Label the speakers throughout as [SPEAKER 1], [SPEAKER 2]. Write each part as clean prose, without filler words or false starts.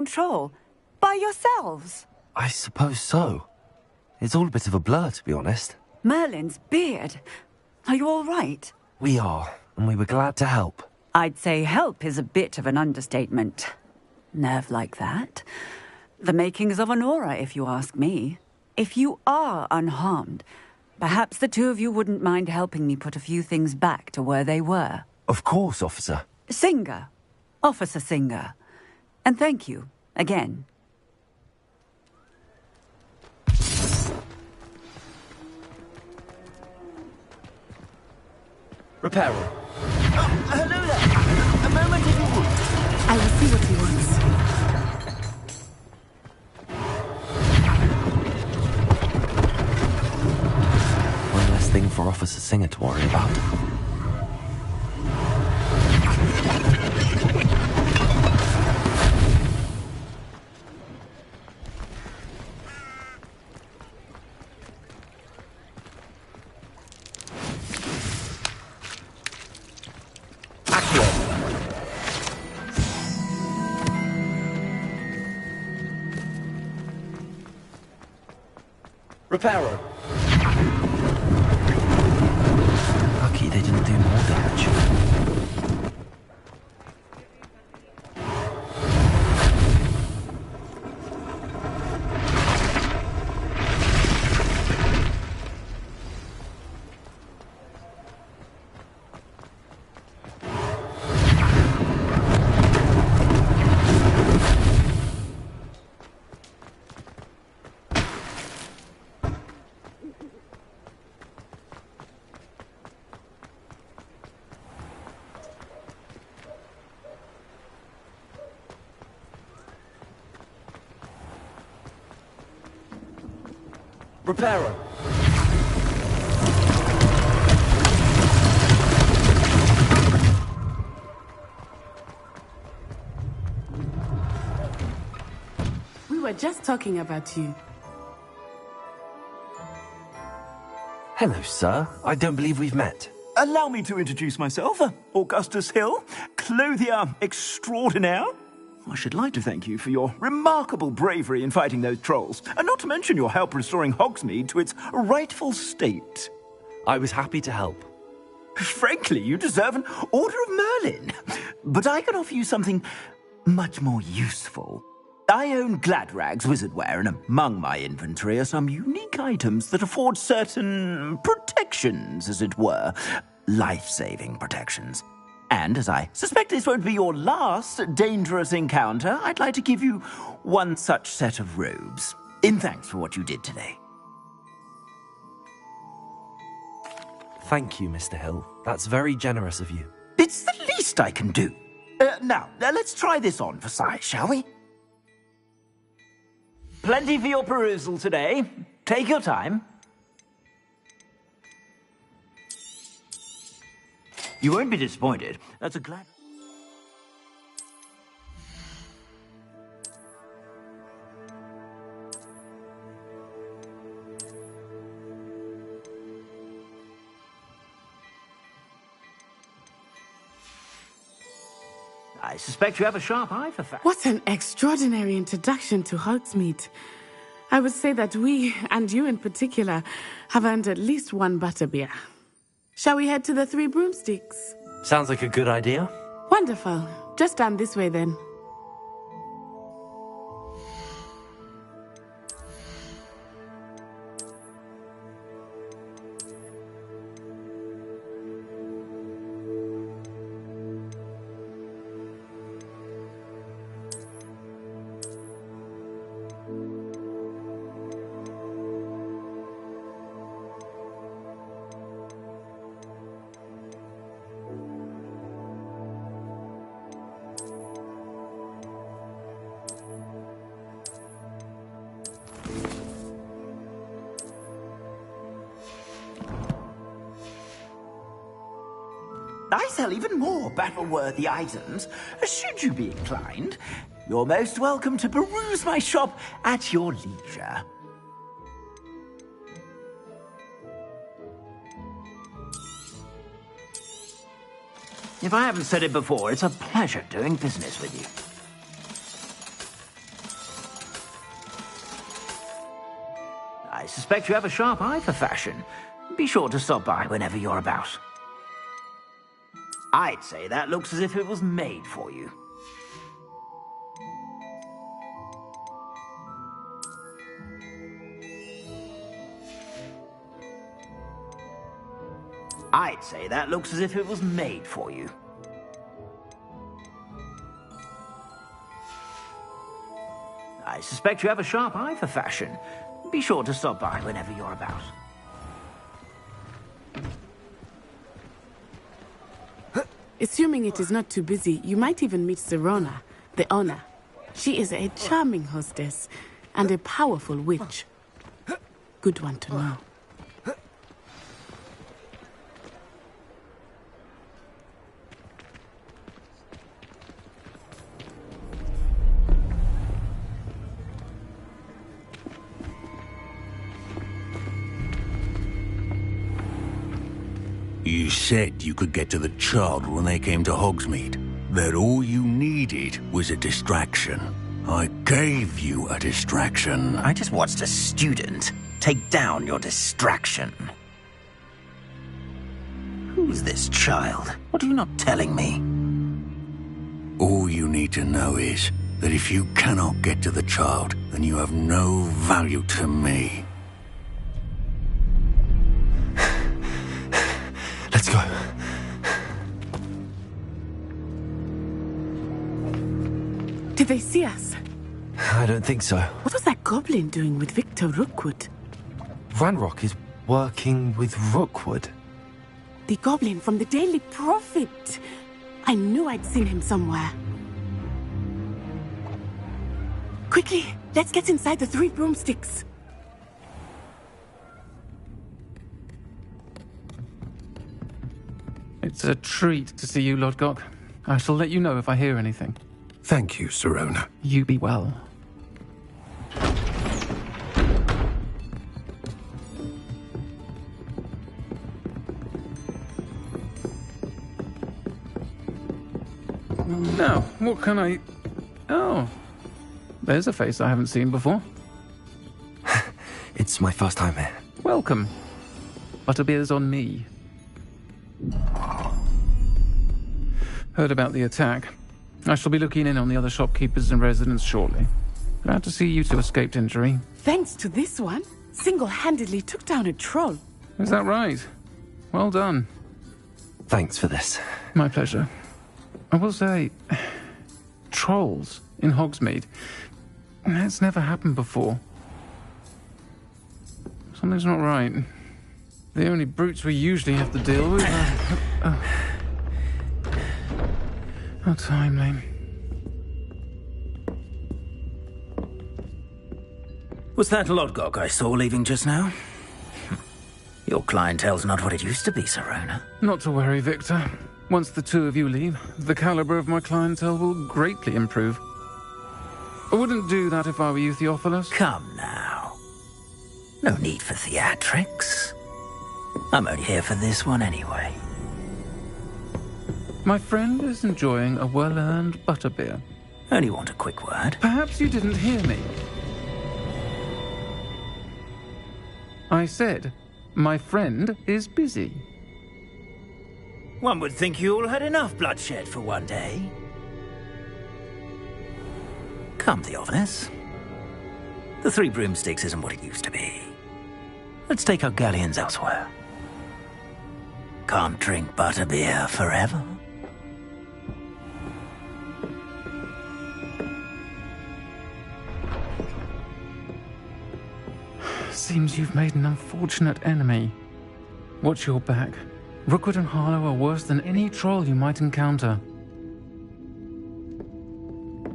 [SPEAKER 1] control? By yourselves?
[SPEAKER 2] I suppose so. It's all a bit of a blur, to be honest.
[SPEAKER 1] Merlin's beard. Are you all right?
[SPEAKER 2] We are, and we were glad to help.
[SPEAKER 1] I'd say help is a bit of an understatement. Nerve like that. The makings of an aura, if you ask me. If you are unharmed, perhaps the two of you wouldn't mind helping me put a few things back to where they were.
[SPEAKER 2] Of course, officer.
[SPEAKER 1] Singer. Officer Singer. And thank you, again.
[SPEAKER 2] Reparo.
[SPEAKER 3] Hello there. A moment if you would.
[SPEAKER 4] I will see what he wants.
[SPEAKER 2] One less thing for Officer Singer to worry about. Reparo. Lucky they didn't do more damage. Reparo.
[SPEAKER 4] We were just talking about you.
[SPEAKER 2] Hello, sir. I don't believe we've met.
[SPEAKER 3] Allow me to introduce myself, Augustus Hill, clothier extraordinaire. I should like to thank you for your remarkable bravery in fighting those trolls, and not to mention your help restoring Hogsmeade to its rightful state.
[SPEAKER 2] I was happy to help.
[SPEAKER 3] Frankly, you deserve an Order of Merlin. But I can offer you something much more useful. I own Gladrag's wizardware, and among my inventory are some unique items that afford certain protections, as it were. Life-saving protections. And as I suspect this won't be your last dangerous encounter, I'd like to give you one such set of robes, in thanks for what you did today.
[SPEAKER 2] Thank you, Mr. Hill. That's very generous of you.
[SPEAKER 3] It's the least I can do. Now, let's try this on for size, shall we? Plenty for your perusal today. Take your time. You won't be disappointed. That's a glad... I suspect you have a sharp eye for facts.
[SPEAKER 4] What an extraordinary introduction to Hogsmeade. I would say that we, and you in particular, have earned at least one butterbeer. Shall we head to the Three Broomsticks?
[SPEAKER 2] Sounds like a good idea.
[SPEAKER 4] Wonderful. Just down this way then.
[SPEAKER 3] I sell even more battle-worthy items. Should you be inclined, you're most welcome to peruse my shop at your leisure. If I haven't said it before, it's a pleasure doing business with you. I suspect you have a sharp eye for fashion. Be sure to stop by whenever you're about. I'd say that looks as if it was made for you. I'd say that looks as if it was made for you. I suspect you have a sharp eye for fashion. Be sure to stop by whenever you're about.
[SPEAKER 4] Assuming it is not too busy, you might even meet Sirona, the owner. She is a charming hostess and a powerful witch. Good one to know.
[SPEAKER 5] You said you could get to the child when they came to Hogsmeade. That all you needed was a distraction. I gave you a distraction.
[SPEAKER 3] I just watched a student take down your distraction. Who's this child? What are you not telling me?
[SPEAKER 5] All you need to know is that if you cannot get to the child, then you have no value to me.
[SPEAKER 2] Let's go.
[SPEAKER 4] Did they see us?
[SPEAKER 2] I don't think so.
[SPEAKER 4] What was that goblin doing with Victor Rookwood?
[SPEAKER 2] Ranrock is working with Rookwood.
[SPEAKER 4] The goblin from the Daily Prophet. I knew I'd seen him somewhere. Quickly, let's get inside the three broomsticks.
[SPEAKER 6] It's a treat to see you, Lodgok. I shall let you know if I hear anything.
[SPEAKER 7] Thank you, Sirona.
[SPEAKER 6] You be well. Now, what can I... Oh, there's a face I haven't seen before.
[SPEAKER 2] It's my first time here.
[SPEAKER 6] Welcome. Butterbeer's on me. Heard about the attack. I shall be looking in on the other shopkeepers and residents shortly. Glad to see you two escaped injury.
[SPEAKER 4] Thanks to this one, single-handedly took down a troll.
[SPEAKER 6] Is that right? Well done.
[SPEAKER 2] Thanks for this.
[SPEAKER 6] My pleasure. I will say, trolls in Hogsmeade. That's never happened before. Something's not right. The only brutes we usually have to deal with are... How timely.
[SPEAKER 3] Was that Lodgok I saw leaving just now? Your clientele's not what it used to be, Sirona.
[SPEAKER 6] Not to worry, Victor. Once the two of you leave, the caliber of my clientele will greatly improve. I wouldn't do that if I were you, Theophilus.
[SPEAKER 3] Come now. No need for theatrics. I'm only here for this one anyway.
[SPEAKER 6] My friend is enjoying a well-earned butterbeer.
[SPEAKER 3] Only want a quick word.
[SPEAKER 6] Perhaps you didn't hear me. I said, my friend is busy.
[SPEAKER 3] One would think you all had enough bloodshed for one day. Come, Theophilus. The Three Broomsticks isn't what it used to be. Let's take our galleons elsewhere. Can't drink butterbeer forever.
[SPEAKER 6] Seems you've made an unfortunate enemy. Watch your back. Rookwood and Harlow are worse than any troll you might encounter.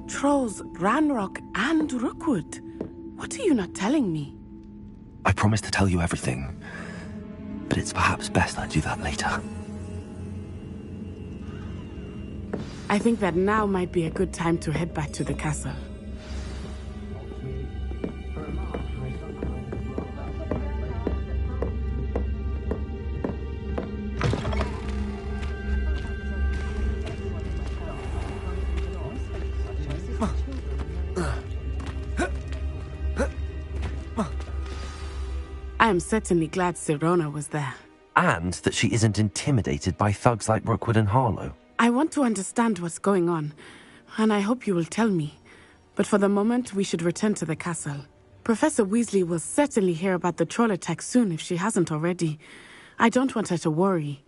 [SPEAKER 4] Trolls, Ranrock, and Rookwood. What are you not telling me?
[SPEAKER 2] I promise to tell you everything, but it's perhaps best I do that later.
[SPEAKER 4] I think that now might be a good time to head back to the castle. I am certainly glad Sirona was there.
[SPEAKER 2] And that she isn't intimidated by thugs like Rookwood and Harlow.
[SPEAKER 4] I want to understand what's going on, and I hope you will tell me. But for the moment, we should return to the castle. Professor Weasley will certainly hear about the troll attack soon if she hasn't already. I don't want her to worry.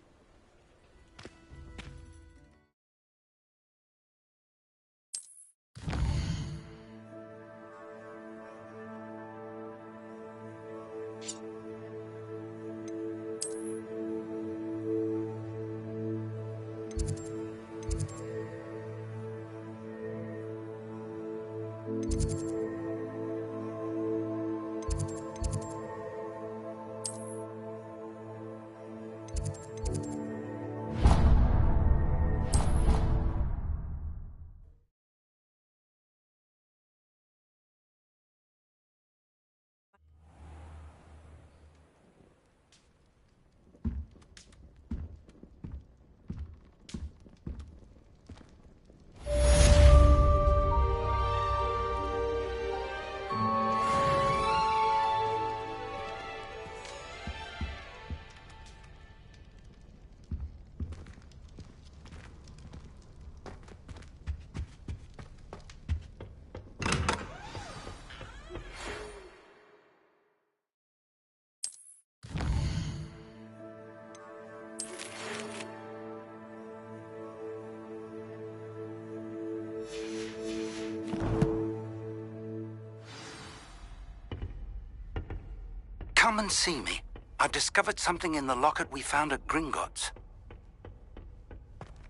[SPEAKER 8] Come and see me. I've discovered something in the locket we found at Gringotts.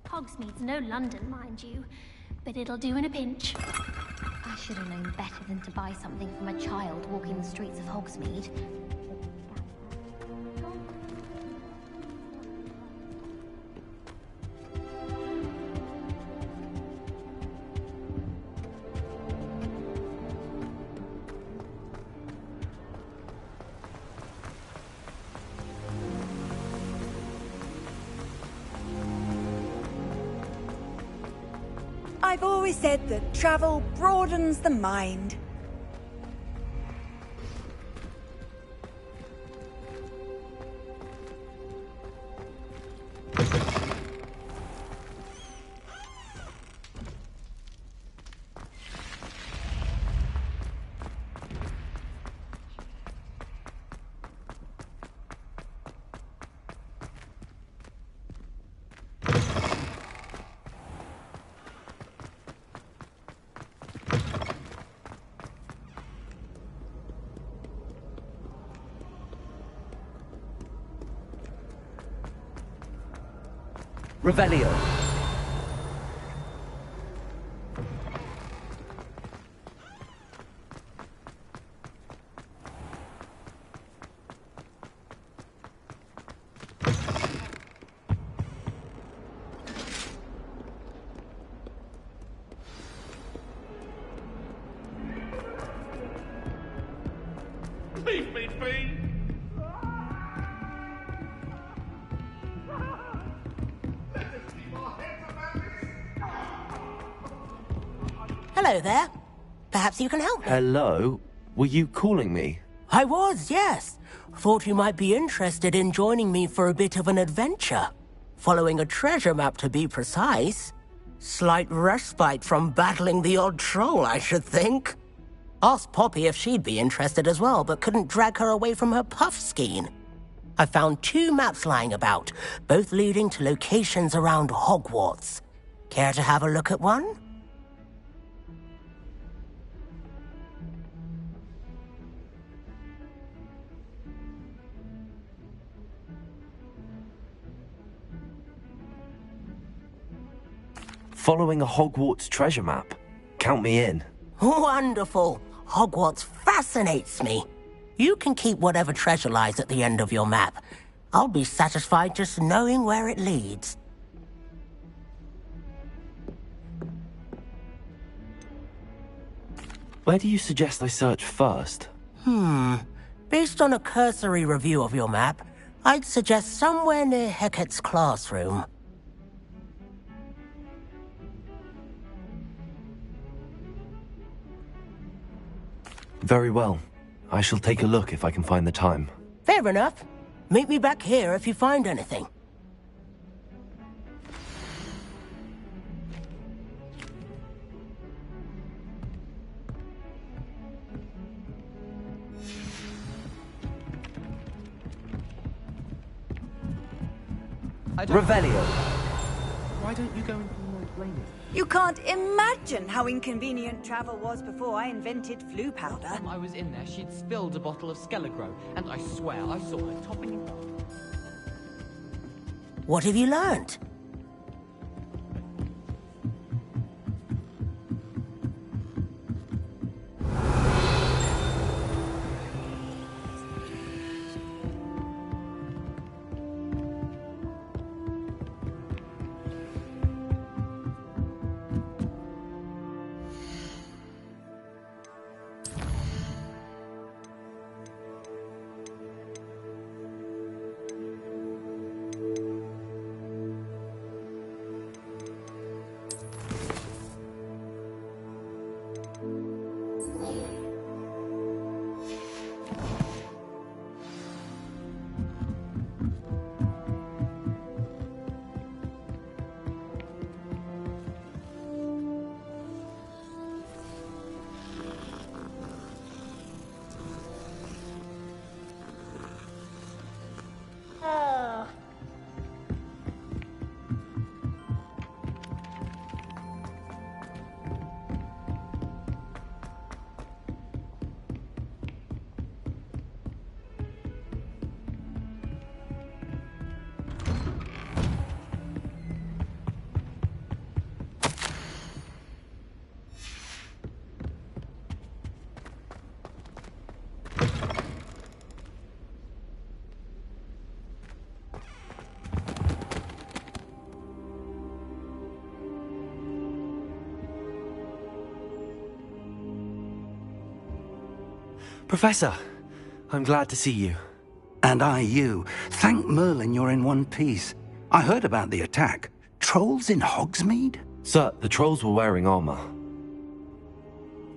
[SPEAKER 9] Hogsmeade's no London, mind you, but it'll do in a pinch. I should have known better than to buy something from a child walking the streets of Hogsmeade.
[SPEAKER 10] I've always said that travel broadens the mind.
[SPEAKER 2] Revelio.
[SPEAKER 11] Leave me be!
[SPEAKER 12] Hello there. Perhaps you can help me.
[SPEAKER 2] Hello? Were you calling me?
[SPEAKER 12] I was, yes. Thought you might be interested in joining me for a bit of an adventure. Following a treasure map, to be precise. Slight respite from battling the odd troll, I should think. Asked Poppy if she'd be interested as well, but couldn't drag her away from her puff skein. I found 2 maps lying about, both leading to locations around Hogwarts. Care to have a look at one?
[SPEAKER 2] Following a Hogwarts treasure map. Count me in.
[SPEAKER 12] Wonderful. Hogwarts fascinates me. You can keep whatever treasure lies at the end of your map. I'll be satisfied just knowing where it leads.
[SPEAKER 2] Where do you suggest I search first?
[SPEAKER 12] Based on a cursory review of your map, I'd suggest somewhere near Hecat's classroom.
[SPEAKER 2] Very well. I shall take a look if I can find the time.
[SPEAKER 12] Fair enough. Meet me back here if you find anything.
[SPEAKER 2] Revelio.
[SPEAKER 13] Why don't you go into more explain it?
[SPEAKER 10] You can't imagine how inconvenient travel was before I invented flu powder.
[SPEAKER 13] Last time I was in there, she'd spilled a bottle of Skelegro, and I swear I saw her topping it up.
[SPEAKER 12] What have you learned?
[SPEAKER 2] Professor, I'm glad to see you.
[SPEAKER 8] And I you. Thank Merlin you're in one piece. I heard about the attack. Trolls in Hogsmeade?
[SPEAKER 2] Sir, the trolls were wearing armor.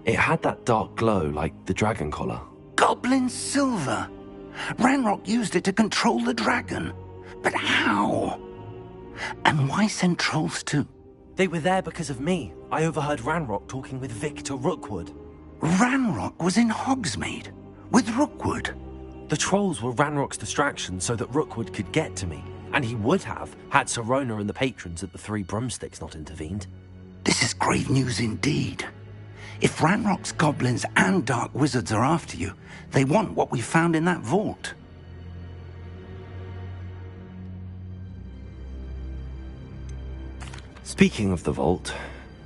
[SPEAKER 2] It had that dark glow like the dragon collar.
[SPEAKER 8] Goblin silver. Ranrock used it to control the dragon. But how? And why send trolls too?
[SPEAKER 2] They were there because of me. I overheard Ranrock talking with Victor Rookwood.
[SPEAKER 8] Ranrock was in Hogsmeade? With Rookwood?
[SPEAKER 2] The trolls were Ranrock's distraction so that Rookwood could get to me. And he would have, had Sirona and the patrons at the Three Broomsticks not intervened.
[SPEAKER 8] This is grave news indeed. If Ranrock's goblins and dark wizards are after you, they want what we found in that vault.
[SPEAKER 2] Speaking of the vault,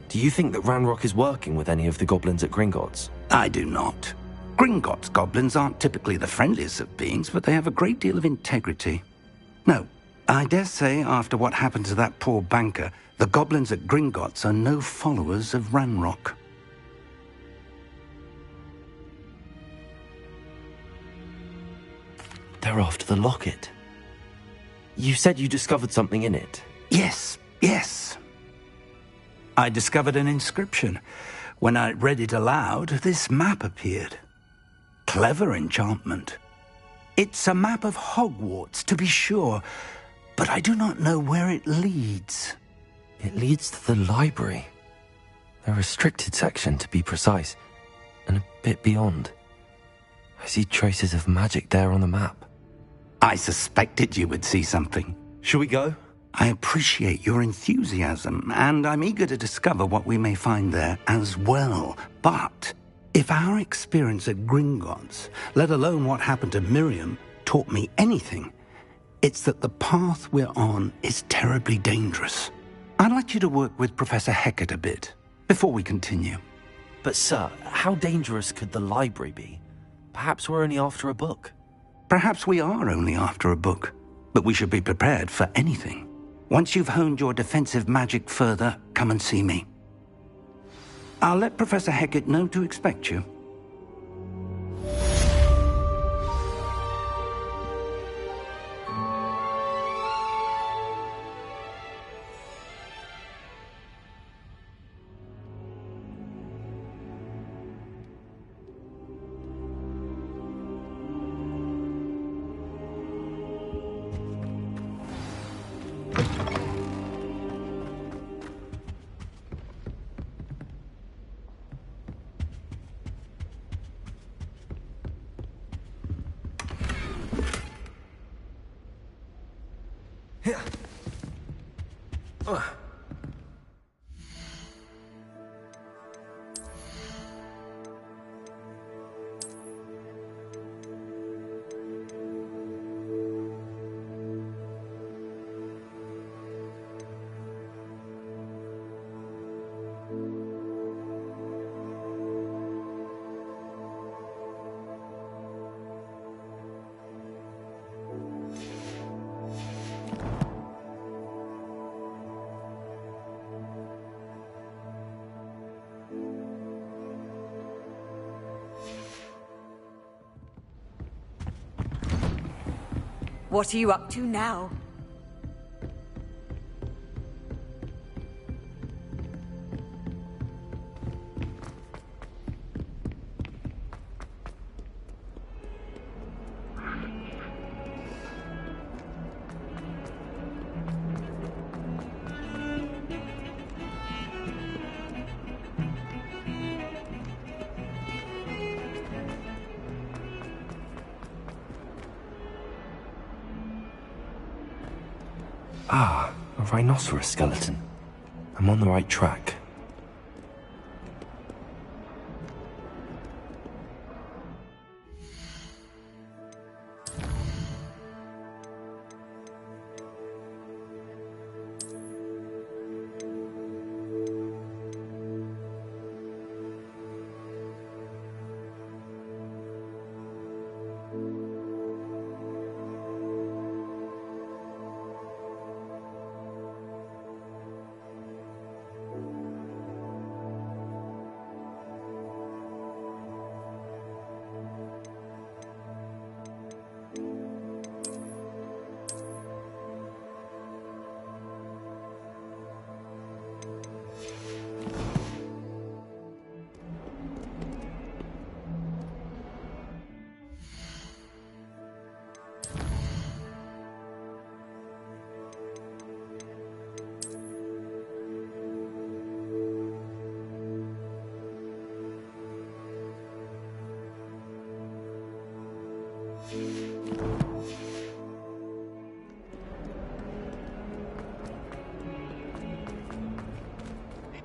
[SPEAKER 2] do you think that Ranrock is working with any of the goblins at Gringotts?
[SPEAKER 8] I do not. Gringotts goblins aren't typically the friendliest of beings, but they have a great deal of integrity. No, I dare say after what happened to that poor banker, the goblins at Gringotts are no followers of Ranrock.
[SPEAKER 2] They're after the locket. You said you discovered something in it.
[SPEAKER 8] Yes. I discovered an inscription. When I read it aloud, this map appeared. Clever enchantment. It's a map of Hogwarts, to be sure, but I do not know where it leads.
[SPEAKER 2] It leads to the library. A restricted section, to be precise, and a bit beyond. I see traces of magic there on the map.
[SPEAKER 8] I suspected you would see something.
[SPEAKER 2] Shall we go?
[SPEAKER 8] I appreciate your enthusiasm, and I'm eager to discover what we may find there as well. But if our experience at Gringotts, let alone what happened to Miriam, taught me anything, it's that the path we're on is terribly dangerous. I'd like you to work with Professor Hecat a bit before we continue.
[SPEAKER 2] But sir, how dangerous could the library be? Perhaps we're only after a book.
[SPEAKER 8] Perhaps we are only after a book, but we should be prepared for anything. Once you've honed your defensive magic further, come and see me. I'll let Professor Hecat know to expect you.
[SPEAKER 10] What are you up to now?
[SPEAKER 2] Ah, a rhinoceros skeleton. I'm on the right track.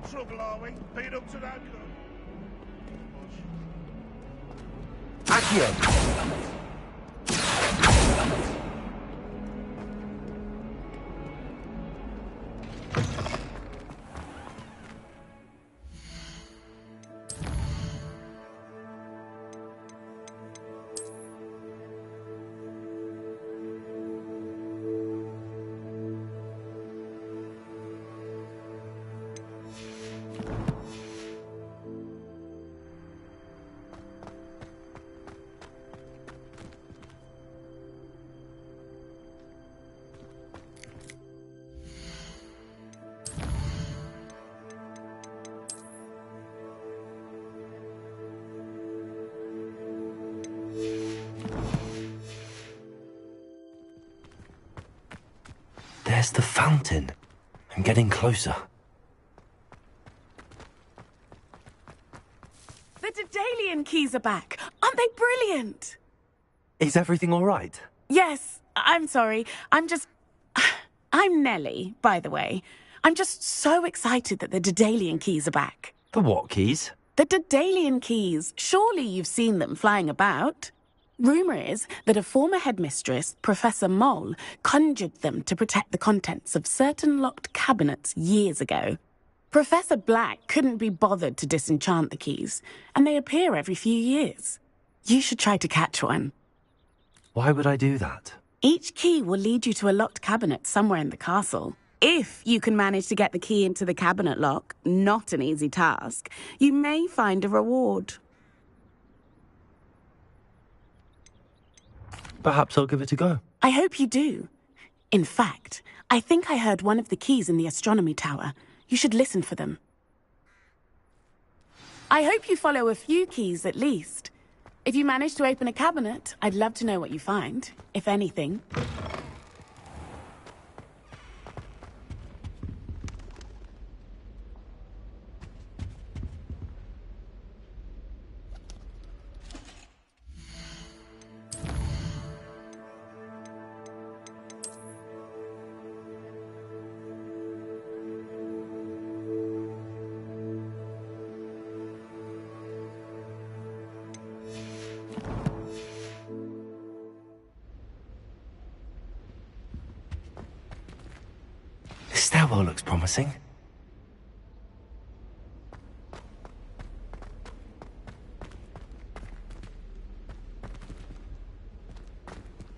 [SPEAKER 11] Trouble, are we? Been up to no good.
[SPEAKER 2] Accio! There's the fountain. I'm getting closer.
[SPEAKER 4] The Daedalian keys are back. Aren't they brilliant?
[SPEAKER 2] Is everything all right?
[SPEAKER 4] Yes, I'm sorry. I'm Nellie, by the way. I'm just so excited that the Daedalian keys are back.
[SPEAKER 2] The what keys?
[SPEAKER 4] The Daedalian keys. Surely you've seen them flying about. Rumour is that a former headmistress, Professor Moll, conjured them to protect the contents of certain locked cabinets years ago. Professor Black couldn't be bothered to disenchant the keys, and they appear every few years. You should try to catch one.
[SPEAKER 2] Why would I do that?
[SPEAKER 4] Each key will lead you to a locked cabinet somewhere in the castle. If you can manage to get the key into the cabinet lock, not an easy task, you may find a reward.
[SPEAKER 2] Perhaps I'll give it a go.
[SPEAKER 4] I hope you do. In fact, I think I heard one of the keys in the astronomy tower. You should listen for them. I hope you follow a few keys at least. If you manage to open a cabinet, I'd love to know what you find, if anything.
[SPEAKER 2] promising.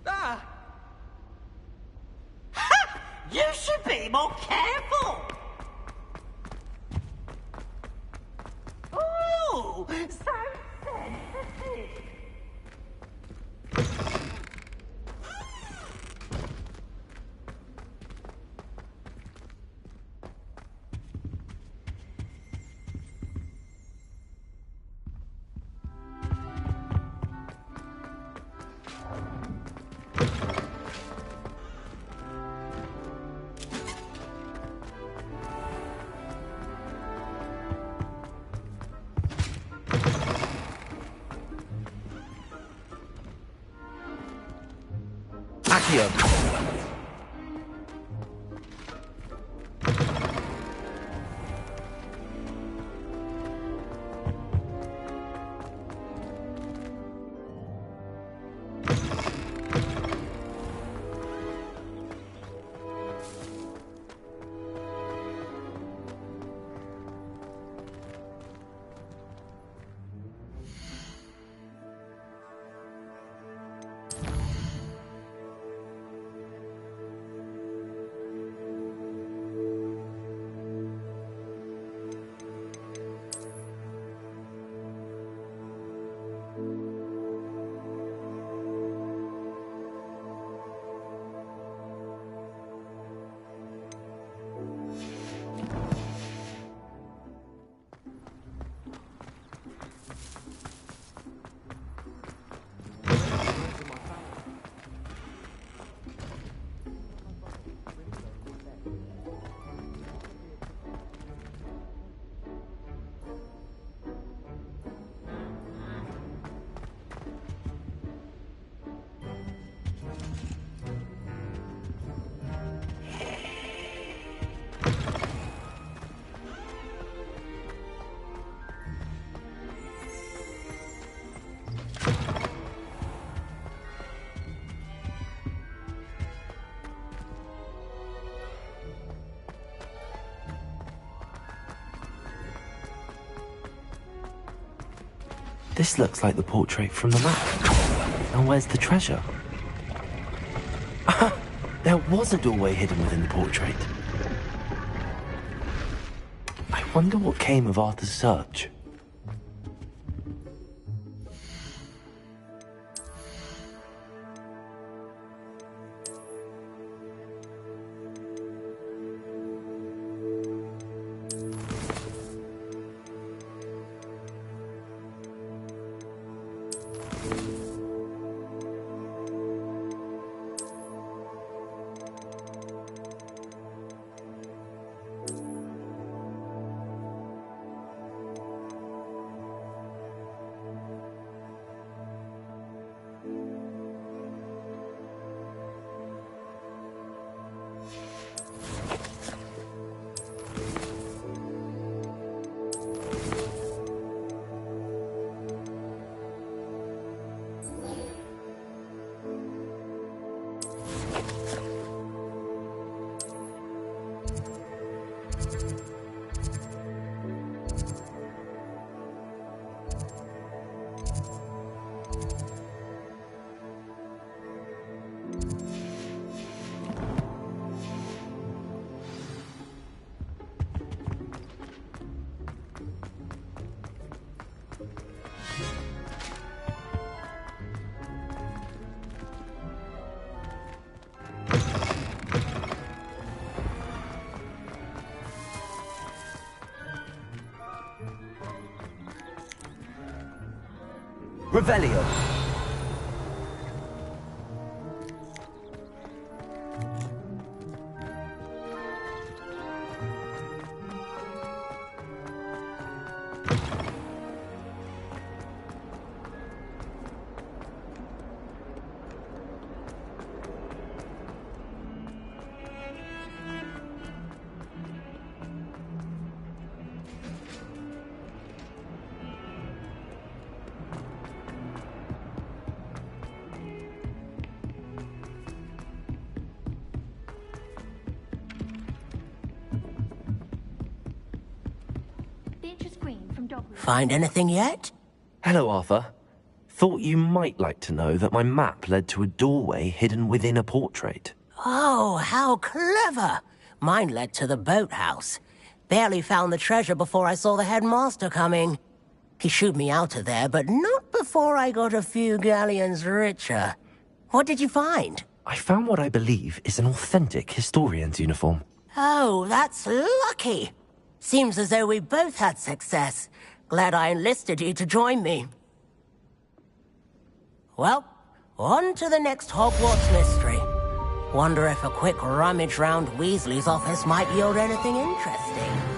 [SPEAKER 12] Ah! Ha! You should be more careful! Ooh! So sensitive!
[SPEAKER 2] Accio! This looks like the portrait from the map. And where's the treasure? There was a doorway hidden within the portrait. I wonder what came of Arthur's search.
[SPEAKER 3] Revelio.
[SPEAKER 12] Find anything yet?
[SPEAKER 2] Hello, Arthur. Thought you might like to know that my map led to a doorway hidden within a portrait.
[SPEAKER 12] Oh, how clever! Mine led to the boathouse. Barely found the treasure before I saw the headmaster coming. He shooed me out of there, but not before I got a few galleons richer. What did you find?
[SPEAKER 2] I found what I believe is an authentic historian's uniform.
[SPEAKER 12] Oh, that's lucky. Seems as though we both had success. Glad I enlisted you to join me. Well, on to the next Hogwarts mystery. Wonder if a quick rummage round Weasley's office might yield anything interesting.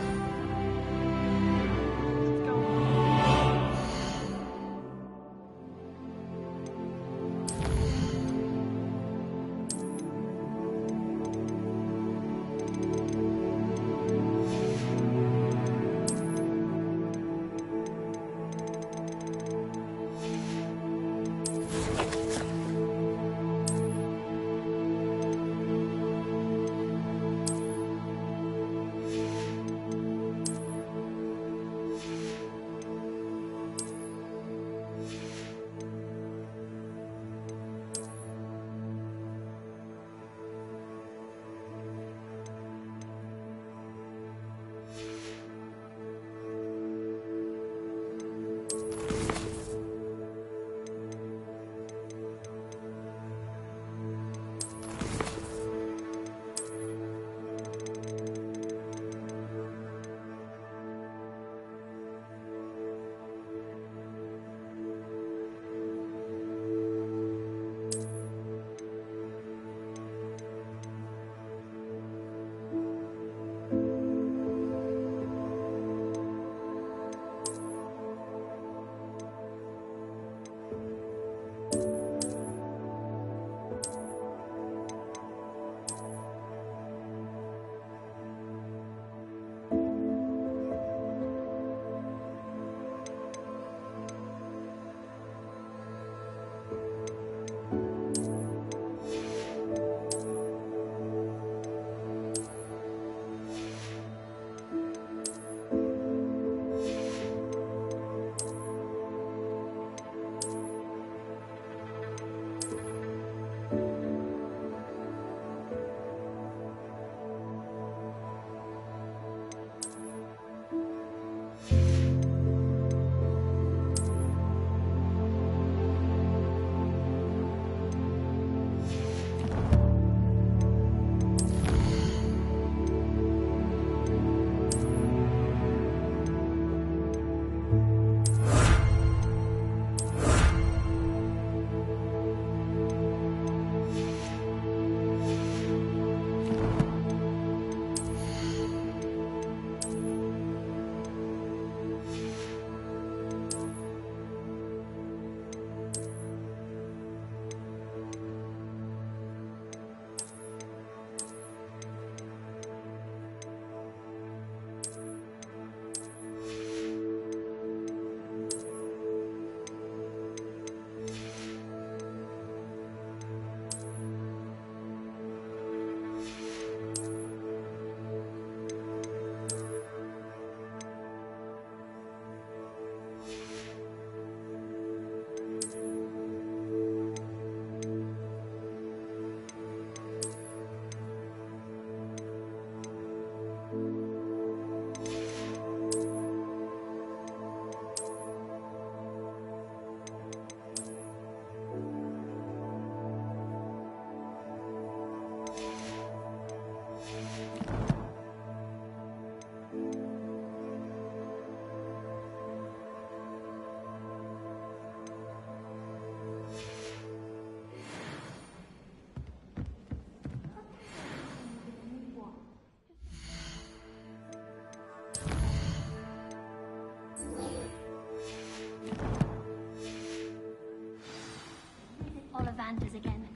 [SPEAKER 9] Ollivander's again.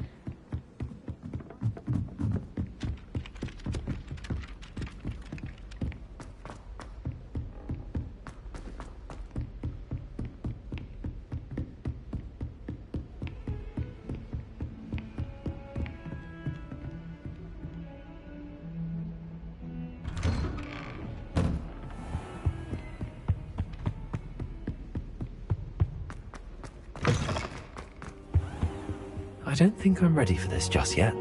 [SPEAKER 2] I don't think I'm ready for this just yet.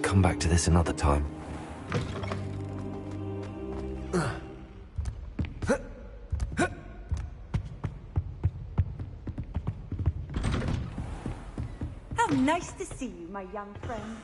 [SPEAKER 2] Come back to this another time.
[SPEAKER 10] How nice to see you, my young friend.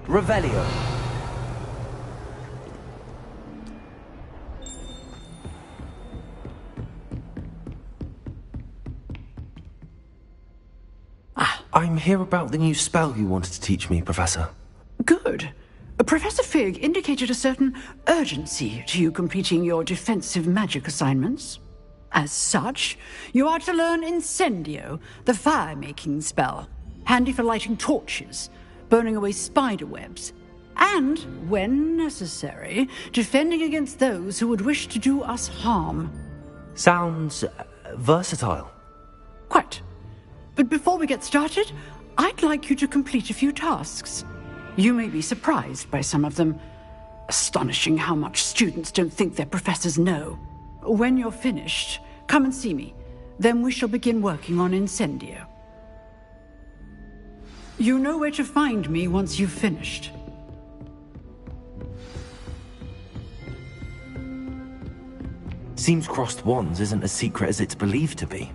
[SPEAKER 2] Revelio. I'm here about the new spell you wanted to teach me, Professor.
[SPEAKER 14] Good. Professor Fig indicated a certain urgency to you completing your defensive magic assignments. As such, you are to learn Incendio, the fire-making spell, handy for lighting torches, burning away spider webs, and, when necessary, defending against those who would wish to do us harm.
[SPEAKER 2] Sounds versatile.
[SPEAKER 14] Quite. But before we get started, I'd like you to complete a few tasks. You may be surprised by some of them. Astonishing how much students don't think their professors know. When you're finished, come and see me. Then we shall begin working on Incendio. You know where to find me once you've finished.
[SPEAKER 2] Seems crossed wands isn't as secret as it's believed to be.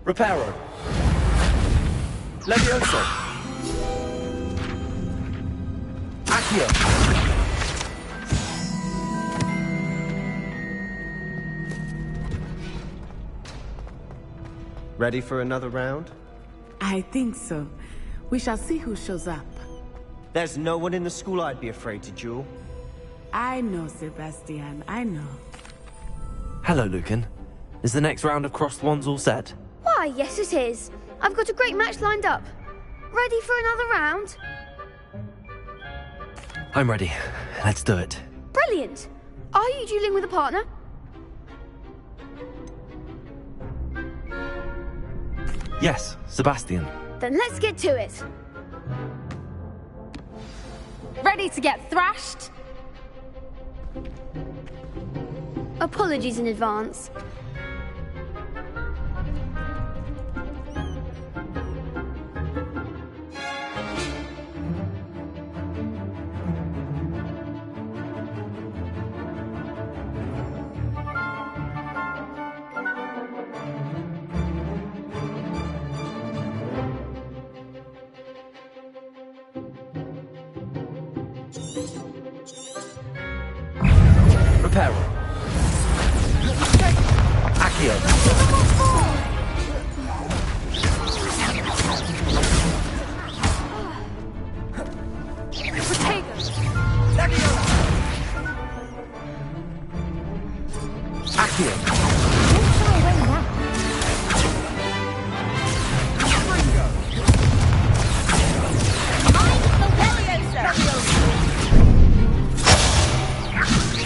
[SPEAKER 15] Reparo. Levioso. Accio. Ready for another round?
[SPEAKER 4] I think so. We shall see who shows up.
[SPEAKER 15] There's no one in the school I'd be afraid to duel.
[SPEAKER 4] I know, Sebastian, I know.
[SPEAKER 2] Hello, Lucan. Is the next round of crossed wands all set?
[SPEAKER 16] Why, yes it is. I've got a great match lined up. Ready for another round?
[SPEAKER 2] I'm ready. Let's do it.
[SPEAKER 16] Brilliant. Are you dueling with a partner?
[SPEAKER 2] Yes, Sebastian.
[SPEAKER 16] Then let's get to it. Ready to get thrashed? Apologies in advance.
[SPEAKER 15] Reparo. Accio.
[SPEAKER 2] Accio.
[SPEAKER 9] Don't shy away now.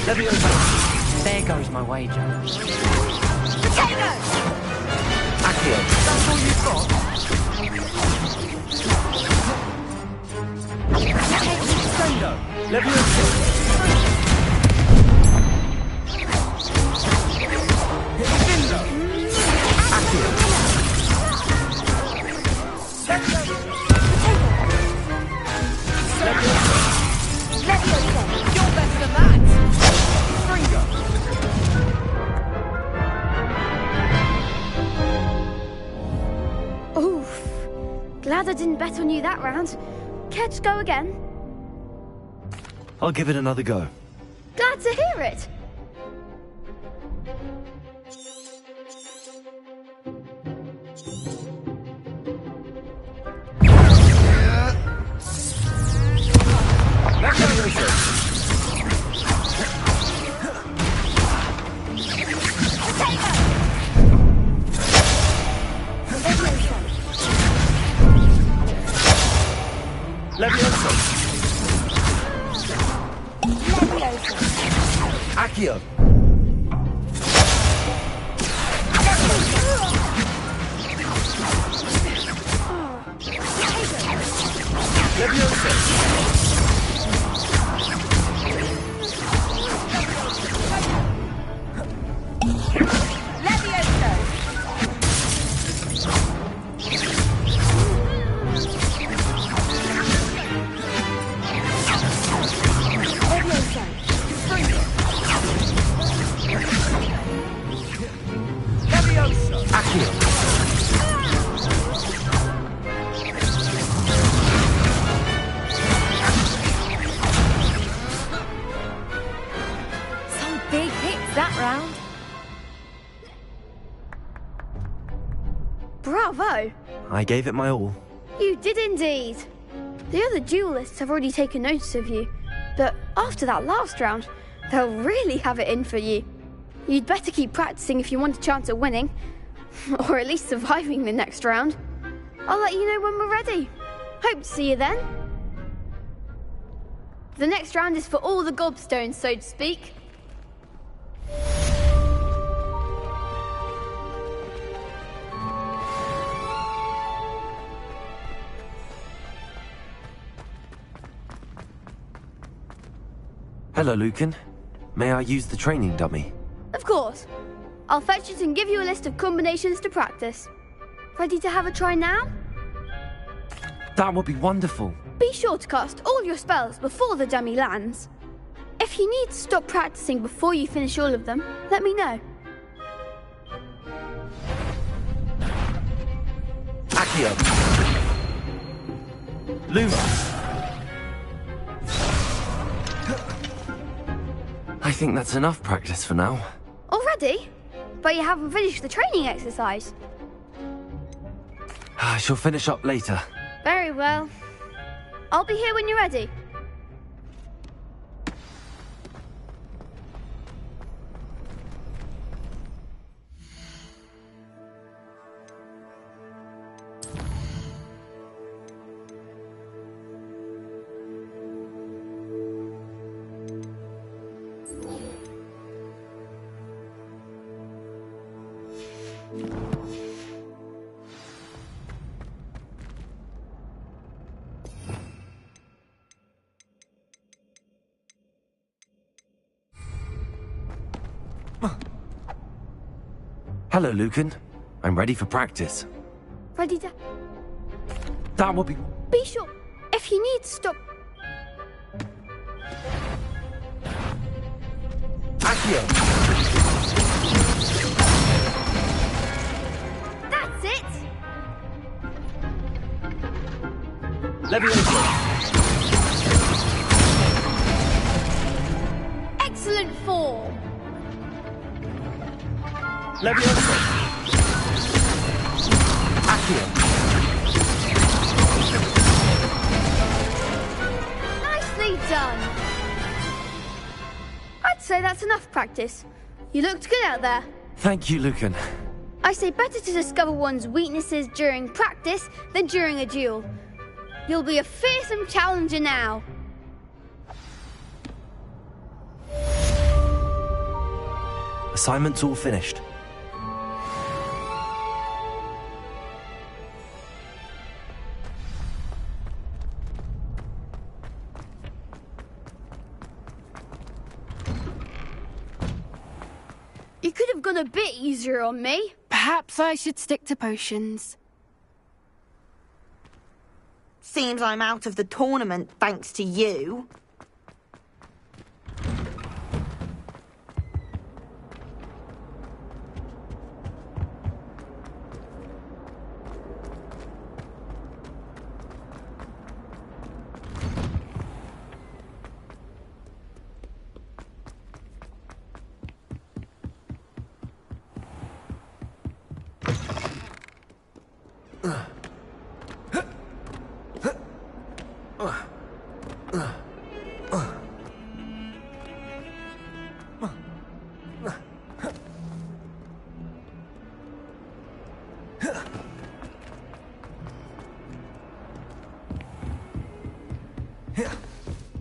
[SPEAKER 13] Leviosa. There goes my wager.
[SPEAKER 9] Potato!
[SPEAKER 2] Accio.
[SPEAKER 13] That's all you've got? Extendo. Leviosa.
[SPEAKER 16] Oof. Glad I didn't bet on you that round. Care to go again?
[SPEAKER 2] I'll give it another go.
[SPEAKER 16] Glad to hear it.
[SPEAKER 2] Leviosa. Accio.
[SPEAKER 16] Some big hits that round. Bravo!
[SPEAKER 2] I gave it my all.
[SPEAKER 16] You did indeed. The other duelists have already taken notice of you, but after that last round, they'll really have it in for you. You'd better keep practicing if you want a chance at winning, or at least surviving the next round. I'll let you know when we're ready. Hope to see you then. The next round is for all the gobstones, so to speak.
[SPEAKER 2] Hello, Lucan. May I use the training dummy?
[SPEAKER 16] Of course. I'll fetch it and give you a list of combinations to practice. Ready to have a try now?
[SPEAKER 2] That would be wonderful.
[SPEAKER 16] Be sure to cast all your spells before the dummy lands. If you need to stop practicing before you finish all of them, let me know.
[SPEAKER 2] Accio. Luma. I think that's enough practice for now.
[SPEAKER 16] Already? But you haven't finished the training exercise.
[SPEAKER 2] I shall finish up later.
[SPEAKER 16] Very well. I'll be here when you're ready.
[SPEAKER 2] Hello, Lucan. I'm ready for practice.
[SPEAKER 16] Ready to...
[SPEAKER 2] That will be...
[SPEAKER 16] Be sure. If you need to stop...
[SPEAKER 2] Accio.
[SPEAKER 16] That's it!
[SPEAKER 2] Leviosa.
[SPEAKER 16] Excellent form!
[SPEAKER 2] Leviosa. Accio.
[SPEAKER 16] Nicely done! I'd say that's enough practice. You looked good out there.
[SPEAKER 2] Thank you, Lucan.
[SPEAKER 16] I say better to discover one's weaknesses during practice than during a duel. You'll be a fearsome challenger now.
[SPEAKER 2] Assignment's all finished.
[SPEAKER 16] You could have gone a bit easier on me.
[SPEAKER 4] Perhaps I should stick to potions.
[SPEAKER 17] Seems I'm out of the tournament thanks to you.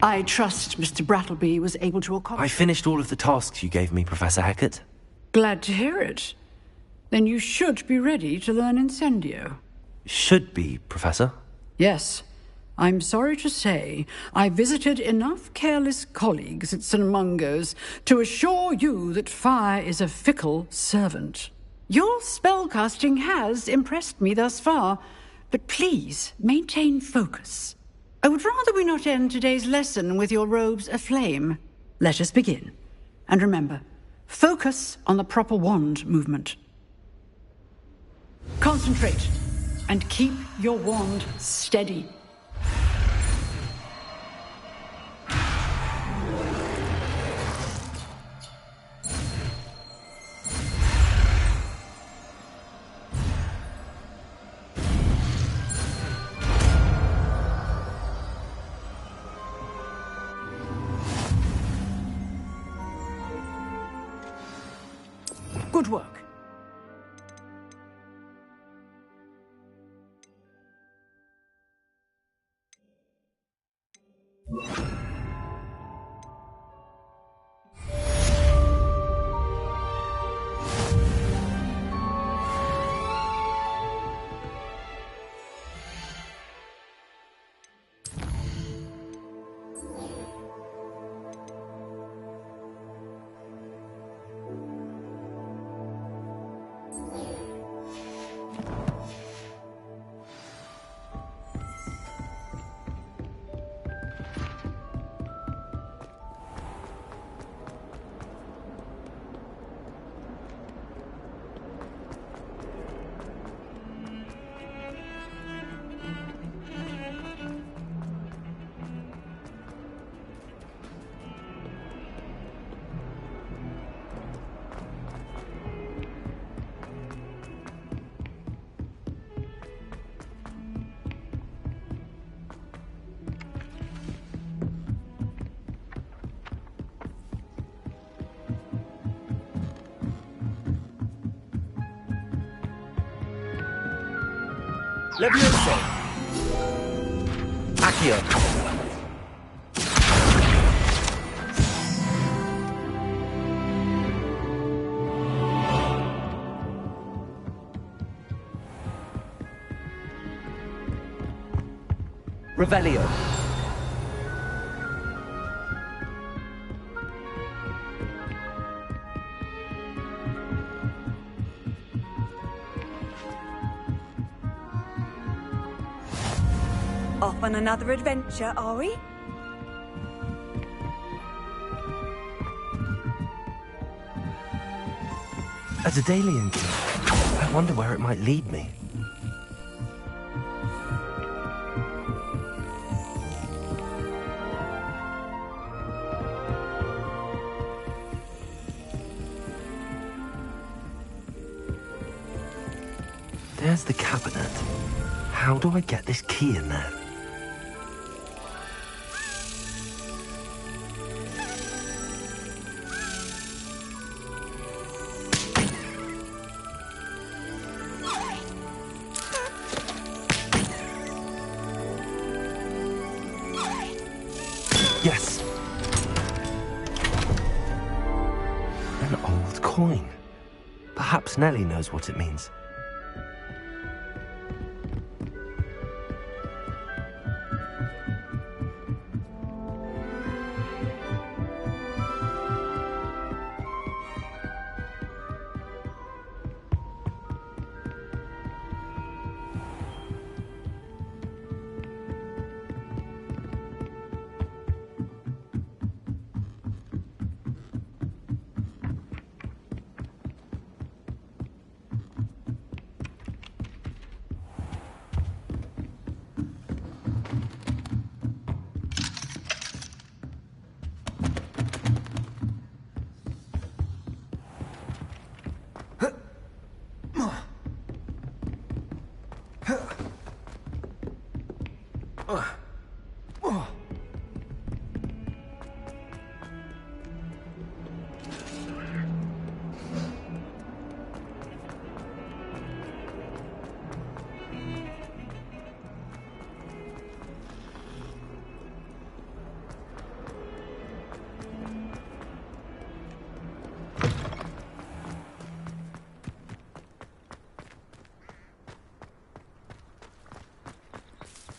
[SPEAKER 14] I trust Mr. Brattleby was able to accomplish...
[SPEAKER 2] I finished all of the tasks you gave me, Professor Hecat.
[SPEAKER 14] Glad to hear it. Then you should be ready to learn Incendio.
[SPEAKER 2] Should be, Professor.
[SPEAKER 14] Yes. I'm sorry to say, I visited enough careless colleagues at St. Mungo's to assure you that fire is a fickle servant. Your spellcasting has impressed me thus far, but please maintain focus. I would rather we not end today's lesson with your robes aflame. Let us begin. And remember, focus on the proper wand movement. Concentrate, and keep your wand steady. Good work.
[SPEAKER 2] Levioso. Accio. Revelio.
[SPEAKER 10] Off on another adventure, are we?
[SPEAKER 2] A Daedalian key. I wonder where it might lead me. There's the cabinet. How do I get this key in there? Yes. An old coin. Perhaps Nellie knows what it means.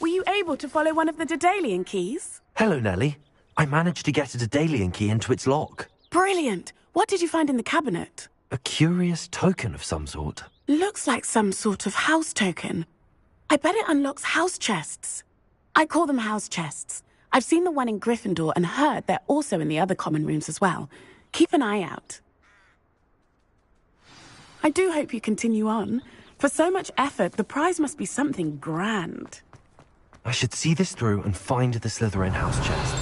[SPEAKER 4] Were you able to follow one of the Daedalian keys?
[SPEAKER 2] Hello, Nellie. I managed to get a Daedalian key into its lock.
[SPEAKER 4] Brilliant! What did you find in the cabinet?
[SPEAKER 2] A curious token of some sort.
[SPEAKER 4] Looks like some sort of house token. I bet it unlocks house chests. I call them house chests. I've seen the one in Gryffindor and heard they're also in the other common rooms as well. Keep an eye out. I do hope you continue on. For so much effort, the prize must be something grand.
[SPEAKER 2] I should see this through and find the Slytherin house chest.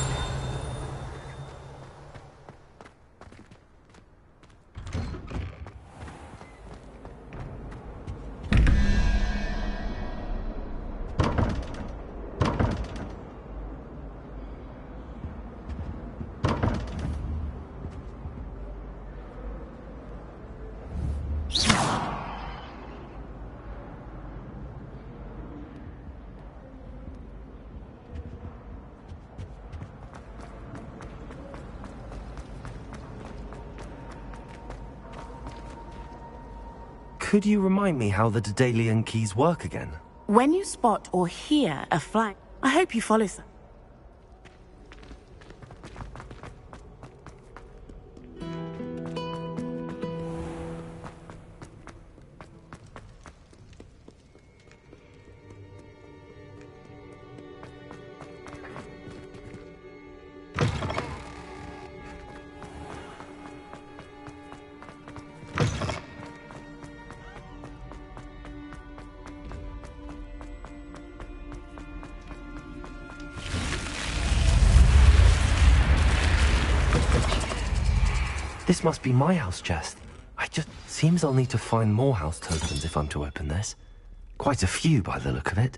[SPEAKER 2] Could you remind me how the Daedalian keys work again?
[SPEAKER 4] When you spot or hear a flag, I hope you follow some.
[SPEAKER 2] This must be my house chest. Seems I'll need to find more house tokens if I'm to open this. Quite a few by the look of it.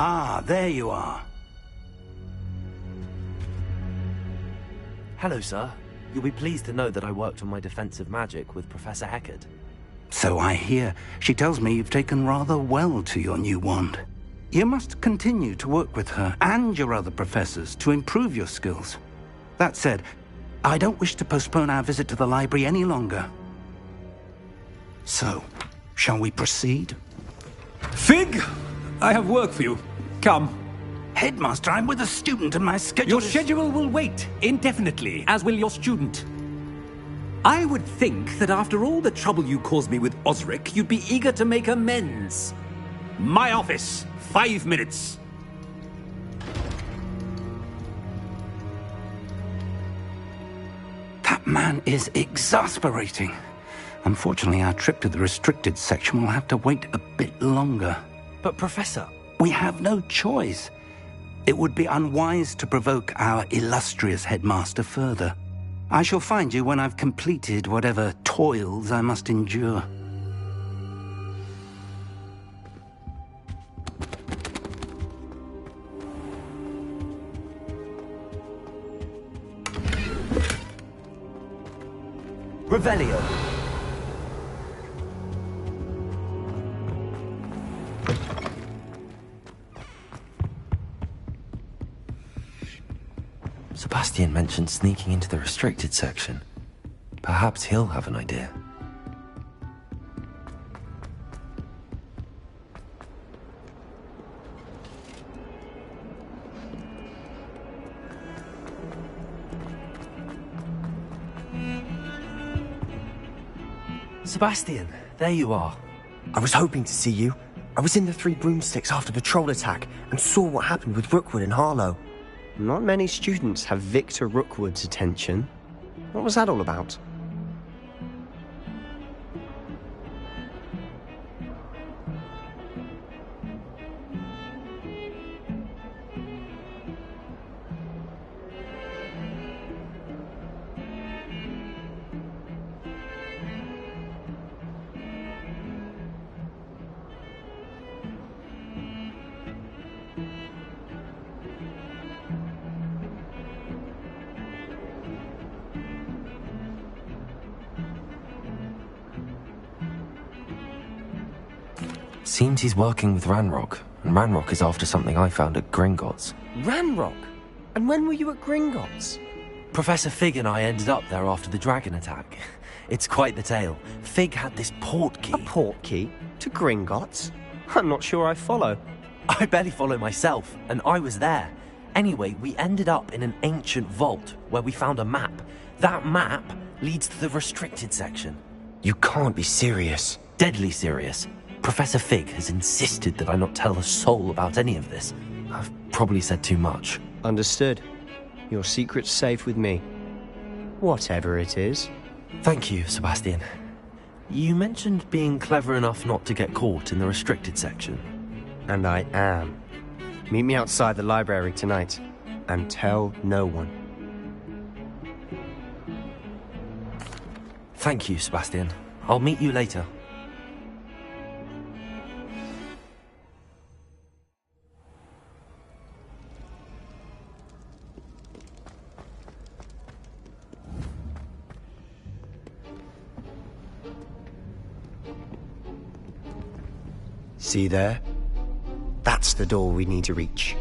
[SPEAKER 8] Ah, there you are.
[SPEAKER 2] Hello, sir. You'll be pleased to know that I worked on my defensive magic with Professor Heckard.
[SPEAKER 8] So I hear. She tells me you've taken rather well to your new wand. You must continue to work with her and your other professors to improve your skills. That said, I don't wish to postpone our visit to the library any longer. So, shall we proceed?
[SPEAKER 7] Fig, I have work for you.
[SPEAKER 18] Come.
[SPEAKER 8] Headmaster, I'm with a student and my schedule
[SPEAKER 18] Your schedule will wait indefinitely, as will your student. I would think that after all the trouble you caused me with Osric, you'd be eager to make amends. My office, 5 minutes.
[SPEAKER 8] That man is exasperating. Unfortunately, our trip to the restricted section will have to wait a bit longer.
[SPEAKER 2] But, Professor...
[SPEAKER 8] We have no choice. It would be unwise to provoke our illustrious headmaster further. I shall find you when I've completed whatever toils I must endure.
[SPEAKER 2] Revelio. Sebastian mentioned sneaking into the restricted section. Perhaps he'll have an idea.
[SPEAKER 15] Sebastian, there you are. I was hoping to see you. I was in the Three Broomsticks after the troll attack and saw what happened with Rookwood and Harlow.
[SPEAKER 19] Not many students have Victor Rookwood's attention. What was that all about?
[SPEAKER 2] Seems he's working with Ranrock, and Ranrock is after something I found at Gringotts.
[SPEAKER 19] Ranrock? And when were you at Gringotts?
[SPEAKER 2] Professor Fig and I ended up there after the dragon attack. It's quite the tale. Fig had this port key.
[SPEAKER 19] A port key? To Gringotts? I'm not sure I follow.
[SPEAKER 2] I barely follow myself, and I was there. Anyway, we ended up in an ancient vault where we found a map. That map leads to the restricted section.
[SPEAKER 15] You can't be serious.
[SPEAKER 2] Deadly serious. Professor Fig has insisted that I not tell a soul about any of this. I've probably said too much.
[SPEAKER 19] Understood. Your secret's safe with me. Whatever it is.
[SPEAKER 2] Thank you, Sebastian. You mentioned being clever enough not to get caught in the restricted section.
[SPEAKER 19] And I am. Meet me outside the library tonight, and tell no one.
[SPEAKER 2] Thank you, Sebastian. I'll meet you later.
[SPEAKER 19] See there? That's the door we need to reach.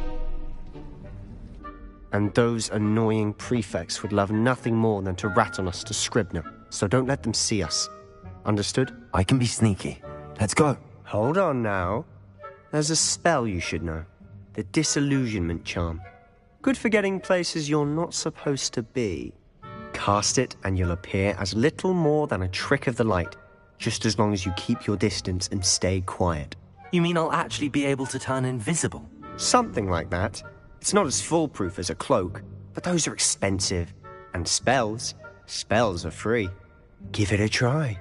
[SPEAKER 19] And those annoying prefects would love nothing more than to rat on us to Scribner, so don't let them see us. Understood?
[SPEAKER 2] I can be sneaky. Let's go.
[SPEAKER 19] Hold on now. There's a spell you should know. The Disillusionment Charm. Good for getting places you're not supposed to be. Cast it and you'll appear as little more than a trick of the light, just as long as you keep your distance and stay quiet.
[SPEAKER 2] You mean I'll actually be able to turn invisible?
[SPEAKER 19] Something like that. It's not as foolproof as a cloak, but those are expensive. And spells are free. Give it a try.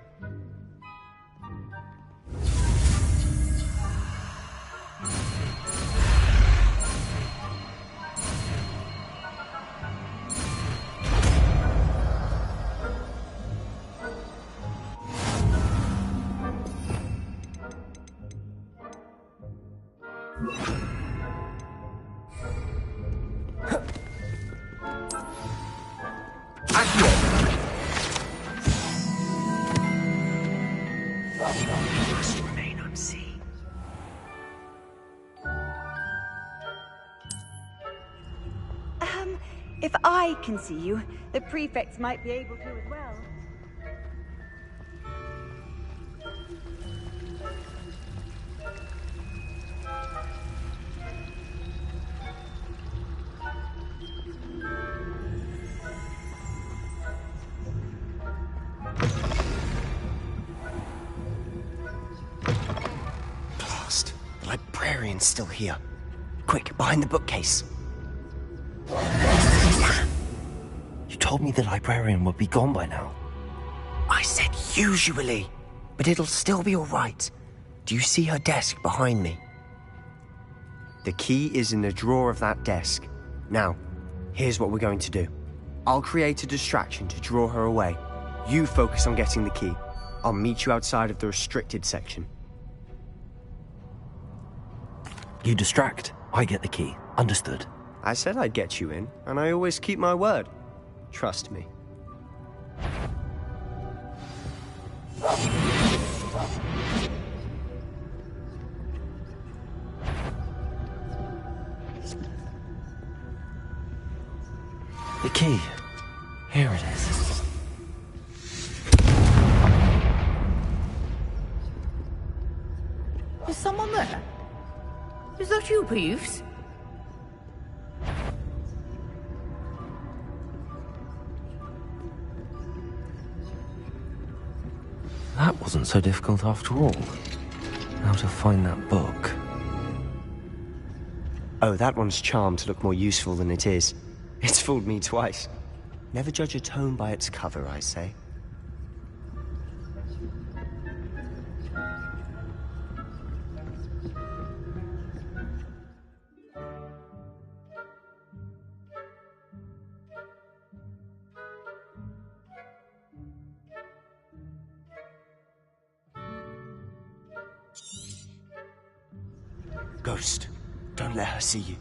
[SPEAKER 10] If I can see you, the prefects might be able to as well.
[SPEAKER 15] librarian's still here. Quick, behind the bookcase.
[SPEAKER 2] You told me the librarian would be gone by now.
[SPEAKER 15] I said usually, but it'll still be all right. Do you see her desk behind me? The key is in the drawer of that desk. Now, here's what we're going to do. I'll create a distraction to draw her away. You focus on getting the key. I'll meet you outside of the restricted section.
[SPEAKER 2] You distract, I get the key. Understood.
[SPEAKER 15] I said I'd get you in, and I always keep my word. Trust me.
[SPEAKER 2] The key. Here it is.
[SPEAKER 20] Is someone there? Is that you, Peeves?
[SPEAKER 2] That wasn't so difficult after all. How to find that book.
[SPEAKER 15] Oh, that one's charmed to look more useful than it is. It's fooled me twice. Never judge a tome by its cover, I say. Ghost, don't let her see you.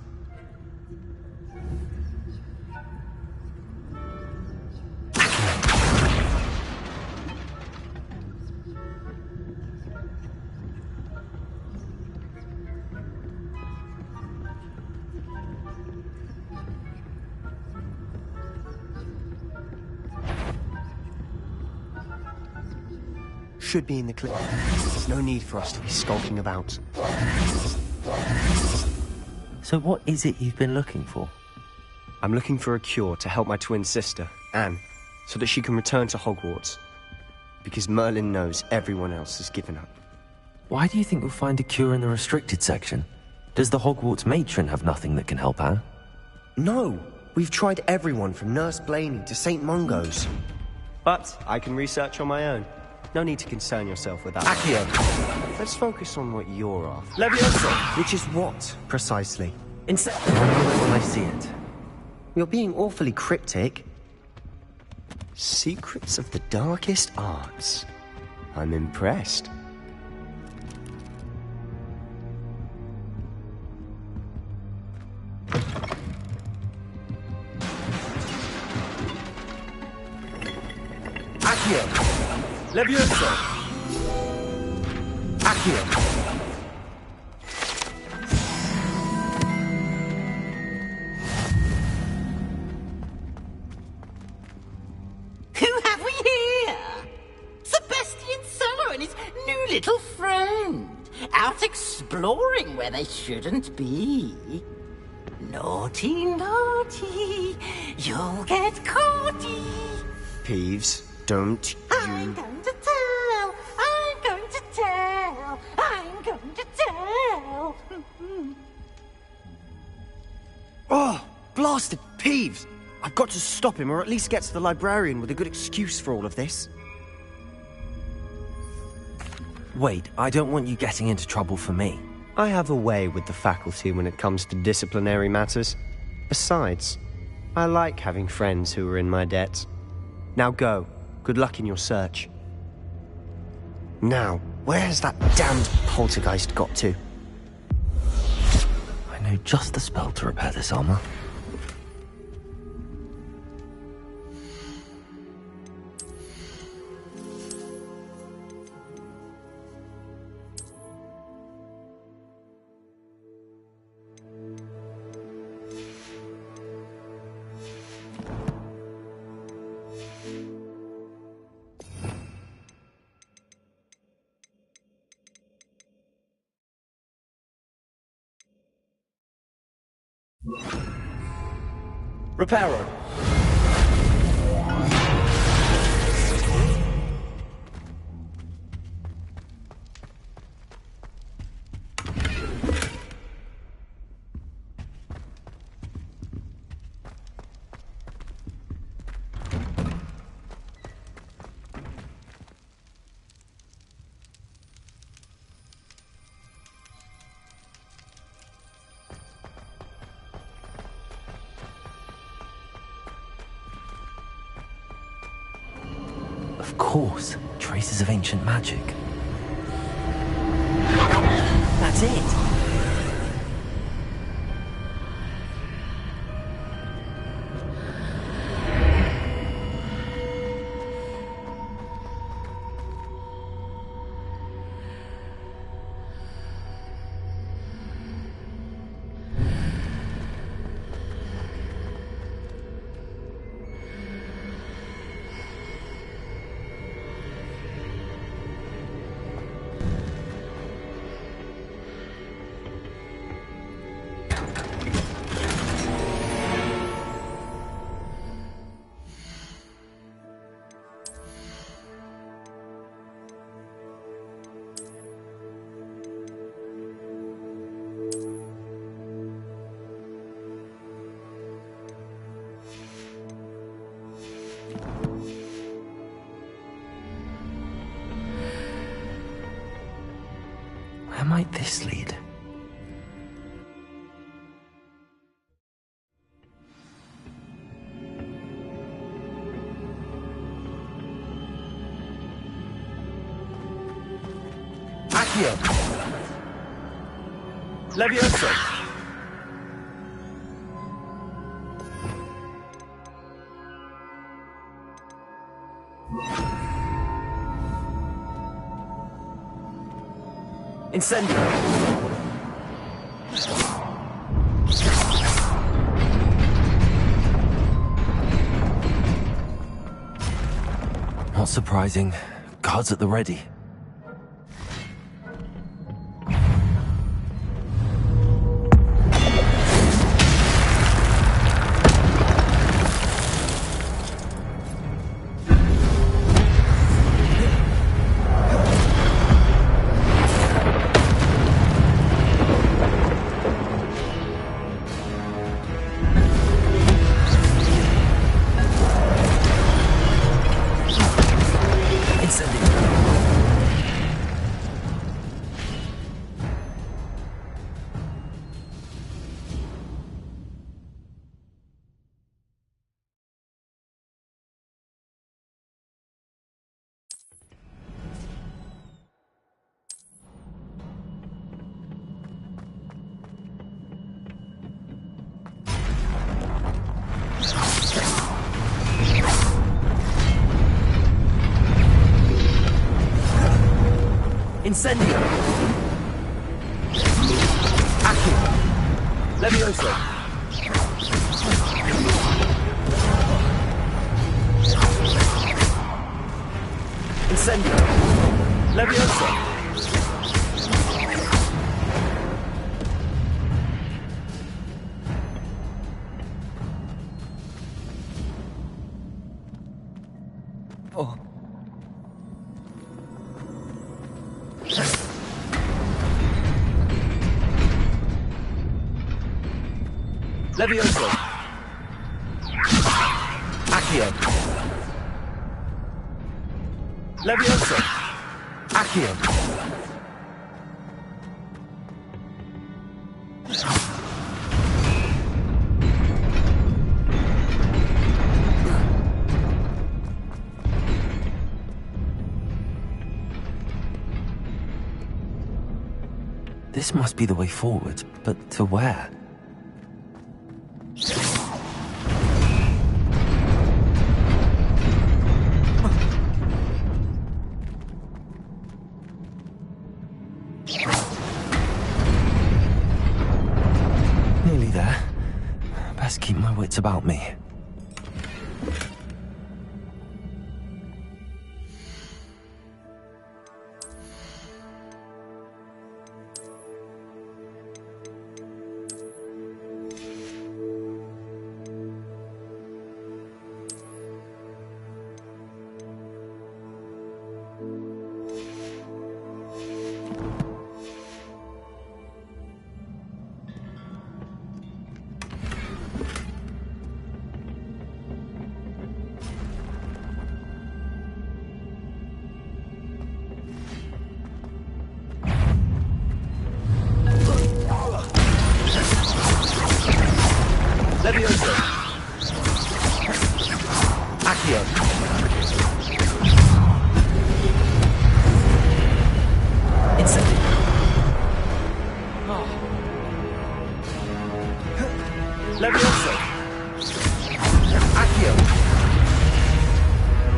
[SPEAKER 15] Should be in the clip. There's no need for us to be skulking about.
[SPEAKER 2] So what is it you've been looking for?
[SPEAKER 15] I'm looking for a cure to help my twin sister, Anne, so that she can return to Hogwarts. Because Merlin knows everyone else has given up.
[SPEAKER 2] Why do you think we'll find a cure in the restricted section? Does the Hogwarts matron have nothing that can help Anne?
[SPEAKER 15] No! We've tried everyone from Nurse Blaney to St. Mungo's. But I can research on my own. No need to concern yourself with that.
[SPEAKER 2] Accio!
[SPEAKER 15] Let's focus on what you're after.
[SPEAKER 2] Leviosa!
[SPEAKER 15] Which is what, precisely?
[SPEAKER 2] Instead, when I see it.
[SPEAKER 15] You're being awfully cryptic. Secrets of the darkest arts. I'm impressed.
[SPEAKER 2] Accio! Leviosa! Accio!
[SPEAKER 20] Who have we here? Sebastian Sallow and his new little friend. Out exploring where they shouldn't be. Naughty, naughty. You'll get caughty.
[SPEAKER 15] Peeves, don't you...
[SPEAKER 20] I'm going to tell. I'm going to tell. I'm going to tell.
[SPEAKER 15] Oh, blasted Peeves! I've got to stop him, or at least get to the librarian with a good excuse for all of this.
[SPEAKER 2] Wait, I don't want you getting into trouble for me.
[SPEAKER 15] I have a way with the faculty when it comes to disciplinary matters. Besides, I like having friends who are in my debt. Now go. Good luck in your search. Now, where's that damned poltergeist got to?
[SPEAKER 2] I know just the spell to repair this armor. Reparo. Of course, traces of ancient magic.
[SPEAKER 15] That's it.
[SPEAKER 2] Where might this lead?
[SPEAKER 3] Accio! Levioso! Incendio!
[SPEAKER 2] Not surprising. Guards at the ready.
[SPEAKER 3] Incendio! Accio! Levioso! Incendio! Levioso!
[SPEAKER 15] Oh.
[SPEAKER 3] Levioso! Accio! Levioso! Accio!
[SPEAKER 2] This must be the way forward, but to where? Nearly there. Best keep my wits about me.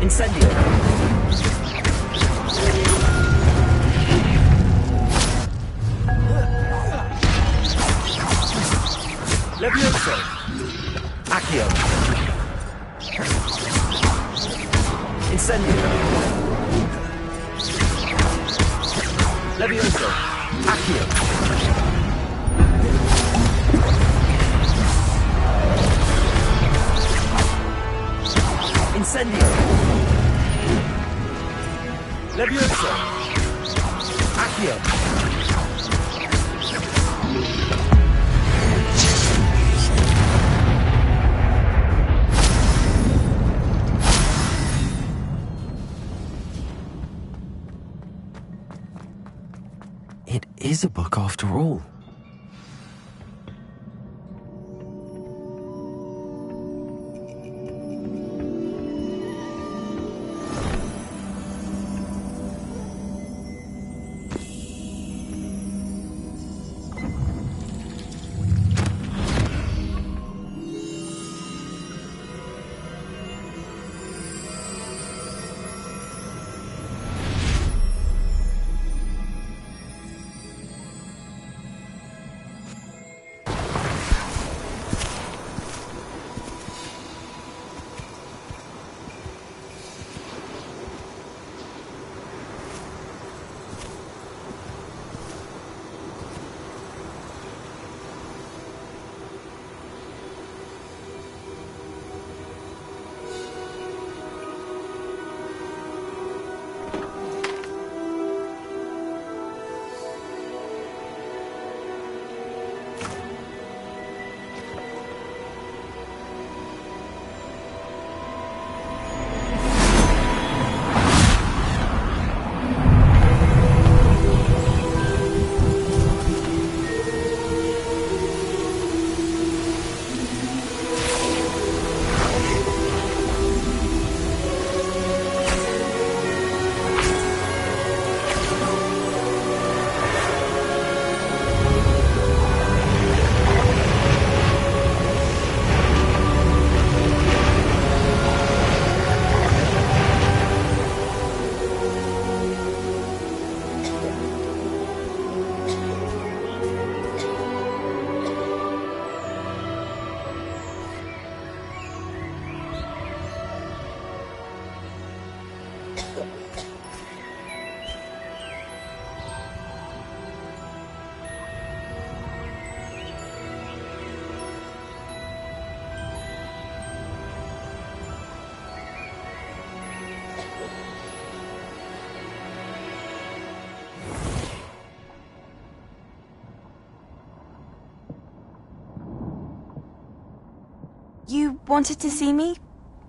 [SPEAKER 3] Incendio. Levioso. Accio. Incendio. Levioso. Accio. Incendio. Levioso. Accio.
[SPEAKER 2] It is a book after all.
[SPEAKER 21] You wanted to see me?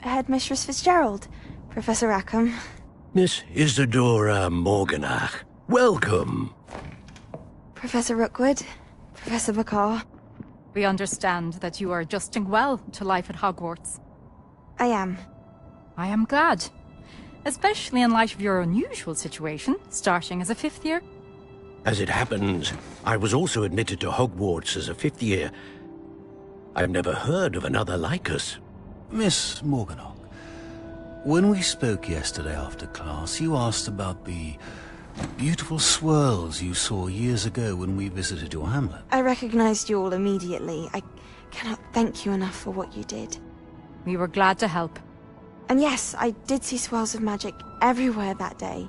[SPEAKER 21] Headmistress Fitzgerald, Professor Rackham.
[SPEAKER 5] Miss Isadora Morganach, welcome.
[SPEAKER 21] Professor Rookwood, Professor McCaw.
[SPEAKER 22] We understand that you are adjusting well to life at Hogwarts.
[SPEAKER 21] I am.
[SPEAKER 22] I am glad. Especially in light of your unusual situation, starting as a 5th year.
[SPEAKER 5] As it happens, I was also admitted to Hogwarts as a 5th year. I've never heard of another like us.
[SPEAKER 23] Miss Morganach, when we spoke yesterday after class, you asked about the beautiful swirls you saw years ago when we visited your hamlet.
[SPEAKER 21] I recognized you all immediately. I cannot thank you enough for what you did.
[SPEAKER 22] We were glad to help.
[SPEAKER 21] And yes, I did see swirls of magic everywhere that day.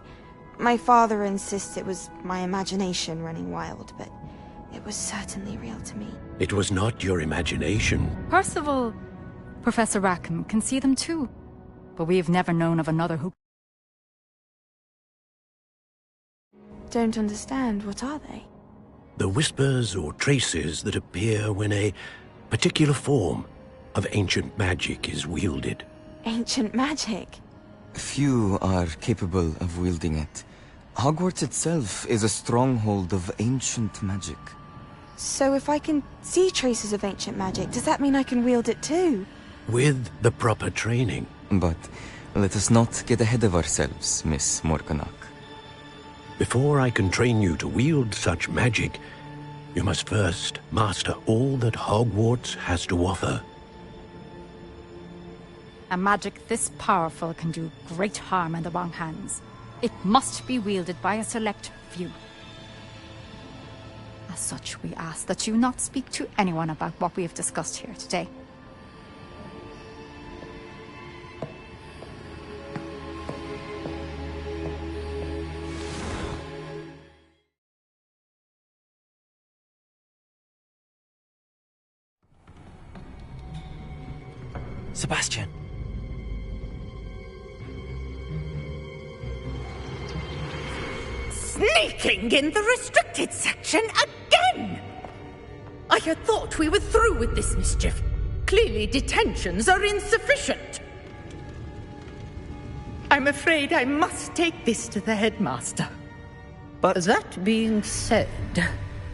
[SPEAKER 21] My father insists it was my imagination running wild, but it was certainly real to me.
[SPEAKER 5] It was not your imagination.
[SPEAKER 22] Percival, Professor Rackham can see them too. But we have never known of another who...
[SPEAKER 21] Don't understand. What are they?
[SPEAKER 5] The whispers or traces that appear when a particular form of ancient magic is wielded.
[SPEAKER 21] Ancient magic?
[SPEAKER 24] Few are capable of wielding it. Hogwarts itself is a stronghold of ancient magic.
[SPEAKER 21] So if I can see traces of ancient magic, does that mean I can wield it too?
[SPEAKER 5] With the proper training.
[SPEAKER 24] But let us not get ahead of ourselves, Miss Morganach.
[SPEAKER 5] Before I can train you to wield such magic, you must first master all that Hogwarts has to offer.
[SPEAKER 22] A magic this powerful can do great harm in the wrong hands. It must be wielded by a select few. As such, we ask that you not speak to anyone about what we have discussed here today.
[SPEAKER 2] Sebastian.
[SPEAKER 1] Sneaking in the restricted section again! I had thought we were through with this mischief. Clearly detentions are insufficient. I'm afraid I must take this to the headmaster. But that being said,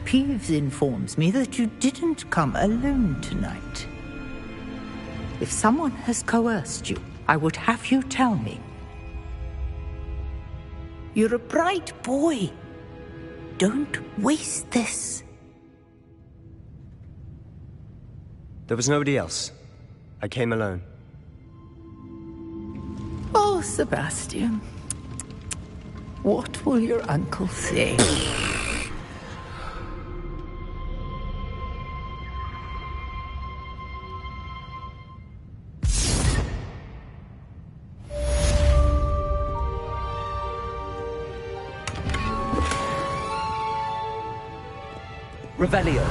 [SPEAKER 1] Peeves informs me that you didn't come alone tonight. If someone has coerced you, I would have you tell me. You're a bright boy. Don't waste this.
[SPEAKER 19] There was nobody else. I came alone.
[SPEAKER 1] Oh, Sebastian. What will your uncle say?
[SPEAKER 13] Revelio.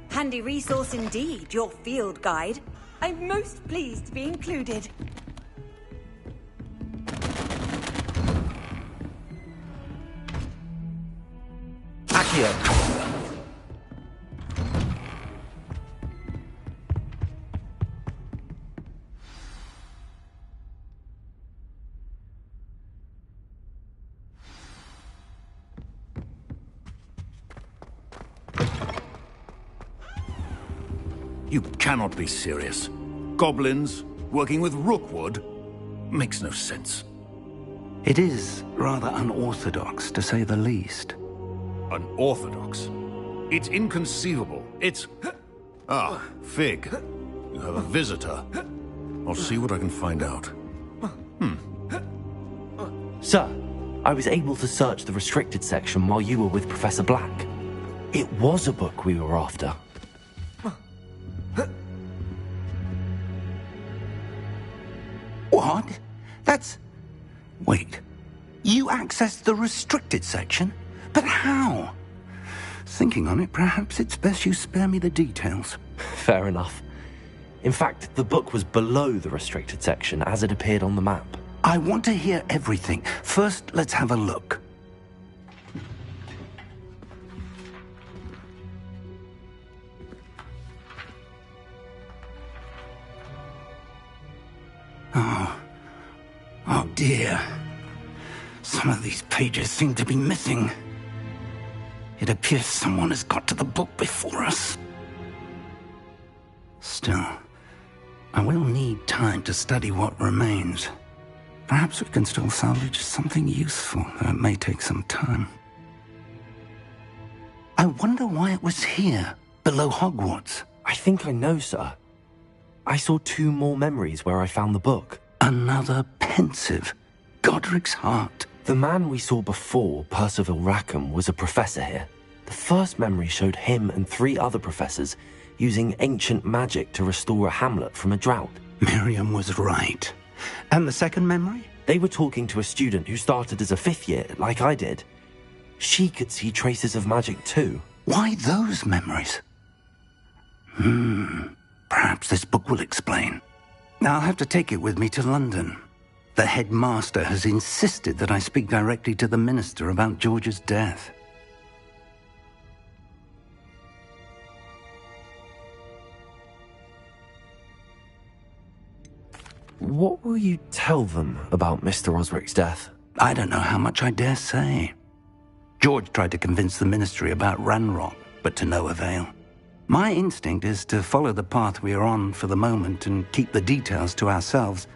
[SPEAKER 10] Handy resource indeed, your field guide. I'm most pleased to be included.
[SPEAKER 13] Accio.
[SPEAKER 5] You cannot be serious. Goblins working with Rookwood makes no sense.
[SPEAKER 8] It is rather unorthodox, to say the least.
[SPEAKER 5] Unorthodox? It's inconceivable. It's... Ah, Fig. You have a visitor. I'll see what I can find out.
[SPEAKER 2] Sir, I was able to search the restricted section while you were with Professor Black. It was a book we were after.
[SPEAKER 8] What? That's... Wait. You accessed the restricted section? But how? Thinking on it, perhaps it's best you spare me the details.
[SPEAKER 2] Fair enough. In fact, the book was below the restricted section as it appeared on the map.
[SPEAKER 8] I want to hear everything. First, let's have a look. Oh dear. Some of these pages seem to be missing. It appears someone has got to the book before us. Still, I will need time to study what remains. Perhaps we can still salvage something useful, though it may take some time. I wonder why it was here, below Hogwarts.
[SPEAKER 2] I think I know, sir. I saw 2 more memories where I found the book.
[SPEAKER 8] Another pensive. Godric's heart.
[SPEAKER 2] The man we saw before, Percival Rackham, was a professor here. The first memory showed him and 3 other professors using ancient magic to restore a hamlet from a drought.
[SPEAKER 8] Miriam was right. And the second memory?
[SPEAKER 2] They were talking to a student who started as a 5th year, like I did. She could see traces of magic too.
[SPEAKER 8] Why those memories? Perhaps this book will explain. I'll have to take it with me to London. The headmaster has insisted that I speak directly to the minister about George's death.
[SPEAKER 2] What will you tell them about Mr. Osric's death?
[SPEAKER 8] I don't know how much I dare say. George tried to convince the ministry about Ranrock, but to no avail. My instinct is to follow the path we are on for the moment and keep the details to ourselves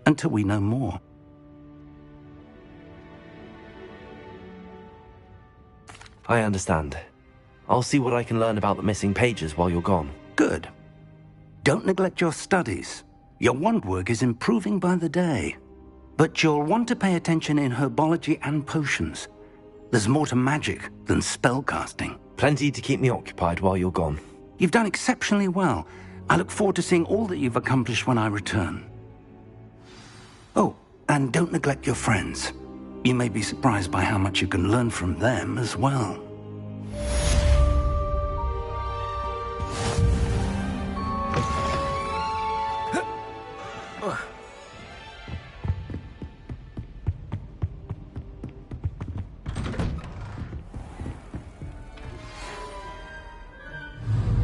[SPEAKER 8] until we know more.
[SPEAKER 2] I understand. I'll see what I can learn about the missing pages while you're gone.
[SPEAKER 8] Good. Don't neglect your studies. Your wand work is improving by the day. But you'll want to pay attention in herbology and potions. There's more to magic than spellcasting.
[SPEAKER 2] Plenty to keep me occupied while you're gone.
[SPEAKER 8] You've done exceptionally well. I look forward to seeing all that you've accomplished when I return. Oh, and don't neglect your friends. You may be surprised by how much you can learn from them as well.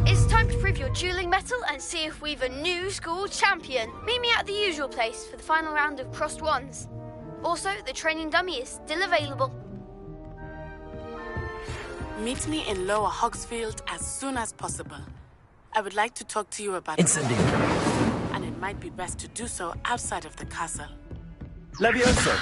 [SPEAKER 16] It's time to prove your dueling mettle and see if we've a new school champion. Meet me at the usual place for the final round of crossed wands. Also, the training dummy is still available.
[SPEAKER 4] Meet me in Lower Hogsfield as soon as possible. I would like to talk to you about...
[SPEAKER 2] Incendio.
[SPEAKER 4] And it might be best to do so outside of the castle.
[SPEAKER 3] Levioso!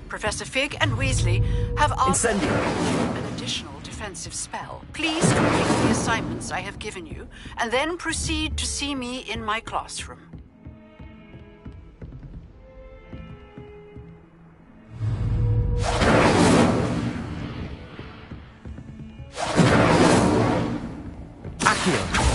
[SPEAKER 14] Professor Fig and Weasley have asked
[SPEAKER 2] Incendio.
[SPEAKER 14] an additional defensive spell. Please complete the assignments I have given you, and then proceed to see me in my classroom.
[SPEAKER 2] Accio.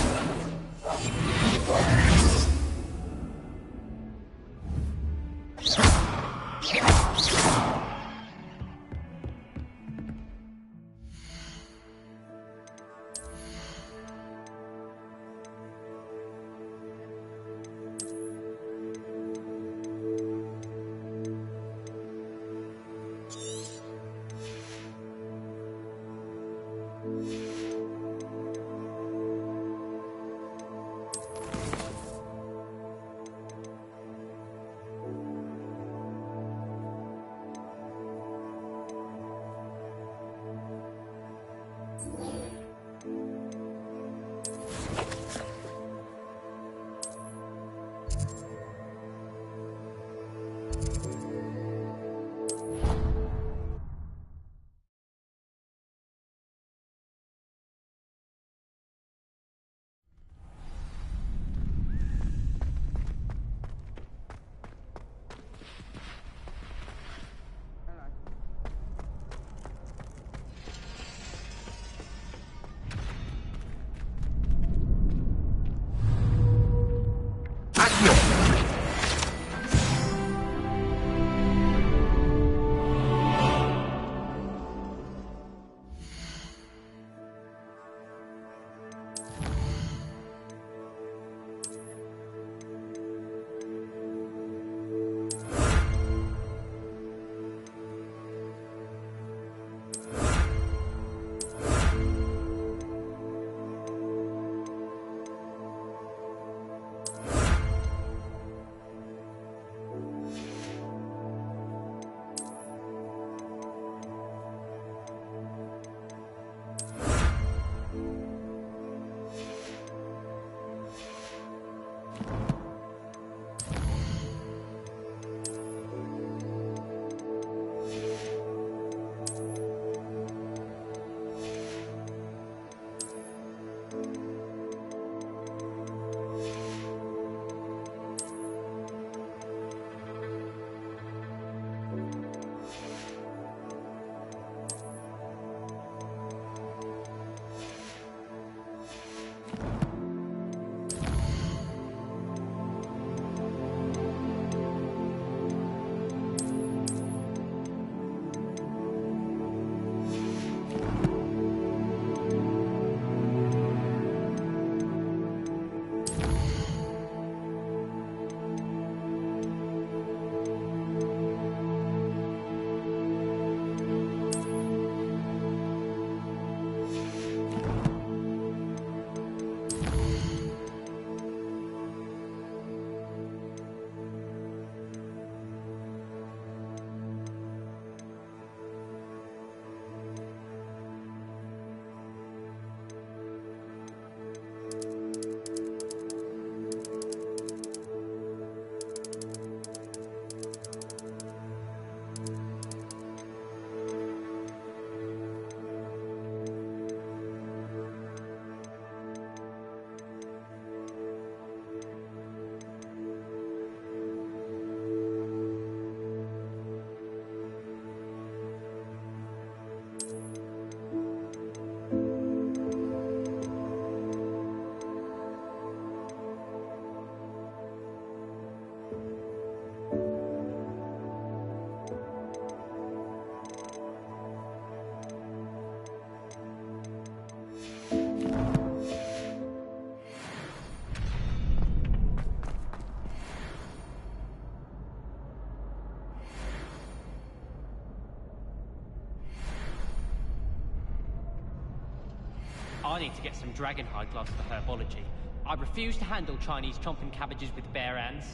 [SPEAKER 13] I need to get some dragonhide gloves for herbology. I refuse to handle Chinese chomping cabbages with bare hands.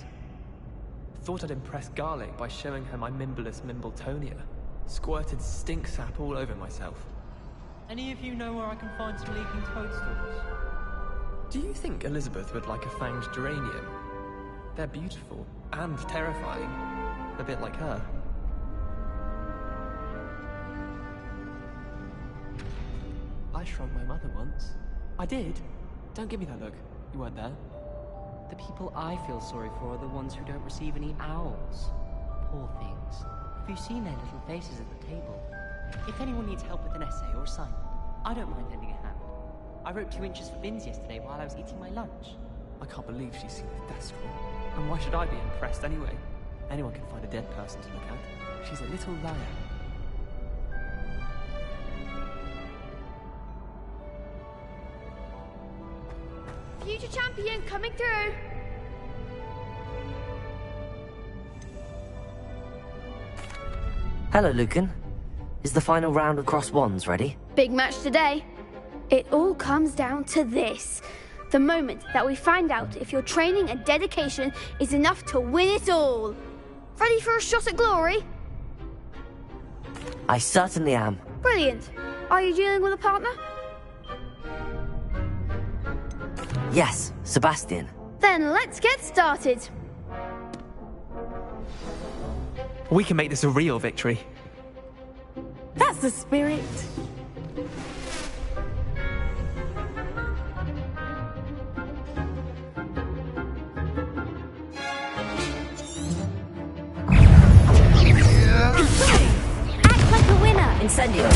[SPEAKER 6] Thought I'd impress Garlic by showing her my Mimblelus Mimbletonia. Squirted stink sap all over myself.
[SPEAKER 13] Any of you know where I can find some leaking toadstools?
[SPEAKER 6] Do you think Elizabeth would like a fanged geranium? They're beautiful and terrifying. A bit like her. I shrunk my mother once. I did. Don't give me that look. You weren't there.
[SPEAKER 13] The people I feel sorry for are the ones who don't receive any owls. Poor things. Have you seen their little faces at the table? If anyone needs help with an essay or assignment, I don't mind lending a hand. I wrote 2 inches for bins yesterday while I was eating my lunch.
[SPEAKER 6] I can't believe she's seen the desk roll. And why should I be impressed anyway? Anyone can find a dead person to look at. She's a little liar.
[SPEAKER 16] Future champion coming through.
[SPEAKER 9] Hello, Lucan. Is the final round of Cross Wands ready?
[SPEAKER 16] Big match today. It all comes down to this. The moment that we find out if your training and dedication is enough to win it all. Ready for a shot at glory?
[SPEAKER 9] I certainly am.
[SPEAKER 16] Brilliant. Are you dealing with a partner?
[SPEAKER 9] Yes, Sebastian.
[SPEAKER 16] Then let's get started.
[SPEAKER 6] We can make this a real victory.
[SPEAKER 4] That's the spirit.
[SPEAKER 16] Act like a winner.
[SPEAKER 9] Incendio.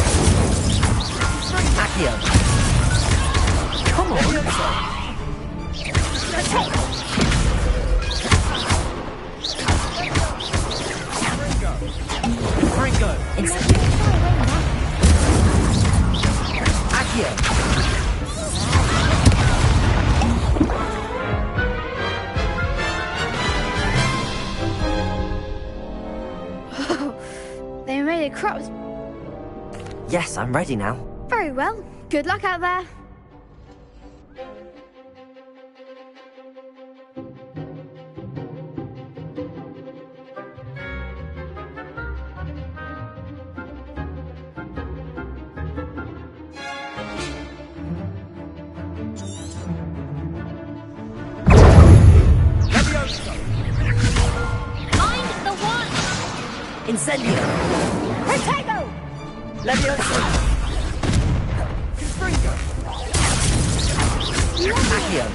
[SPEAKER 9] Accio. Come on.
[SPEAKER 13] Ringo!
[SPEAKER 9] Accio!
[SPEAKER 16] They made it crops.
[SPEAKER 9] Yes, I'm ready now.
[SPEAKER 16] Very well. Good luck out there.
[SPEAKER 9] Incendio!
[SPEAKER 16] Protego!
[SPEAKER 9] Leviosa!
[SPEAKER 16] Confringo!
[SPEAKER 9] Accio!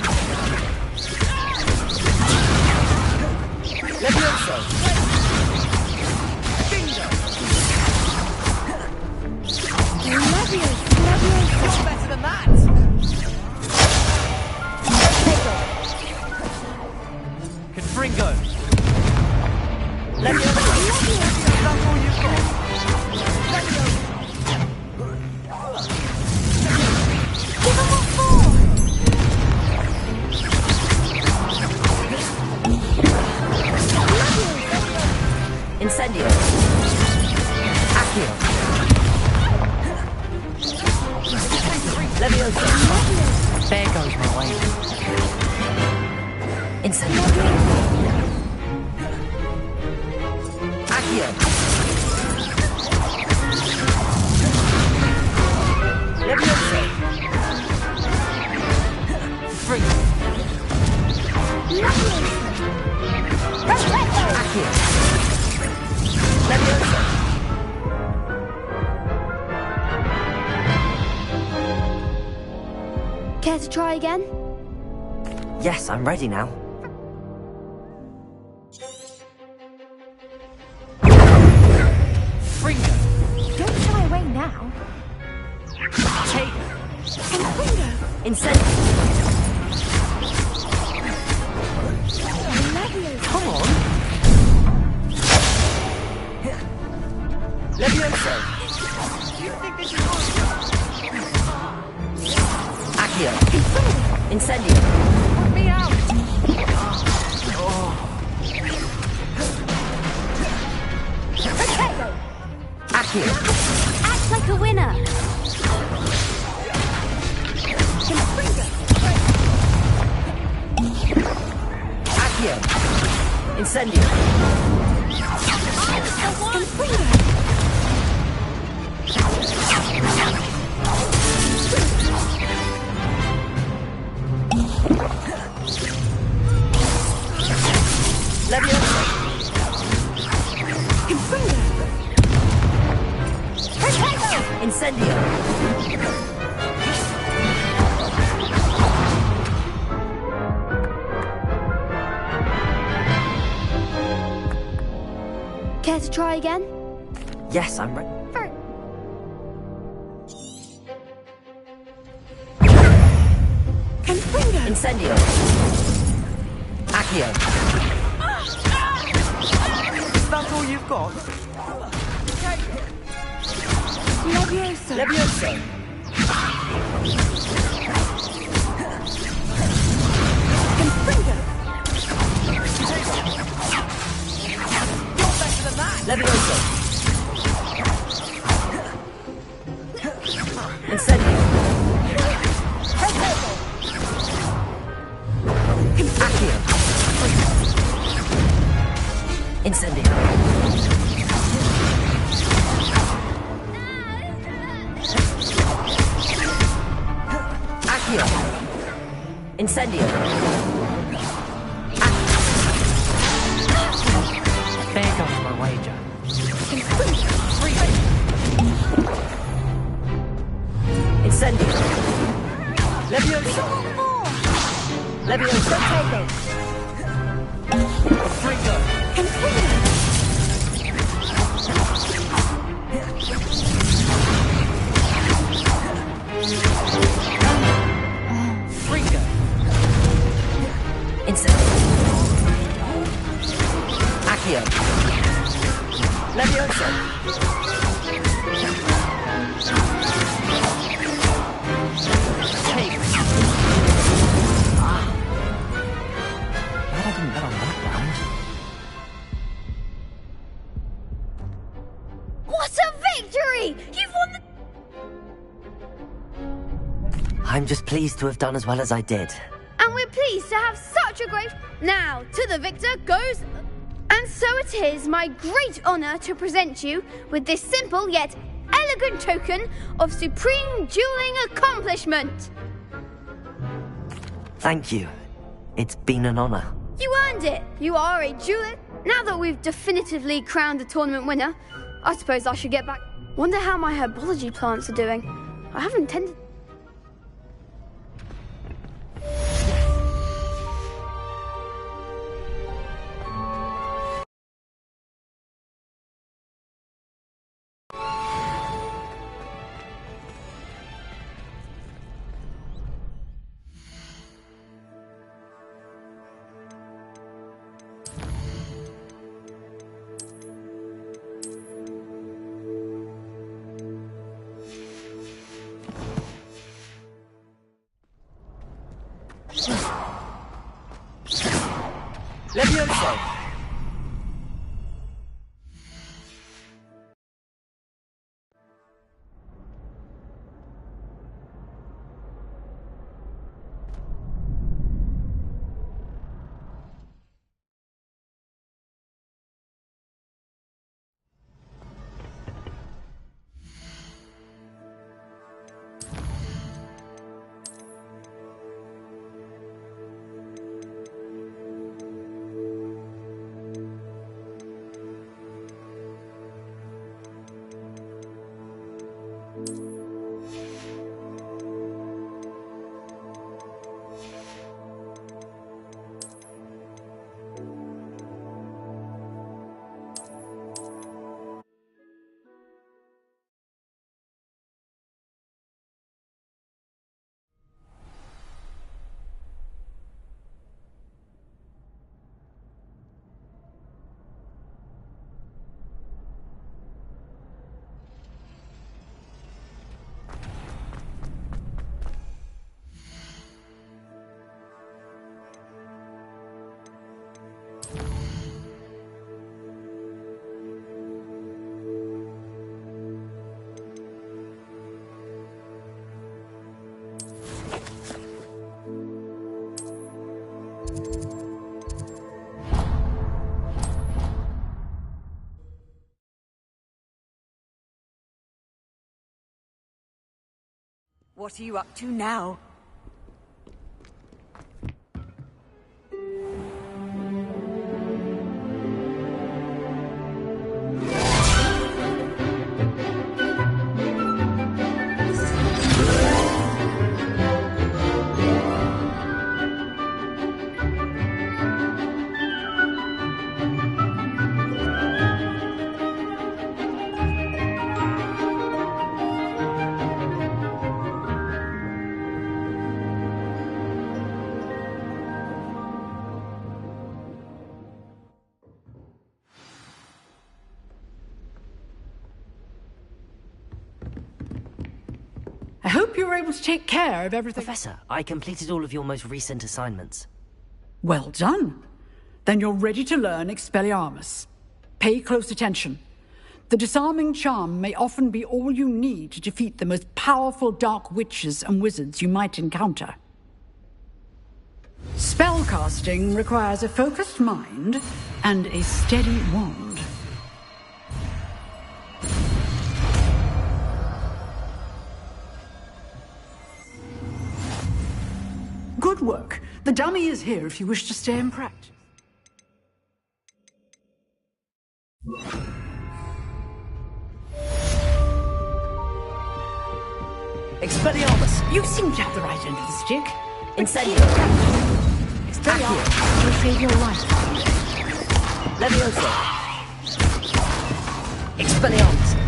[SPEAKER 9] Leviosa!
[SPEAKER 16] Bingo! Leviosa!
[SPEAKER 13] You're better than that! Confringo! Leviosa! That's all you've got.
[SPEAKER 16] Give him what for!
[SPEAKER 9] Incendio! Accio! Leviosa! There goes my way. Incendio! Accio! Leviosa! Free! Accio! Leviosa!
[SPEAKER 16] Care to try again?
[SPEAKER 9] Yes, I'm ready now.
[SPEAKER 16] Don't shy away now.
[SPEAKER 9] Take!
[SPEAKER 16] Confringo!
[SPEAKER 9] Incendio!
[SPEAKER 16] Leviosa!
[SPEAKER 9] Come on! Leviosa!
[SPEAKER 13] Do you think this is good?
[SPEAKER 9] Accio! Incendio!
[SPEAKER 13] Put me out!
[SPEAKER 16] Protego!
[SPEAKER 9] Accio!
[SPEAKER 16] Act like a winner.
[SPEAKER 9] Accio! Incendio! Leviosa! Incendio!
[SPEAKER 16] Care to try again?
[SPEAKER 9] Yes, I'm ready. Incendio! Accio!
[SPEAKER 3] Is that all you've got?
[SPEAKER 16] Leviosa!
[SPEAKER 9] Leviosa! Leviosa! Incendio! Accio! Incendio! Accio! Incendio!
[SPEAKER 13] There goes my wager.
[SPEAKER 9] Incendio! Leviosa! Leviosa! Fringo! Fringo! Incendio! Accio! Leviosa! Take! Glad I didn't bet on that round.
[SPEAKER 16] What a victory! You've won the...
[SPEAKER 9] I'm just pleased to have done as well as I did.
[SPEAKER 16] And we're pleased to have such a great... Now, to the victor goes... And so it is my great honour to present you with this simple yet elegant token of supreme dueling accomplishment.
[SPEAKER 9] Thank you. It's been an honour.
[SPEAKER 16] You earned it. You are a duelist. Now that we've definitively crowned the tournament winner, I suppose I should get back. Wonder how my herbology plants are doing. I haven't tended...
[SPEAKER 10] What are you up to now?
[SPEAKER 14] I hope you were able to take care of everything.
[SPEAKER 9] Professor, I completed all of your most recent assignments.
[SPEAKER 14] Well done. Then you're ready to learn Expelliarmus. Pay close attention. The disarming charm may often be all you need to defeat the most powerful dark witches and wizards you might encounter. Spellcasting requires a focused mind and a steady wand. Good work. The dummy is here if you wish to stay in practice.
[SPEAKER 9] Expelliarmus!
[SPEAKER 14] You seem to have the right end of the stick.
[SPEAKER 9] Incendio!
[SPEAKER 14] Expelliarmus will save your life.
[SPEAKER 9] Levioso! Expelliarmus!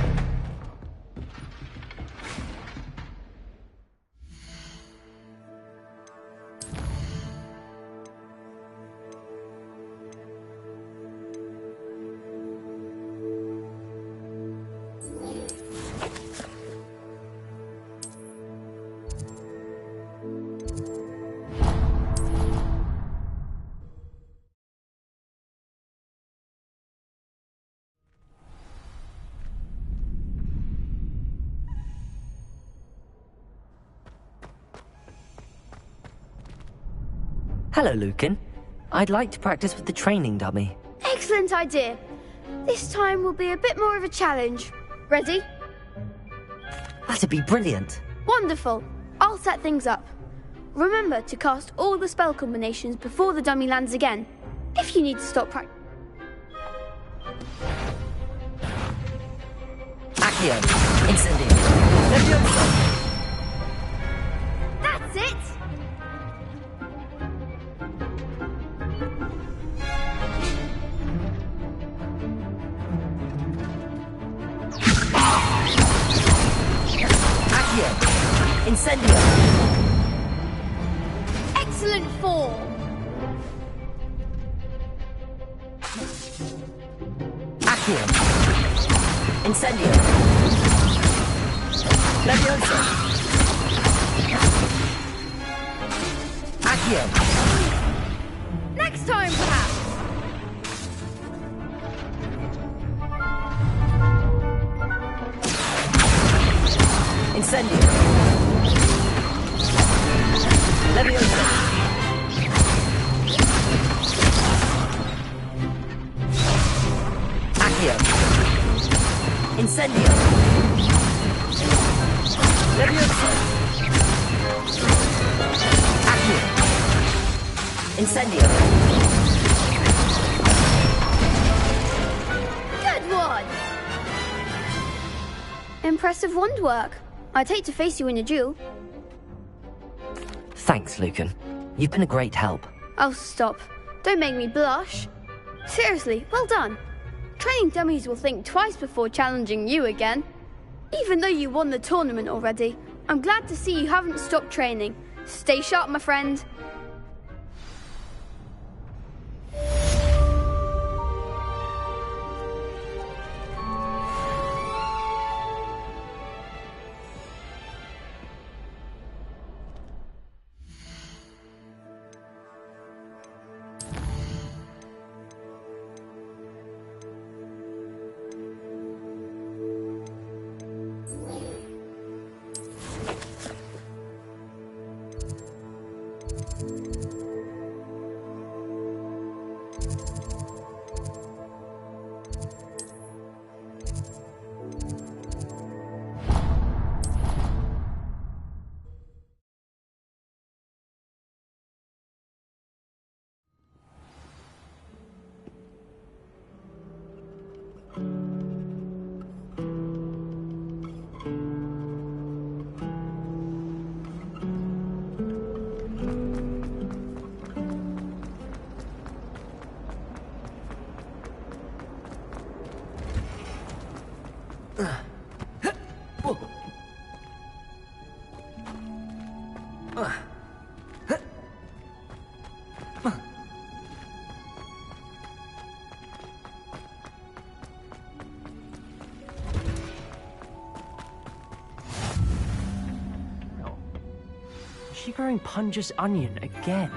[SPEAKER 9] Hello, Lucan. I'd like to practice with the training dummy.
[SPEAKER 16] Excellent idea. This time will be a bit more of a challenge. Ready?
[SPEAKER 9] That'd be brilliant.
[SPEAKER 16] Wonderful. I'll set things up. Remember to cast all the spell combinations before the dummy lands again. If you need to stop practice.
[SPEAKER 9] Accio! Incendio! Levioso!
[SPEAKER 16] That's it!
[SPEAKER 9] Incendio!
[SPEAKER 16] Excellent form!
[SPEAKER 9] Accio! Incendio! Levioso! Accio!
[SPEAKER 16] Next time, perhaps!
[SPEAKER 9] Incendio! Levioso! Accio! Incendio! Levioso! Accio! Incendio!
[SPEAKER 16] Good one! Impressive wand work. I'd hate to face you in a duel.
[SPEAKER 9] Thanks, Lucan. You've been a great help.
[SPEAKER 16] Oh, stop. Don't make me blush. Seriously, well done. Training dummies will think twice before challenging you again. Even though you won the tournament already, I'm glad to see you haven't stopped training. Stay sharp, my friend.
[SPEAKER 13] Is she growing Punja's onion again?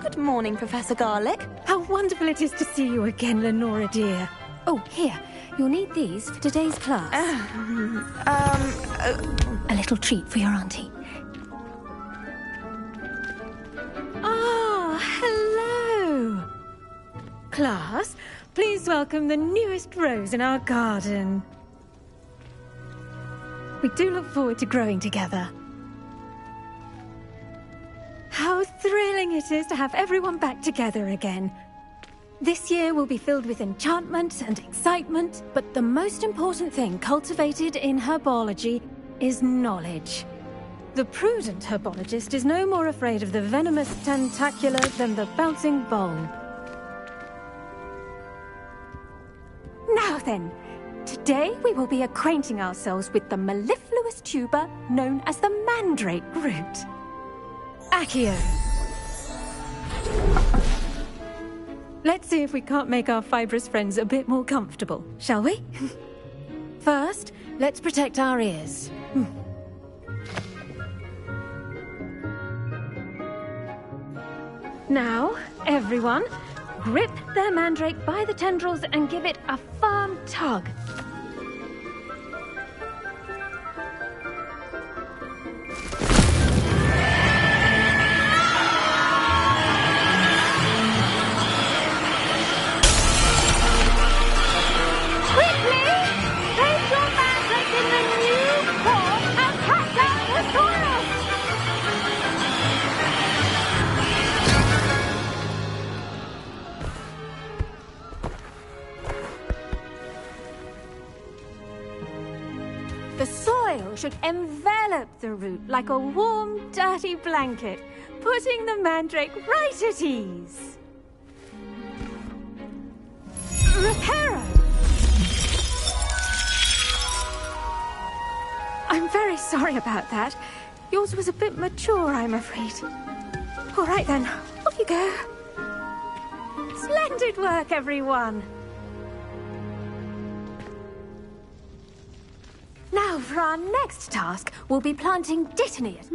[SPEAKER 7] Good morning, Professor Garlic.
[SPEAKER 11] How wonderful it is to see you again, Lenora dear. Oh, here. You'll need these for today's class. A little treat for your auntie. Ah, hello. Class, please welcome the newest rose in our garden. We do look forward to growing together. How thrilling it is to have everyone back together again. This year will be filled with enchantment and excitement, but the most important thing cultivated in herbology is knowledge. The prudent herbologist is no more afraid of the venomous tentacula than the bouncing bulb. Now then, today we will be acquainting ourselves with the mellifluous tuber known as the mandrake root. Accio. Let's see if we can't make our fibrous friends a bit more comfortable, shall we? First, let's protect our ears. Now, everyone, grip their mandrake by the tendrils and give it a firm tug. The soil should envelop the root like a warm, dirty blanket, putting the mandrake right at ease. Reparo! I'm very sorry about that. Yours was a bit mature, I'm afraid. All right then, off you go. Splendid work, everyone. Now, for our next task, we'll be planting dittanyas.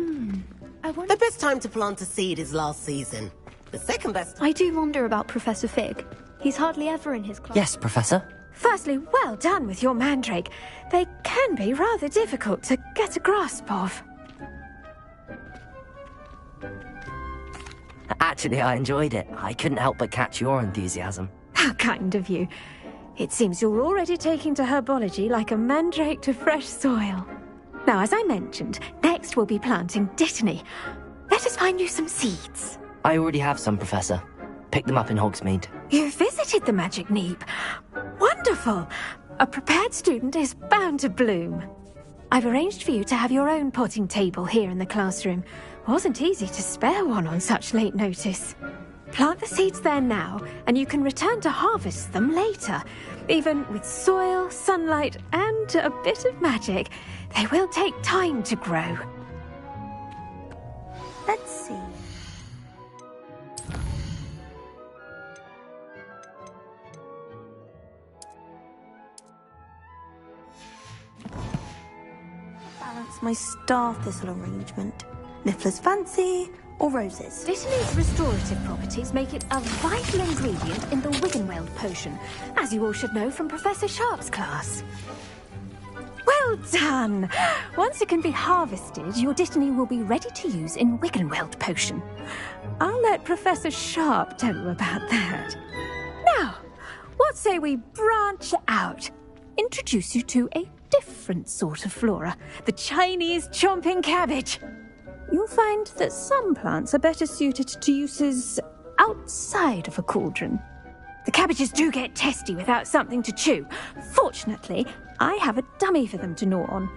[SPEAKER 12] The best time to plant a seed is last season. The second best...
[SPEAKER 17] I do wonder about Professor Fig. He's hardly ever in his class.
[SPEAKER 9] Yes, Professor.
[SPEAKER 11] Firstly, well done with your mandrake. They can be rather difficult to get a grasp of.
[SPEAKER 9] Actually, I enjoyed it. I couldn't help but catch your enthusiasm.
[SPEAKER 11] How kind of you. It seems you're already taking to herbology like a mandrake to fresh soil. Now, as I mentioned, next we'll be planting dittany. Let us find you some seeds.
[SPEAKER 9] I already have some, Professor. Picked them up in Hogsmeade.
[SPEAKER 11] You visited the Magic Neep. Wonderful. A prepared student is bound to bloom. I've arranged for you to have your own potting table here in the classroom. Wasn't easy to spare one on such late notice. Plant the seeds there now, and you can return to harvest them later. Even with soil, sunlight, and a bit of magic, they will take time to grow.
[SPEAKER 7] Let's see. Balance my star thistle arrangement. Niffler's fancy, or roses?
[SPEAKER 11] Dittany's restorative properties make it a vital ingredient in the Wiggenweld potion, as you all should know from Professor Sharp's class. Well done! Once it can be harvested, your dittany will be ready to use in Wiggenweld potion. I'll let Professor Sharp tell you about that. Now, what say we branch out? Introduce you to a different sort of flora, the Chinese chomping cabbage. You'll find that some plants are better suited to uses outside of a cauldron. The cabbages do get testy without something to chew. Fortunately, I have a dummy for them to gnaw on.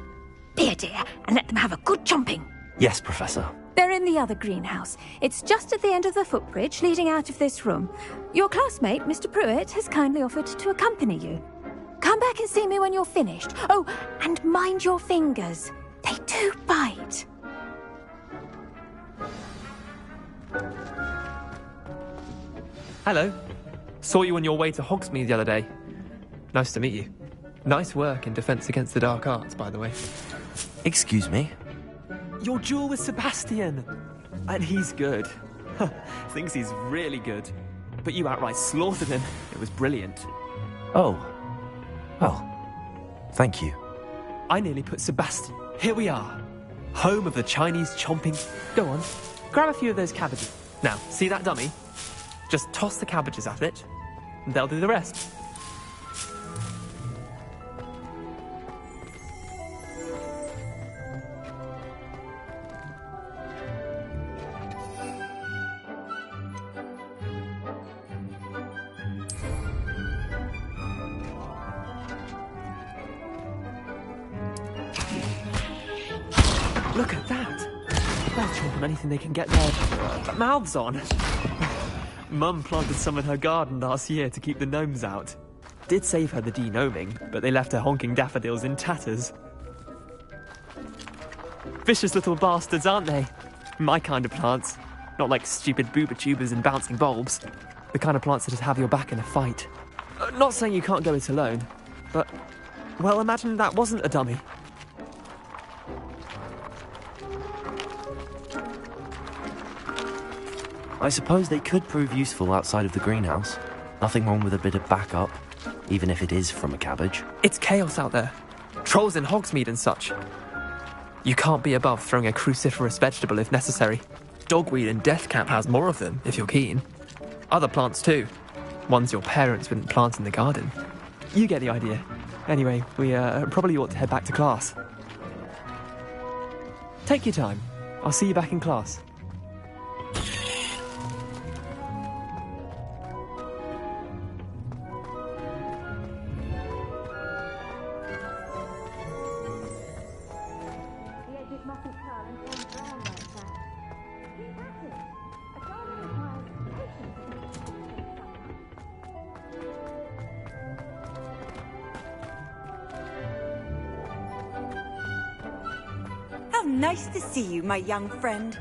[SPEAKER 11] Be a dear and let them have a good chomping.
[SPEAKER 2] Yes, Professor.
[SPEAKER 17] They're in the other greenhouse. It's just at the end of the footbridge leading out of this room. Your classmate, Mr. Pruitt, has kindly offered to accompany you. Come back and see me when you're finished. Oh, and mind your fingers. They do bite.
[SPEAKER 6] Hello. Saw you on your way to Hogsmeade the other day. Nice to meet you. Nice work in Defense Against the Dark Arts, by the way.
[SPEAKER 2] Excuse me?
[SPEAKER 6] Your duel with Sebastian! And he's good. Thinks he's really good. But you outright slaughtered him. It was brilliant.
[SPEAKER 2] Oh. Well, thank you.
[SPEAKER 6] I nearly put Sebastian. Here we are. Home of the Chinese chomping... Go on, grab a few of those cabbages. Now, see that dummy? Just toss the cabbages at it, and they'll do the rest. Look at that! They'll chomp on anything they can get their mouths on. Mum planted some in her garden last year to keep the gnomes out. Did save her the de-gnoming, but they left her honking daffodils in tatters. Vicious little bastards, aren't they? My kind of plants. Not like stupid booba tubers and bouncing bulbs. The kind of plants that just have your back in a fight. Not saying you can't go it alone, but... Well, imagine that wasn't a dummy.
[SPEAKER 2] I suppose they could prove useful outside of the greenhouse. Nothing wrong with a bit of backup, even if it is from a cabbage.
[SPEAKER 6] It's chaos out there. Trolls in Hogsmeade and such. You can't be above throwing a cruciferous vegetable if necessary. Dogweed and deathcap has more of them, if you're keen. Other plants too. Ones your parents wouldn't plant in the garden. You get the idea. Anyway, we probably ought to head back to class. Take your time. I'll see you back in class.
[SPEAKER 10] Nice to see you, my young friend.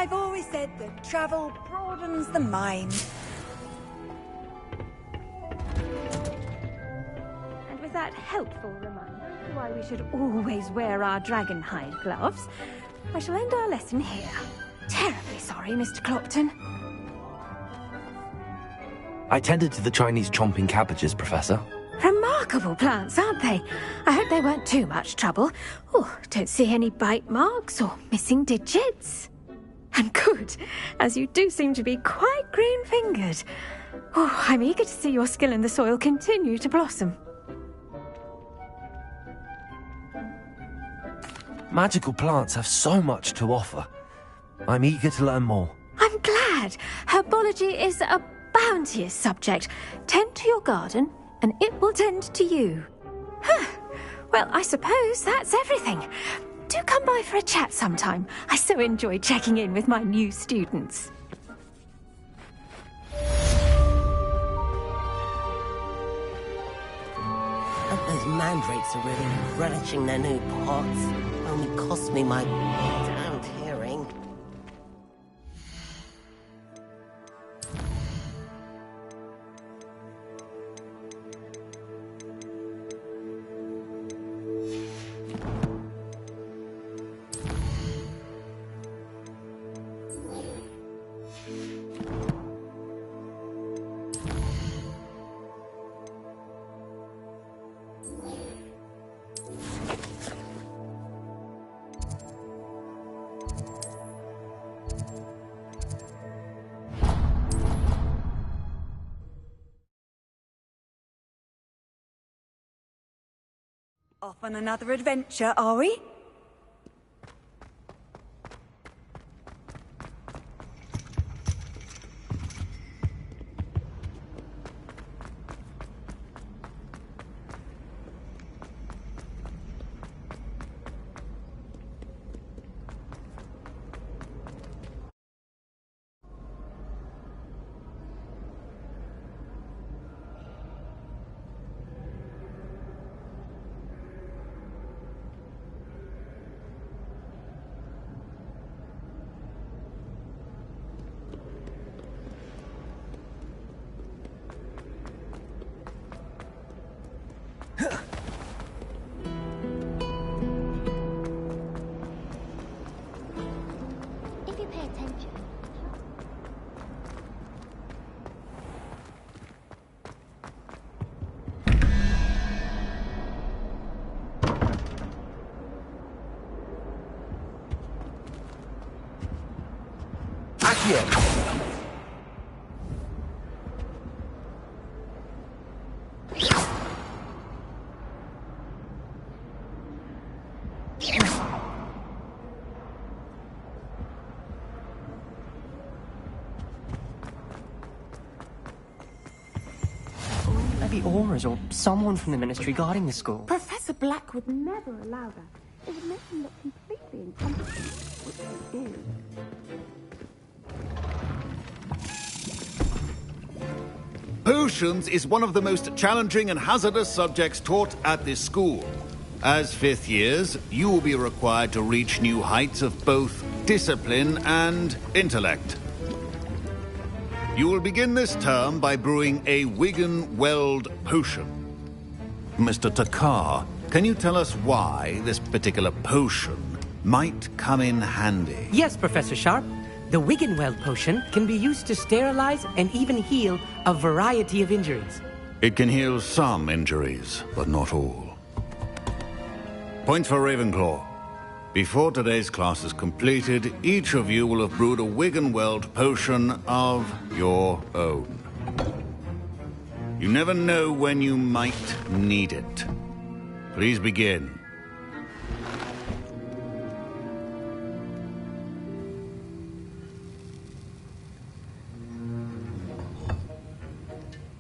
[SPEAKER 10] I've always said that travel broadens the mind.
[SPEAKER 17] And with that helpful reminder as to why we should always wear our dragon hide gloves, I shall end our lesson here. Terribly sorry, Mr. Clopton.
[SPEAKER 2] I tended to the Chinese chomping cabbages, Professor.
[SPEAKER 17] Remarkable plants, aren't they? I hope they weren't too much trouble. Oh, don't see any bite marks or missing digits. And good, as you do seem to be quite green-fingered. Oh, I'm eager to see your skill in the soil continue to blossom.
[SPEAKER 2] Magical plants have so much to offer. I'm eager to learn more.
[SPEAKER 17] I'm glad. Herbology is a bounteous subject. Tend to your garden, and it will tend to you. Well, I suppose that's everything. Do come by for a chat sometime. I so enjoy checking in with my new students.
[SPEAKER 12] Those mandrakes are really relishing their new pots. Only cost me my damned hearing.
[SPEAKER 10] Off on another adventure, are we?
[SPEAKER 11] If you pay attention.
[SPEAKER 13] Maybe Aura's or someone from the Ministry guarding the school.
[SPEAKER 4] Professor Black would never allow that. It would make him look completely incompetent, which he is.
[SPEAKER 15] Potions is one of the most challenging and hazardous subjects taught at this school. As fifth years, you will be required to reach new heights of both discipline and intellect. You will begin this term by brewing a Wigan-Weld potion. Mr. Takar, can you tell us why this particular potion might come in handy?
[SPEAKER 18] Yes, Professor Sharp. The Wigan-Weld potion can be used to sterilize and even heal a variety of injuries.
[SPEAKER 15] It can heal some injuries, but not all. Points for Ravenclaw. Before today's class is completed, each of you will have brewed a Wigan-Weld potion of your own. You never know when you might need it. Please begin.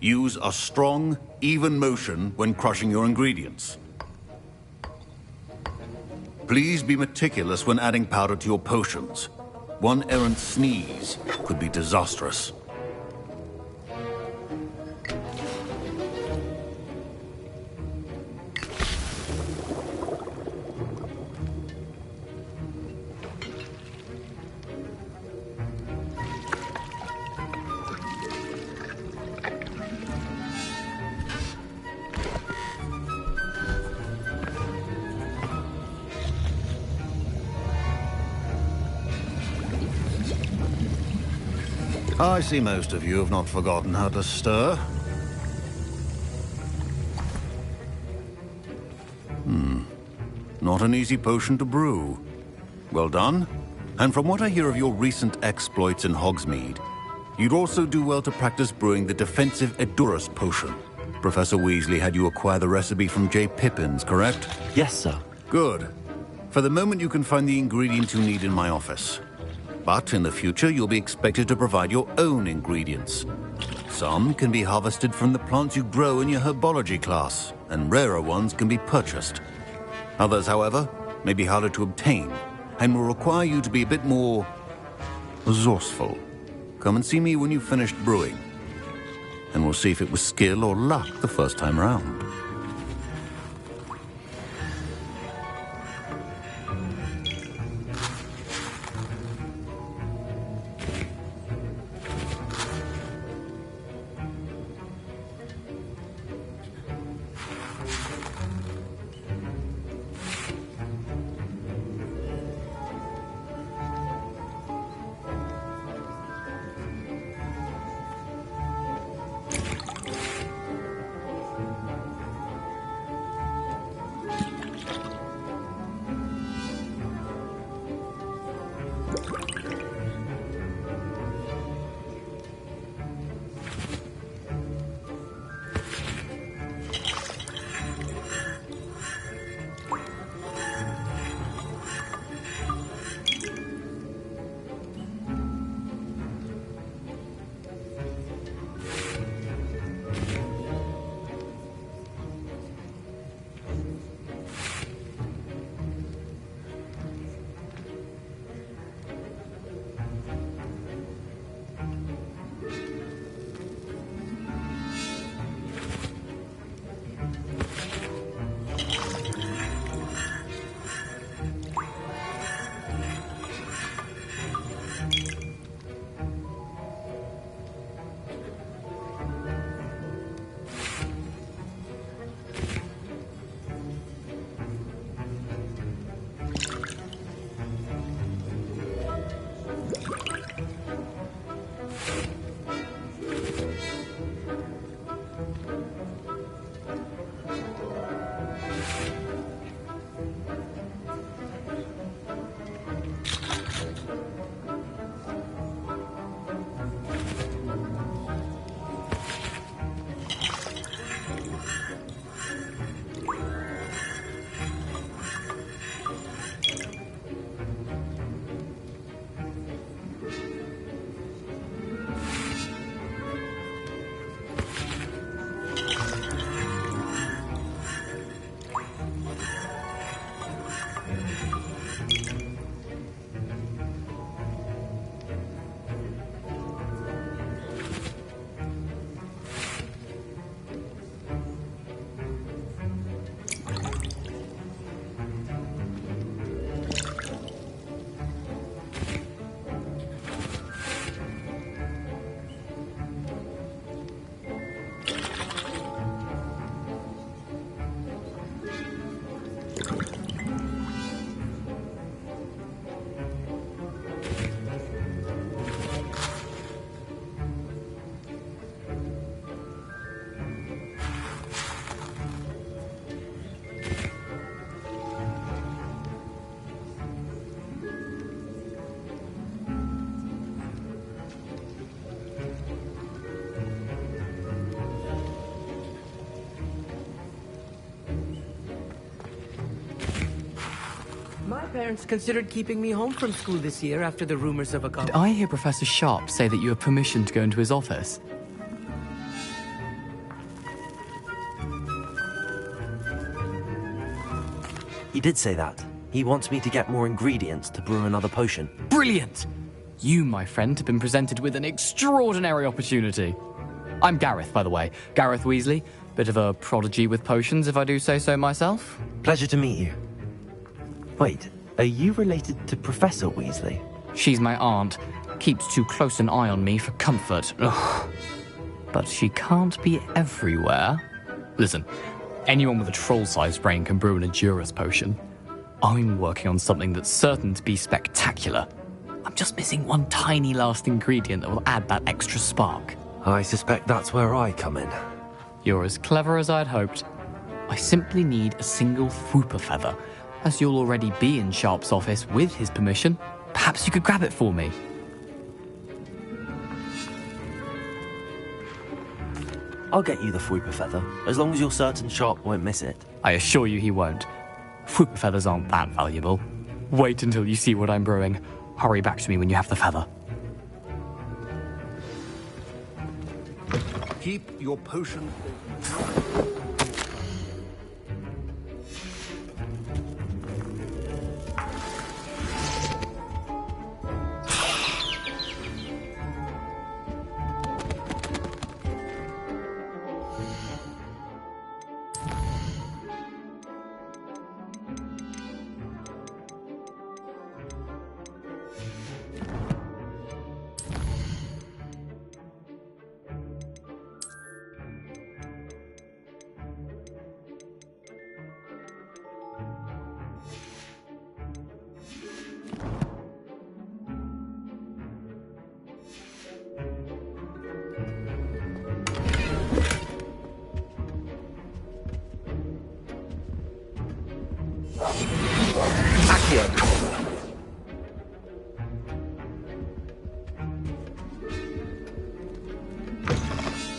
[SPEAKER 15] Use a strong, even motion when crushing your ingredients. Please be meticulous when adding powder to your potions. One errant sneeze could be disastrous. I see most of you have not forgotten how to stir. Not an easy potion to brew. Well done. And from what I hear of your recent exploits in Hogsmeade, you'd also do well to practice brewing the defensive Edurus potion. Professor Weasley had you acquire the recipe from J. Pippins, correct?
[SPEAKER 2] Yes, sir.
[SPEAKER 15] Good. For the moment, you can find the ingredients you need in my office. But in the future, you'll be expected to provide your own ingredients. Some can be harvested from the plants you grow in your herbology class, and rarer ones can be purchased. Others, however, may be harder to obtain, and will require you to be a bit more resourceful. Come and see me when you've finished brewing, and we'll see if it was skill or luck the first time round.
[SPEAKER 18] My parents considered keeping me home from school this year after the rumors of a
[SPEAKER 6] Did I hear Professor Sharp say that you have permission to go into his office?
[SPEAKER 2] He did say that. He wants me to get more ingredients to brew another potion.
[SPEAKER 6] Brilliant! You, my friend, have been presented with an extraordinary opportunity. I'm Gareth, by the way. Gareth Weasley. Bit of a prodigy with potions, if I do say so myself.
[SPEAKER 2] Pleasure to meet you. Wait, are you related to Professor Weasley?
[SPEAKER 6] She's my aunt. Keeps too close an eye on me for comfort. Ugh. But she can't be everywhere. Listen, anyone with a troll-sized brain can brew an Edurus potion. I'm working on something that's certain to be spectacular. I'm just missing one tiny last ingredient that will add that extra spark.
[SPEAKER 2] I suspect that's where I come in.
[SPEAKER 6] You're as clever as I'd hoped. I simply need a single Fwooper feather. As you'll already be in Sharp's office with his permission, perhaps you could grab it for me.
[SPEAKER 2] I'll get you the Fwooper feather, as long as you're certain Sharp won't miss it.
[SPEAKER 6] I assure you he won't. Fwooper feathers aren't that valuable. Wait until you see what I'm brewing. Hurry back to me when you have the feather.
[SPEAKER 15] Keep your potion...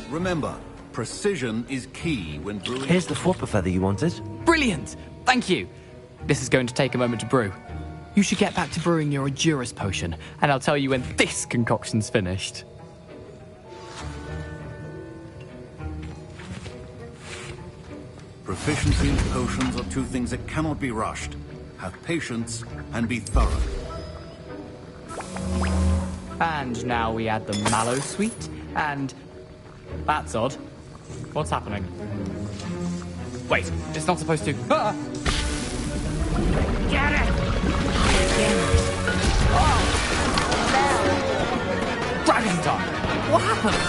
[SPEAKER 15] Remember, precision is key when brewing...
[SPEAKER 2] Here's the Fwopper feather you wanted.
[SPEAKER 20] Brilliant! Thank you! This is going to take a moment to brew. You should get back to brewing your Endurus potion, and I'll tell you when this concoction's finished.
[SPEAKER 15] Proficiency in potions are two things that cannot be rushed. Have patience and be thorough.
[SPEAKER 20] And now we add the mallow sweet, and... That's odd. What's happening? Wait, it's not supposed to... Ah! Get it! Oh! Dragon time! What happened?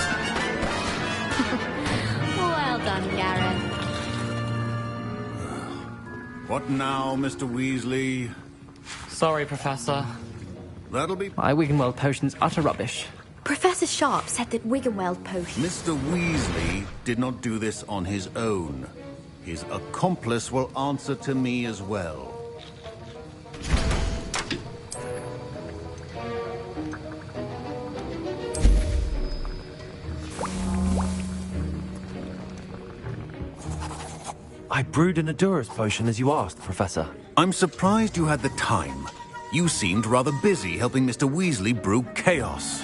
[SPEAKER 11] Well done, Gareth.
[SPEAKER 15] What now, Mr. Weasley?
[SPEAKER 20] Sorry, Professor.
[SPEAKER 15] That'll be...
[SPEAKER 20] My Wiggenweld potion's utter rubbish.
[SPEAKER 7] Professor Sharp said that Wiggenweld potion...
[SPEAKER 15] Mr. Weasley did not do this on his own. His accomplice will answer to me as well.
[SPEAKER 2] I brewed an Endurus potion as you asked, Professor.
[SPEAKER 15] I'm surprised you had the time. You seemed rather busy helping Mr. Weasley brew chaos.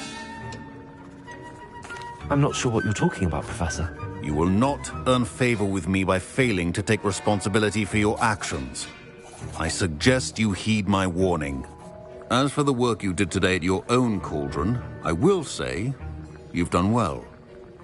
[SPEAKER 2] I'm not sure what you're talking about, Professor.
[SPEAKER 15] You will not earn favor with me by failing to take responsibility for your actions. I suggest you heed my warning. As for the work you did today at your own cauldron, I will say you've done well.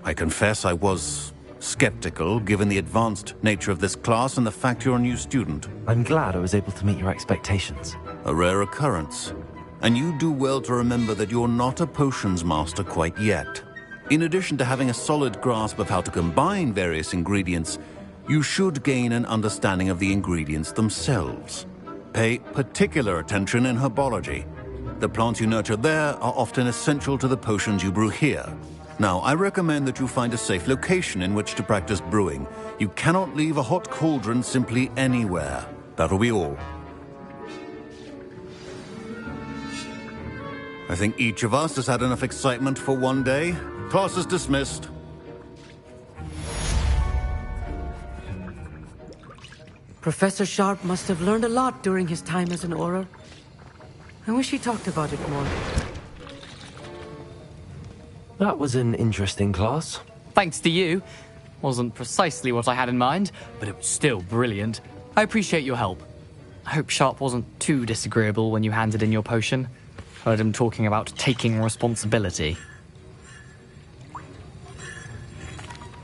[SPEAKER 15] I confess I was skeptical, given the advanced nature of this class and the fact you're a new student.
[SPEAKER 2] I'm glad I was able to meet your expectations.
[SPEAKER 15] A rare occurrence. And you do well to remember that you're not a potions master quite yet. In addition to having a solid grasp of how to combine various ingredients, you should gain an understanding of the ingredients themselves. Pay particular attention in herbology. The plants you nurture there are often essential to the potions you brew here. Now, I recommend that you find a safe location in which to practice brewing. You cannot leave a hot cauldron simply anywhere. That'll be all. I think each of us has had enough excitement for one day. Class is dismissed.
[SPEAKER 18] Professor Sharp must have learned a lot during his time as an Auror. I wish he talked about it more.
[SPEAKER 2] That was an interesting class.
[SPEAKER 20] Thanks to you. Wasn't precisely what I had in mind, but it was still brilliant. I appreciate your help. I hope Sharp wasn't too disagreeable when you handed in your potion. Heard him talking about taking responsibility.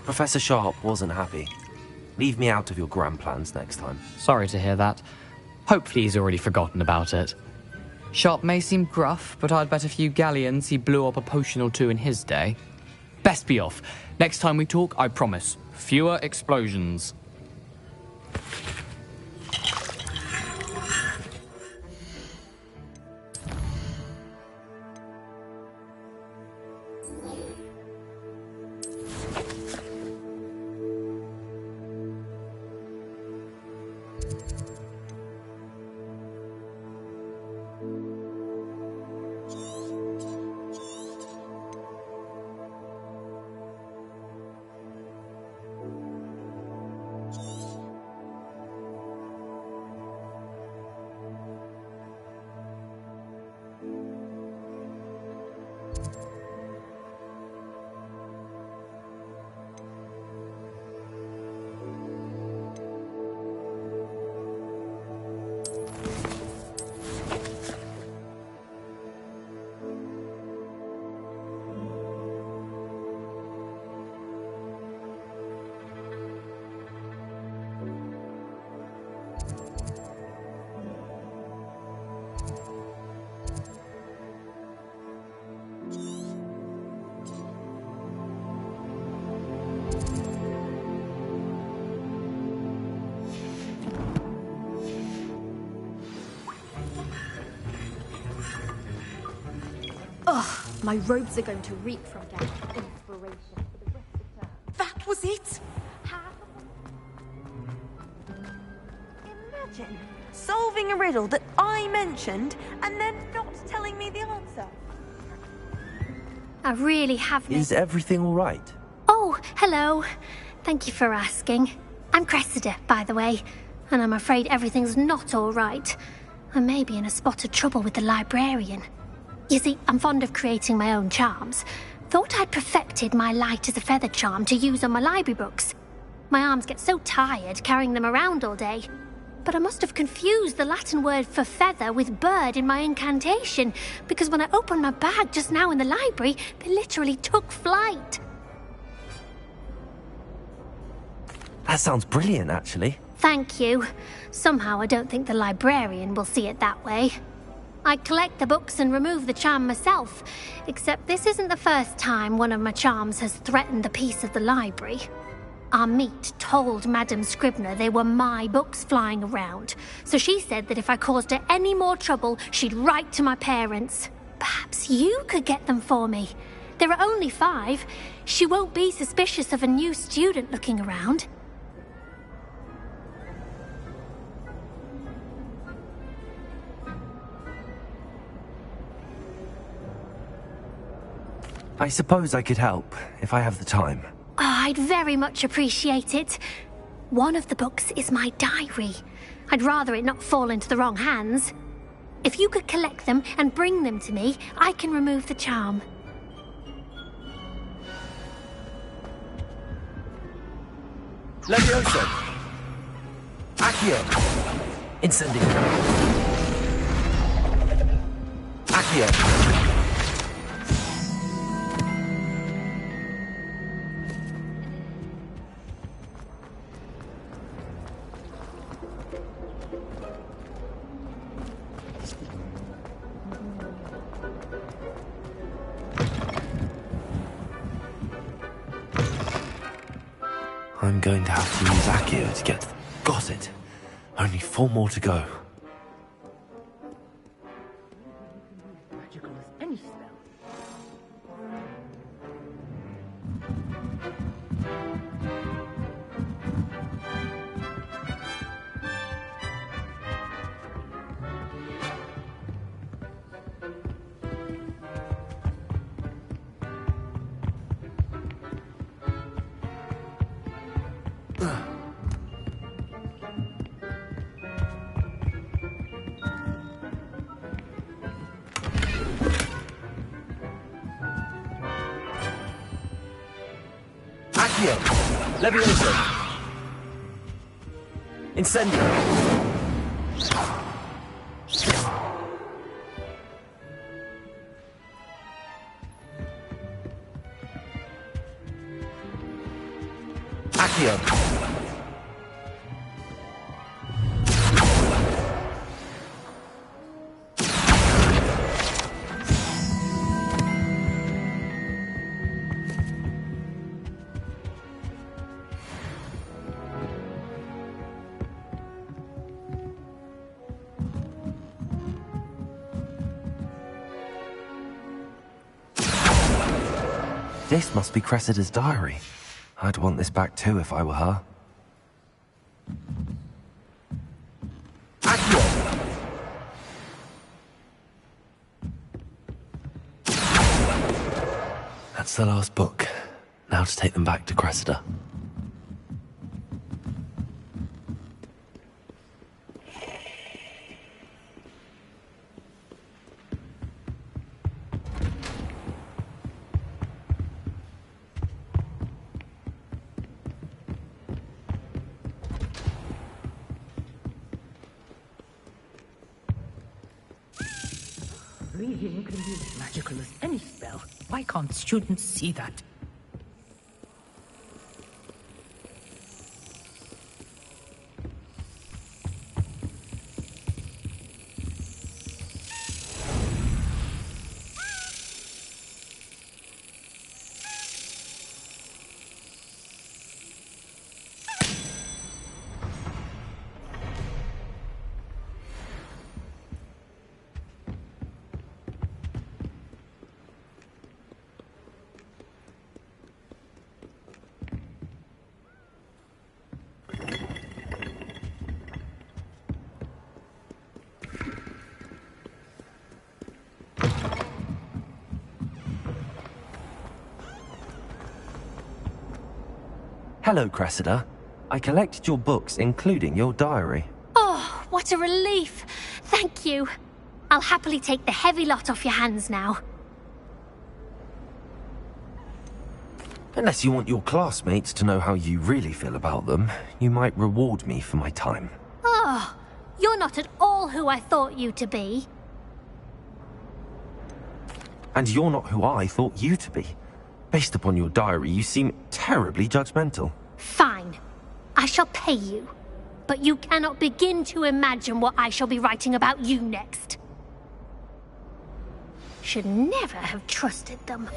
[SPEAKER 2] Professor Sharp wasn't happy. Leave me out of your grand plans next time.
[SPEAKER 20] Sorry to hear that. Hopefully he's already forgotten about it. Sharp may seem gruff, but I'd bet a few galleons he blew up a potion or two in his day. Best be off. Next time we talk, I promise, fewer explosions.
[SPEAKER 11] My robes are going to reek from that inspiration for the rest of the term.
[SPEAKER 7] That was it? Imagine solving a riddle that I mentioned and then not telling me the answer.
[SPEAKER 11] I really have
[SPEAKER 2] Is everything all right?
[SPEAKER 11] Oh, hello. Thank you for asking. I'm Cressida, by the way, and I'm afraid everything's not all right. I may be in a spot of trouble with the librarian. You see, I'm fond of creating my own charms. Thought I'd perfected my light as a feather charm to use on my library books. My arms get so tired carrying them around all day. But I must have confused the Latin word for feather with bird in my incantation, because when I opened my bag just now in the library, they literally took flight.
[SPEAKER 2] That sounds brilliant, actually.
[SPEAKER 11] Thank you. Somehow I don't think the librarian will see it that way. I collect the books and remove the charm myself, except this isn't the first time one of my charms has threatened the peace of the library. Our meet told Madame Scribner they were my books flying around, so she said that if I caused her any more trouble, she'd write to my parents. Perhaps you could get them for me. There are only 5. She won't be suspicious of a new student looking around.
[SPEAKER 2] I suppose I could help, if I have the time.
[SPEAKER 11] Oh, I'd very much appreciate it. One of the books is my diary. I'd rather it not fall into the wrong hands. If you could collect them and bring them to me, I can remove the charm.
[SPEAKER 2] Levioso! Accio! Incendio! Accio! I'm going to have to use Accio to get to them. Got it. Only 4 more to go.
[SPEAKER 1] Magical as any spell.
[SPEAKER 2] Accio! Levioso! Incendio! Accio! This must be Cressida's diary. I'd want this back too if I were her. Accio! That's the last book. Now to take them back to Cressida.
[SPEAKER 1] Reading can be as magical as any spell. Why can't students see that?
[SPEAKER 2] Hello, Cressida. I collected your books, including your diary.
[SPEAKER 11] Oh, what a relief. Thank you. I'll happily take the heavy lot off your hands now.
[SPEAKER 2] Unless you want your classmates to know how you really feel about them, you might reward me for my time.
[SPEAKER 11] Oh, you're not at all who I thought you to be.
[SPEAKER 2] And you're not who I thought you to be. Based upon your diary, you seem terribly judgmental.
[SPEAKER 11] Fine. I shall pay you. But you cannot begin to imagine what I shall be writing about you next. Should never have trusted them.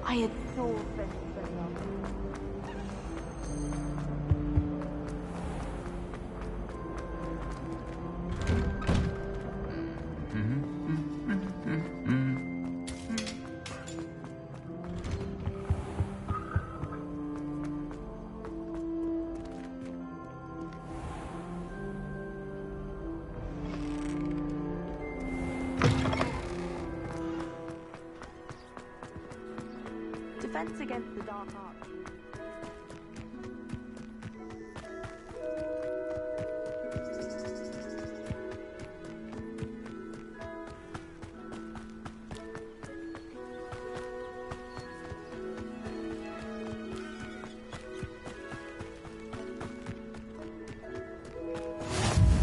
[SPEAKER 10] I adore French prologue. Defense against the dark arts.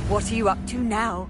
[SPEAKER 10] What are you up to now?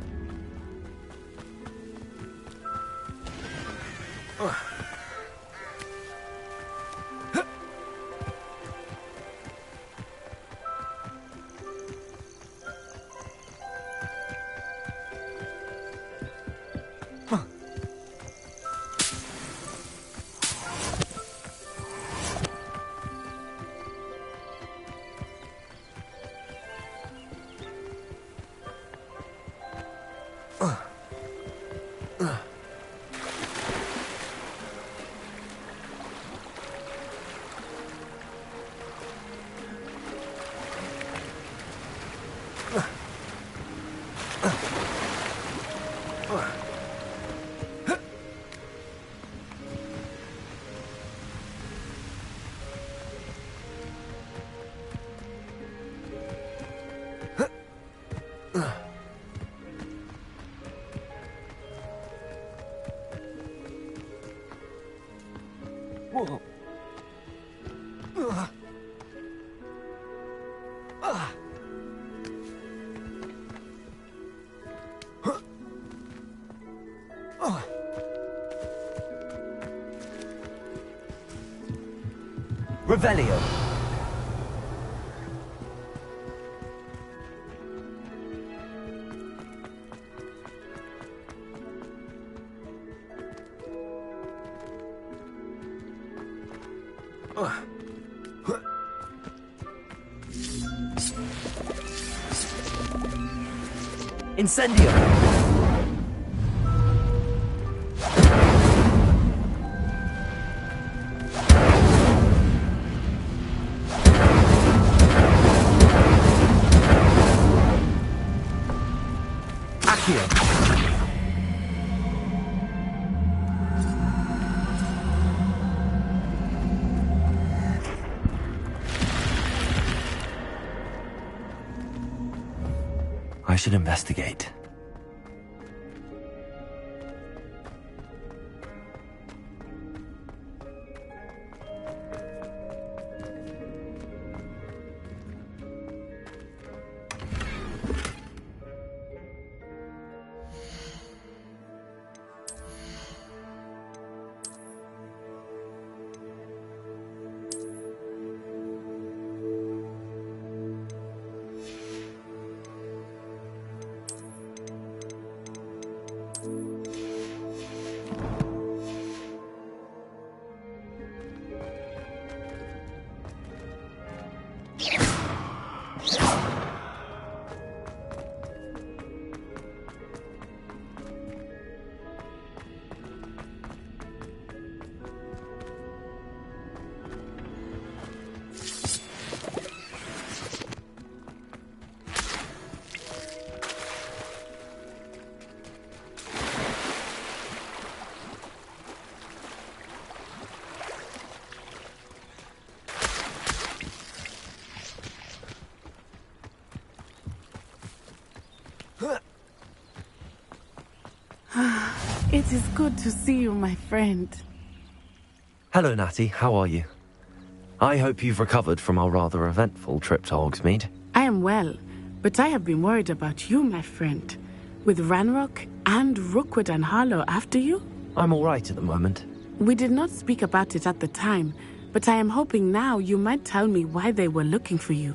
[SPEAKER 2] Revelio. Incendio. I should investigate.
[SPEAKER 4] It is good to see you, my friend.
[SPEAKER 2] Hello, Natty. How are you? I hope you've recovered from our rather eventful trip to Hogsmeade.
[SPEAKER 4] I am well, but I have been worried about you, my friend. With Ranrock and Rookwood and Harlow after you?
[SPEAKER 2] I'm all right at the moment.
[SPEAKER 4] We did not speak about it at the time, but I am hoping now you might tell me why they were looking for you.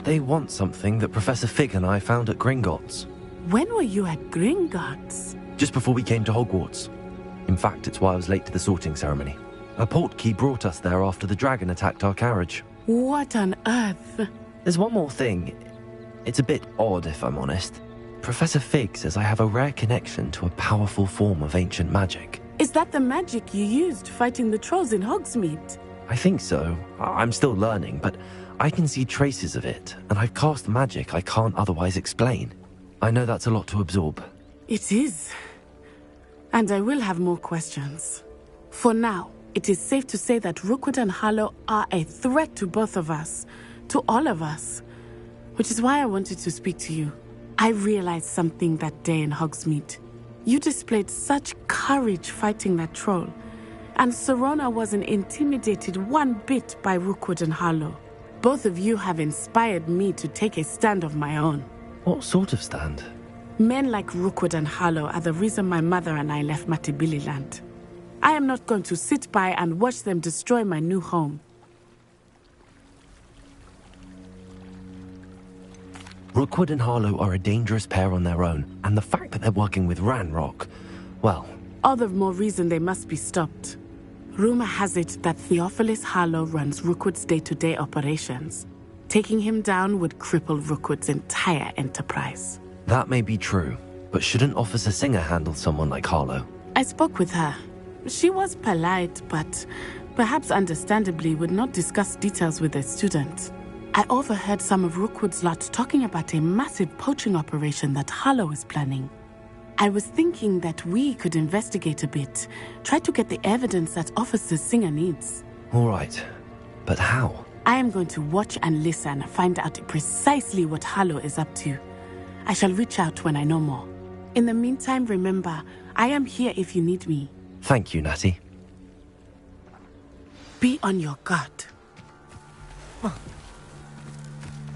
[SPEAKER 2] They want something that Professor Fig and I found at Gringotts.
[SPEAKER 4] When were you at Gringotts?
[SPEAKER 2] Just before we came to Hogwarts. In fact, it's why I was late to the sorting ceremony. A portkey brought us there after the dragon attacked our carriage.
[SPEAKER 4] What on earth?
[SPEAKER 2] There's one more thing. It's a bit odd, if I'm honest. Professor Fig says I have a rare connection to a powerful form of ancient magic.
[SPEAKER 4] Is that the magic you used fighting the trolls in Hogsmeade?
[SPEAKER 2] I think so. I'm still learning, but I can see traces of it, and I've cast magic I can't otherwise explain. I know that's a lot to absorb.
[SPEAKER 4] It is. And I will have more questions. For now, it is safe to say that Rookwood and Harlow are a threat to both of us, to all of us. Which is why I wanted to speak to you. I realized something that day in Hogsmeade. You displayed such courage fighting that troll, and Serona wasn't intimidated one bit by Rookwood and Harlow. Both of you have inspired me to take a stand of my own.
[SPEAKER 2] What sort of stand?
[SPEAKER 4] Men like Rookwood and Harlow are the reason my mother and I left Matibili Land. I am not going to sit by and watch them destroy my new home.
[SPEAKER 2] Rookwood and Harlow are a dangerous pair on their own, and the fact that they're working with Ranrock, well...
[SPEAKER 4] All the more reason they must be stopped. Rumor has it that Theophilus Harlow runs Rookwood's day-to-day operations. Taking him down would cripple Rookwood's entire enterprise.
[SPEAKER 2] That may be true, but shouldn't Officer Singer handle someone like Harlow?
[SPEAKER 4] I spoke with her. She was polite, but perhaps understandably would not discuss details with a student. I overheard some of Rookwood's lot talking about a massive poaching operation that Harlow is planning. I was thinking that we could investigate a bit, try to get the evidence that Officer Singer needs.
[SPEAKER 2] All right, but how?
[SPEAKER 4] I am going to watch and listen, find out precisely what Harlow is up to. I shall reach out when I know more. In the meantime, remember, I am here if you need me.
[SPEAKER 2] Thank you, Natty.
[SPEAKER 4] Be on your guard.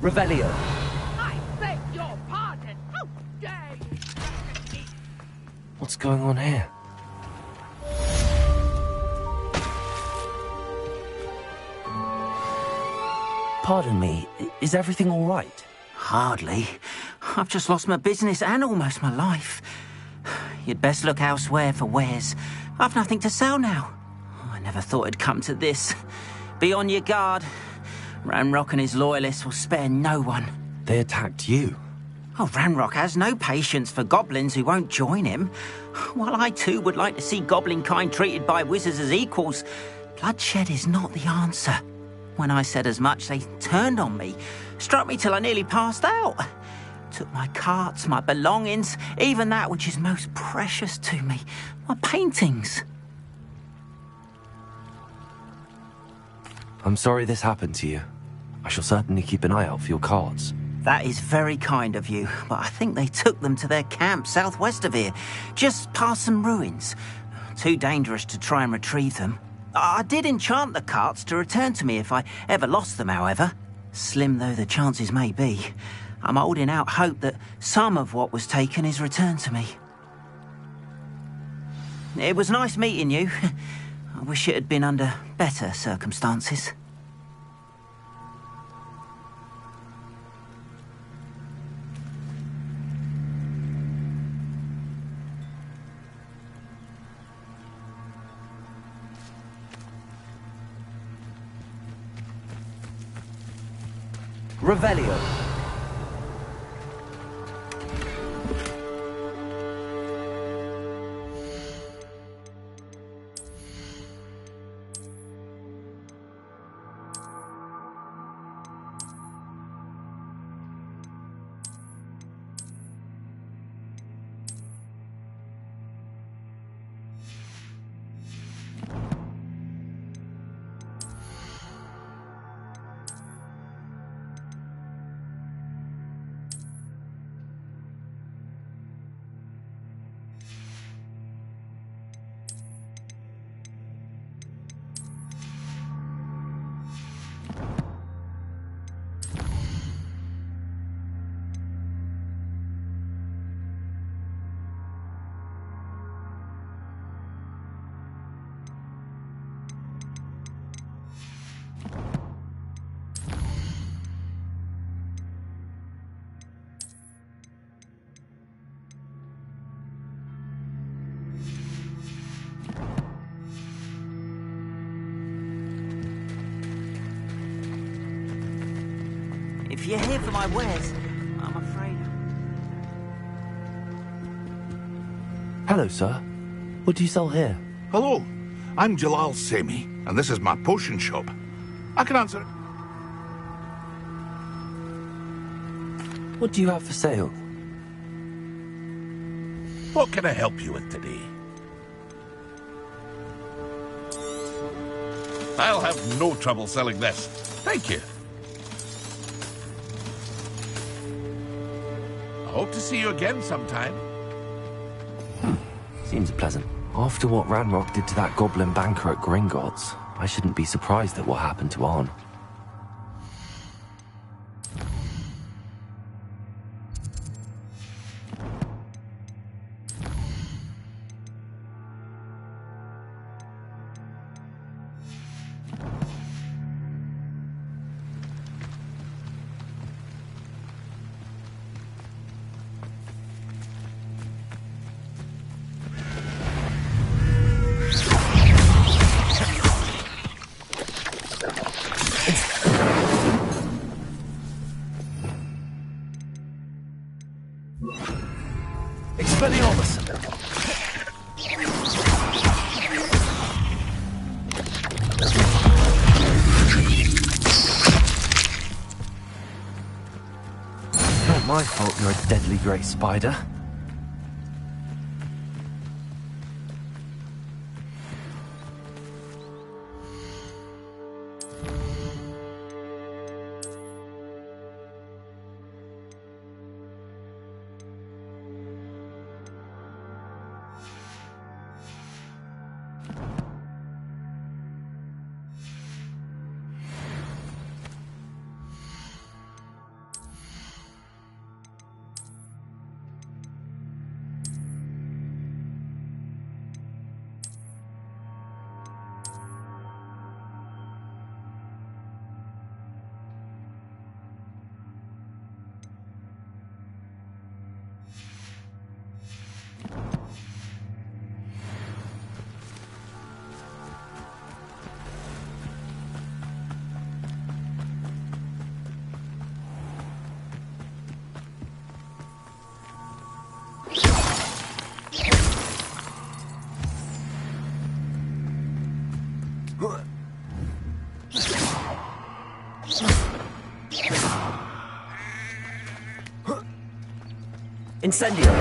[SPEAKER 2] Revelio.
[SPEAKER 21] I beg your pardon. How dare you?
[SPEAKER 2] What's going on here? Pardon me, is everything all right?
[SPEAKER 3] Hardly. I've just lost my business and almost my life. You'd best look elsewhere for wares. I've nothing to sell now. I never thought it'd come to this. Be on your guard. Ranrock and his loyalists will spare no one.
[SPEAKER 2] They attacked you?
[SPEAKER 3] Oh, Ranrock has no patience for goblins who won't join him. While I too would like to see goblin kind treated by wizards as equals, bloodshed is not the answer. When I said as much, they turned on me, struck me till I nearly passed out. Took my carts, my belongings, even that which is most precious to me, my paintings.
[SPEAKER 2] I'm sorry this happened to you. I shall certainly keep an eye out for your cards.
[SPEAKER 3] That is very kind of you, but I think they took them to their camp southwest of here, just past some ruins. Too dangerous to try and retrieve them. I did enchant the carts to return to me if I ever lost them, however. Slim though the chances may be, I'm holding out hope that some of what was taken is returned to me. It was nice meeting you. I wish it had been under better circumstances.
[SPEAKER 2] Revelio.
[SPEAKER 3] If you're here for my wares, I'm afraid...
[SPEAKER 2] Hello, sir. What do you sell here?
[SPEAKER 22] Hello, I'm Jalal Semi, and this is my potion shop. I can answer...
[SPEAKER 2] What do you have for sale?
[SPEAKER 22] What can I help you with today? I'll have no trouble selling this. Thank you. I hope to see you again sometime.
[SPEAKER 2] Seems pleasant. After what Ranrock did to that goblin banker at Gringotts, I shouldn't be surprised at what happened to Arn. Not my fault you're a deadly grey spider. Incendio!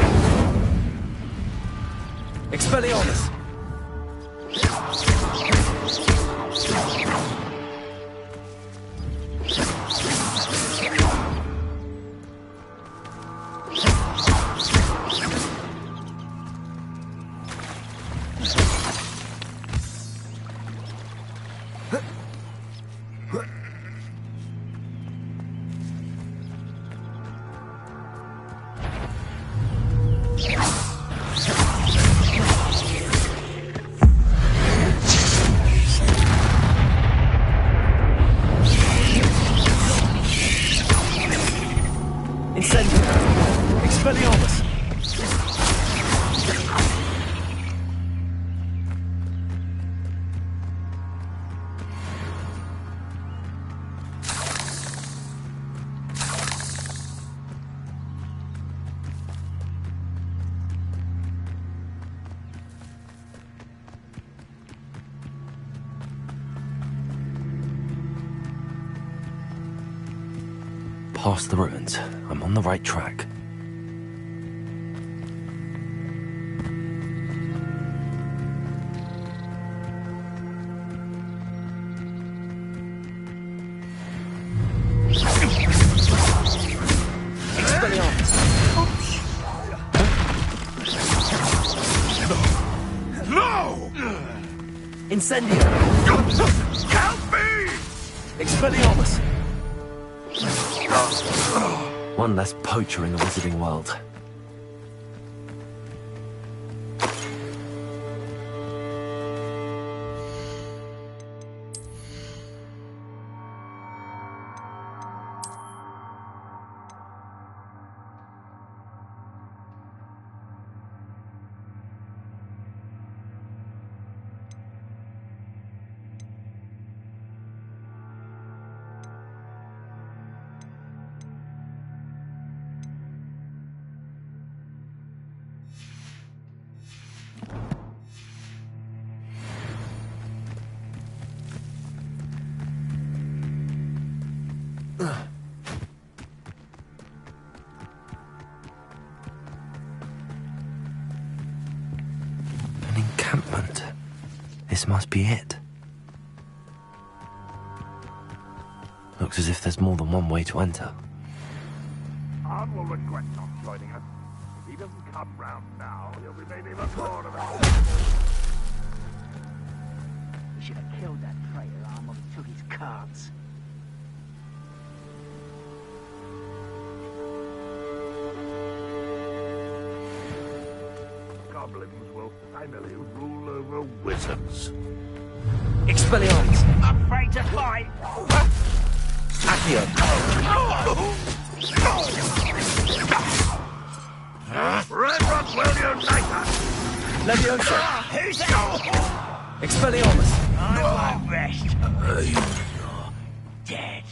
[SPEAKER 2] Expelliarmus! Past the ruins. I'm on the right track.
[SPEAKER 22] No!
[SPEAKER 2] Incendio!
[SPEAKER 22] Help me!
[SPEAKER 2] Expelliarmus! One less poacher in the wizarding world. An encampment. This must be it. Looks as if there's more than one way to enter.
[SPEAKER 22] Arn will regret not joining us. If he doesn't come round now, he'll be made even more of a...
[SPEAKER 5] We should have killed that traitor Arn when we took his cards.
[SPEAKER 22] Goblins will finally rule over wizards.
[SPEAKER 2] Expelliarmus!
[SPEAKER 5] Afraid to fight!
[SPEAKER 2] Accio!
[SPEAKER 22] Red Rock will unite us!
[SPEAKER 2] Leviosa!
[SPEAKER 5] Who's that?
[SPEAKER 2] Expelliarmus!
[SPEAKER 5] I won't rest. You're dead.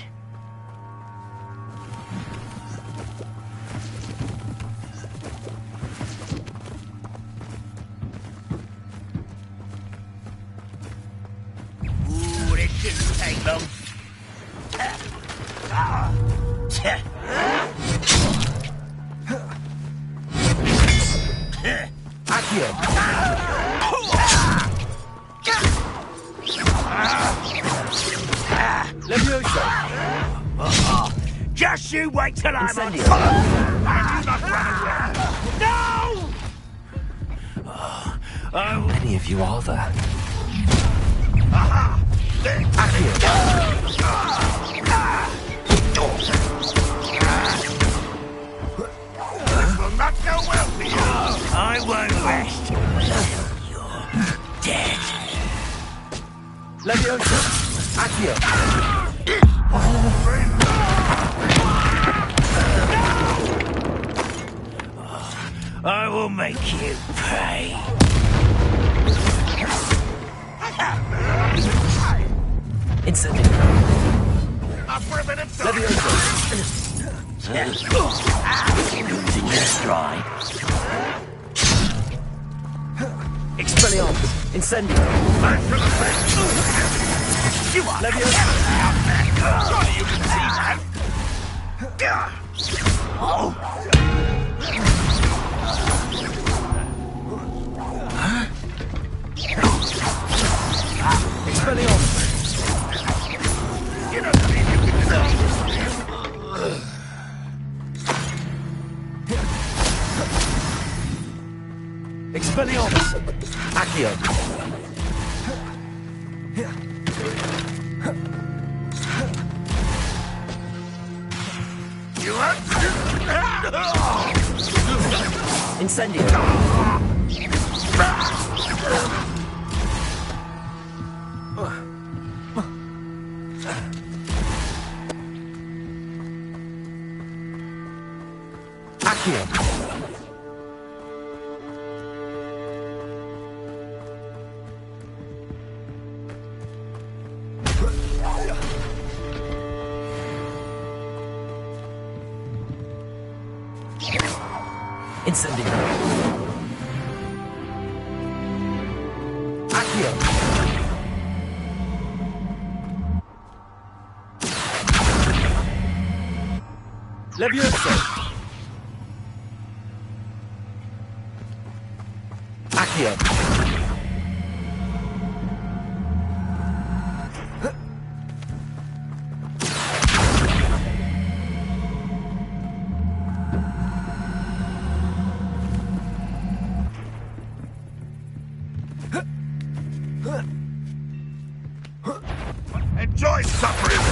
[SPEAKER 5] Ooh, this shouldn't take long.
[SPEAKER 2] Accio! Leviosa!
[SPEAKER 5] Just you wait till I'm on.
[SPEAKER 2] Incendio!
[SPEAKER 5] No!
[SPEAKER 2] How many of you are there?
[SPEAKER 22] This will not go well for you!
[SPEAKER 5] I won't rest. You're dead.
[SPEAKER 2] Leviosa! Accio!
[SPEAKER 5] I will make you pay.
[SPEAKER 2] Incendio!
[SPEAKER 22] Up for a bit of time!
[SPEAKER 2] Leviosa!
[SPEAKER 5] Losing your stride.
[SPEAKER 2] Expelliarmus! Incendio!
[SPEAKER 22] Back to the face!
[SPEAKER 5] You are
[SPEAKER 2] Leviosa!
[SPEAKER 22] Surely you can
[SPEAKER 2] Expelliarmus! Accio! Incendio! Accio! Incendio! Accio! Levioso! Accio!
[SPEAKER 22] Enjoy suffering!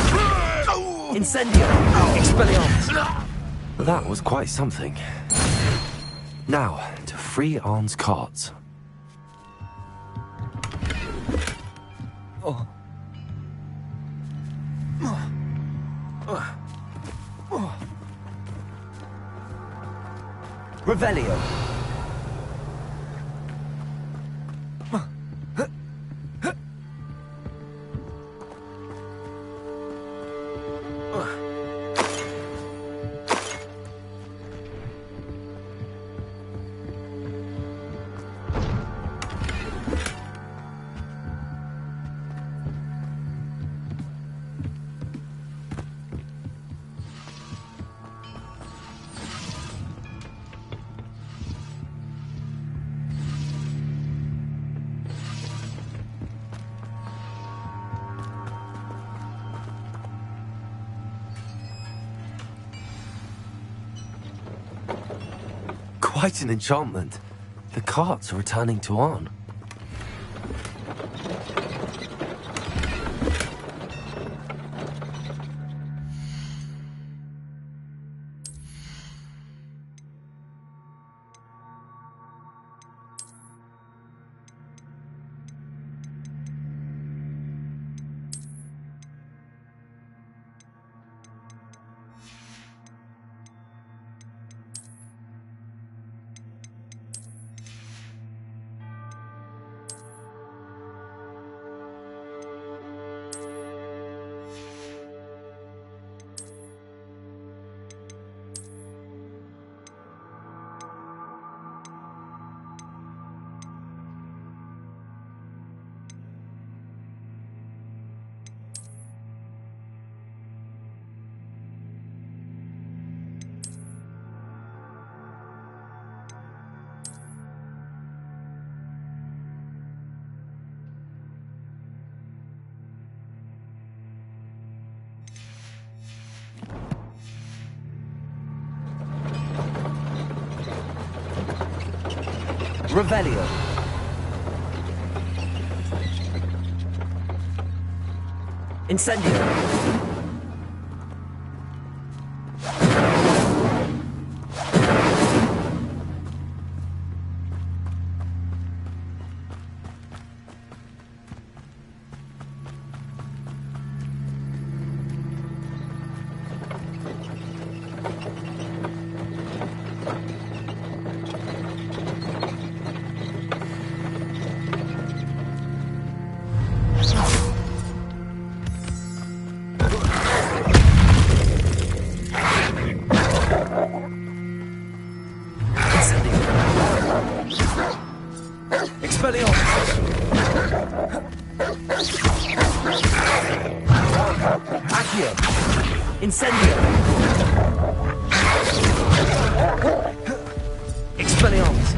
[SPEAKER 2] Incendio! Expelliarmus! That was quite something. Now, to free Arn's cards. Revelio! Quite an enchantment. The carts are returning to Arn. Revelio. Incendio. Accio. Incendio! Expelliarmus!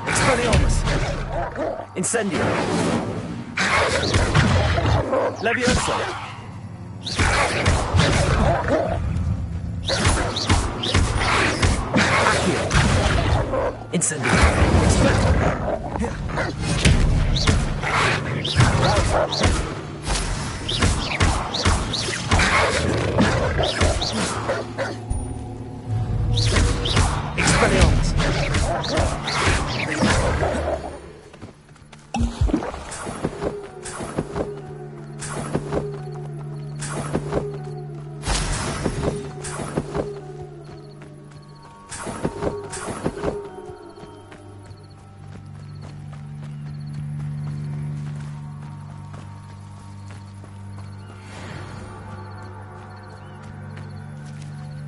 [SPEAKER 2] Expelliarmus! Incendio! Leviosa! Accio! Incendio! Expelliarmus!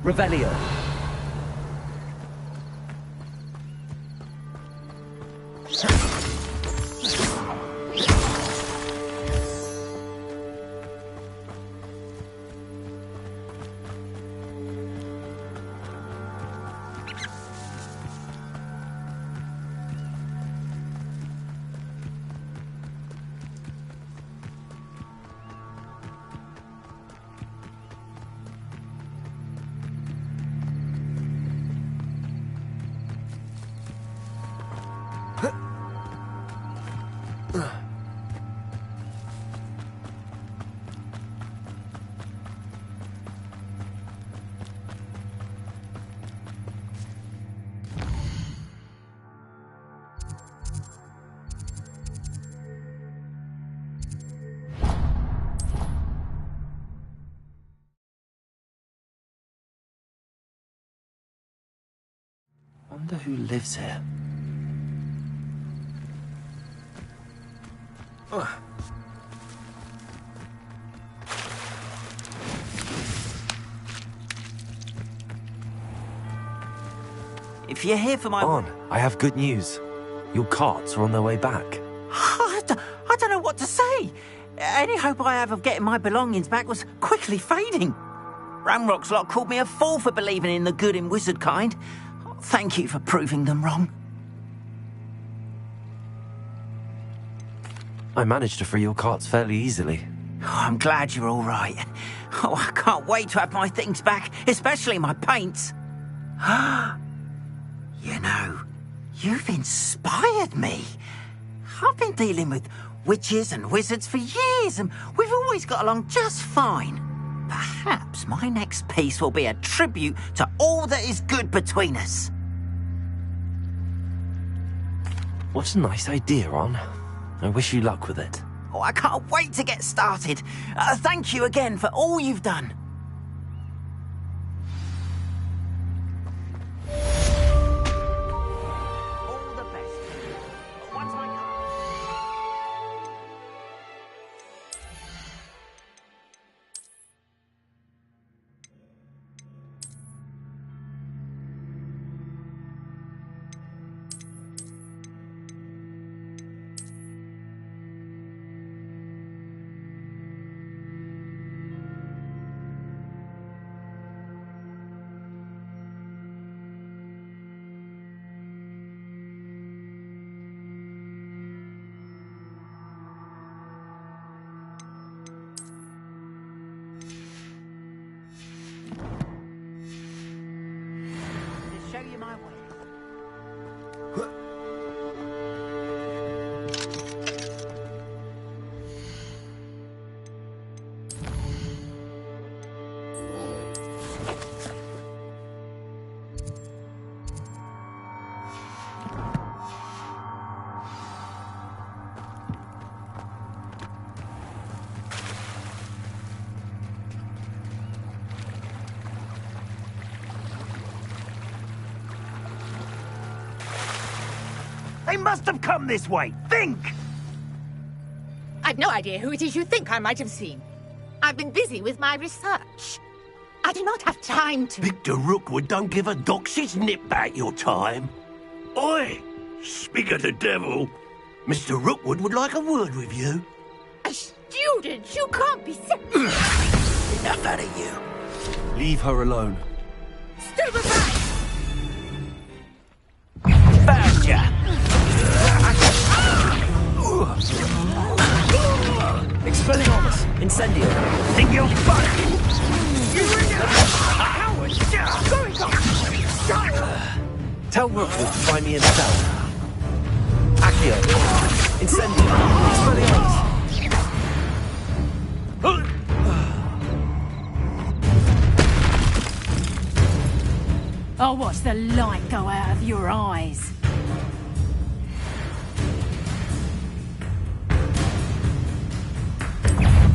[SPEAKER 2] Revelio. Wonder who lives here. Ugh.
[SPEAKER 3] If you're here for my...
[SPEAKER 2] I have good news. Your carts are on their way back.
[SPEAKER 3] I don't know what to say. Any hope I have of getting my belongings back was quickly fading. Ramrock's lot called me a fool for believing in the good in wizard kind. Thank you for proving them wrong.
[SPEAKER 2] I managed to free your carts fairly easily.
[SPEAKER 3] Oh, I'm glad you're all right. Oh, I can't wait to have my things back, especially my paints. You know, you've inspired me. I've been dealing with witches and wizards for years, and we've always got along just fine. Perhaps my next piece will be a tribute to all that is good between us.
[SPEAKER 2] What a nice idea, Ron. I wish you luck with it.
[SPEAKER 3] Oh, I can't wait to get started. Thank you again for all you've done. All the best. Once I... show you my way.
[SPEAKER 21] They must have come this way. Think!
[SPEAKER 8] I've no idea who it is you think I might have seen. I've been busy with my research. I do not have time to...
[SPEAKER 22] Victor Rookwood don't give a doxy's nip back your time.
[SPEAKER 14] Oi! Speak of the devil. Mr. Rookwood would like a word with you.
[SPEAKER 8] A student? You can't be so...
[SPEAKER 14] Enough out of you.
[SPEAKER 2] Leave her alone.
[SPEAKER 8] Stupefy!
[SPEAKER 14] Found ya!
[SPEAKER 2] Expelliarmus! Incendio!
[SPEAKER 14] Think you're funny? You coward! Going on!
[SPEAKER 2] Tell Rookwood to find me in the cell. Accio! Incendio! Expelliarmus!
[SPEAKER 11] I'll watch the light go out of your eyes.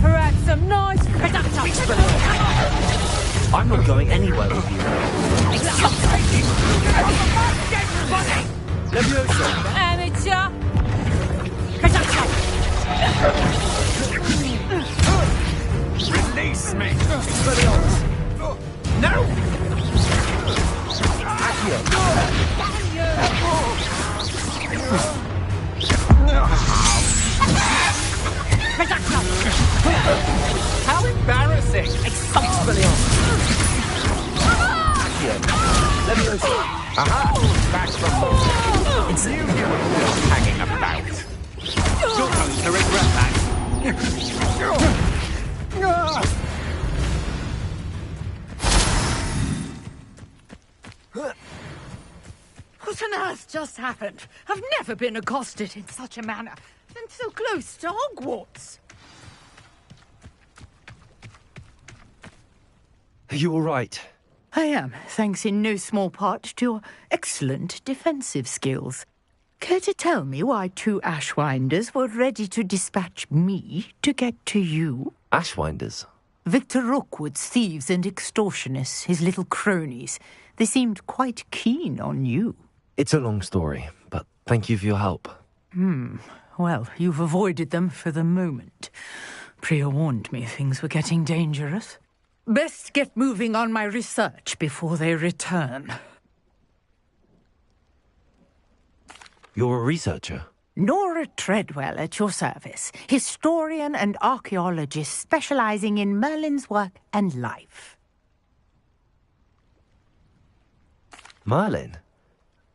[SPEAKER 11] Perhaps some nice
[SPEAKER 2] I'm not going anywhere with you. Levioso!
[SPEAKER 11] Amateur!
[SPEAKER 14] Release me!
[SPEAKER 2] Expelliarmus!
[SPEAKER 14] No!
[SPEAKER 2] Accio!
[SPEAKER 14] How embarrassing!
[SPEAKER 2] Expelliarmus! Accio! Levioso!
[SPEAKER 14] Aha! Back from home. It's you were hanging about. You're going to regret that.
[SPEAKER 1] What on earth just happened? I've never been accosted in such a manner, and so close to Hogwarts.
[SPEAKER 2] Are you all right?
[SPEAKER 1] I am, thanks in no small part to your excellent defensive skills. Care to tell me why 2 Ashwinders were ready to dispatch me to get to you?
[SPEAKER 2] Ashwinders?
[SPEAKER 1] Victor Rookwood's thieves and extortionists, his little cronies. They seemed quite keen on you.
[SPEAKER 2] It's a long story, but thank you for your help.
[SPEAKER 1] Well, you've avoided them for the moment. Priya warned me things were getting dangerous. Best get moving on my research before they return.
[SPEAKER 2] You're a researcher?
[SPEAKER 1] Nora Treadwell at your service, historian and archaeologist specializing in Merlin's work and life.
[SPEAKER 2] Merlin?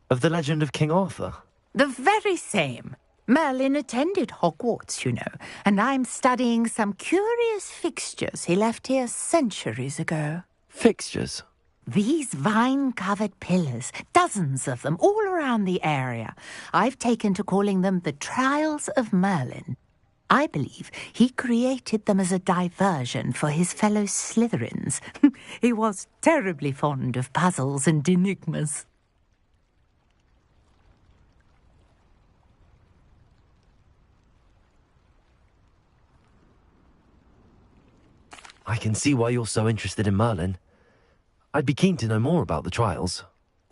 [SPEAKER 2] Of the legend of King Arthur?
[SPEAKER 1] The very same. Merlin attended Hogwarts, you know, and I'm studying some curious fixtures he left here centuries ago.
[SPEAKER 2] Fixtures?
[SPEAKER 1] These vine-covered pillars, dozens of them, all around the area. I've taken to calling them the Trials of Merlin. I believe he created them as a diversion for his fellow Slytherins. He was terribly fond of puzzles and enigmas.
[SPEAKER 2] I can see why you're so interested in Merlin. I'd be keen to know more about the trials.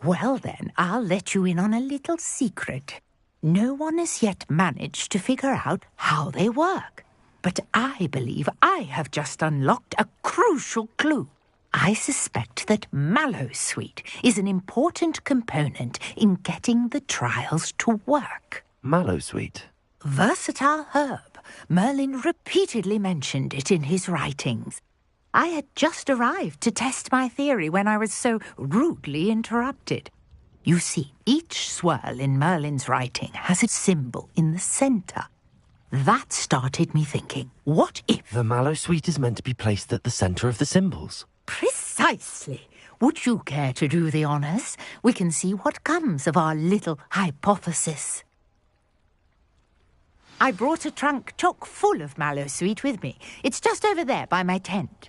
[SPEAKER 1] Well then, I'll let you in on a little secret. No one has yet managed to figure out how they work. But I believe I have just unlocked a crucial clue. I suspect that Mallowsweet is an important component in getting the trials to work.
[SPEAKER 2] Mallowsweet?
[SPEAKER 1] Versatile herb. Merlin repeatedly mentioned it in his writings. I had just arrived to test my theory when I was so rudely interrupted. You see, each swirl in Merlin's writing has a symbol in the centre. That started me thinking, what if...
[SPEAKER 2] The Mallowsweet is meant to be placed at the centre of the symbols.
[SPEAKER 1] Precisely. Would you care to do the honours? We can see what comes of our little hypothesis. I brought a trunk chock full of Mallowsweet with me. It's just over there by my tent.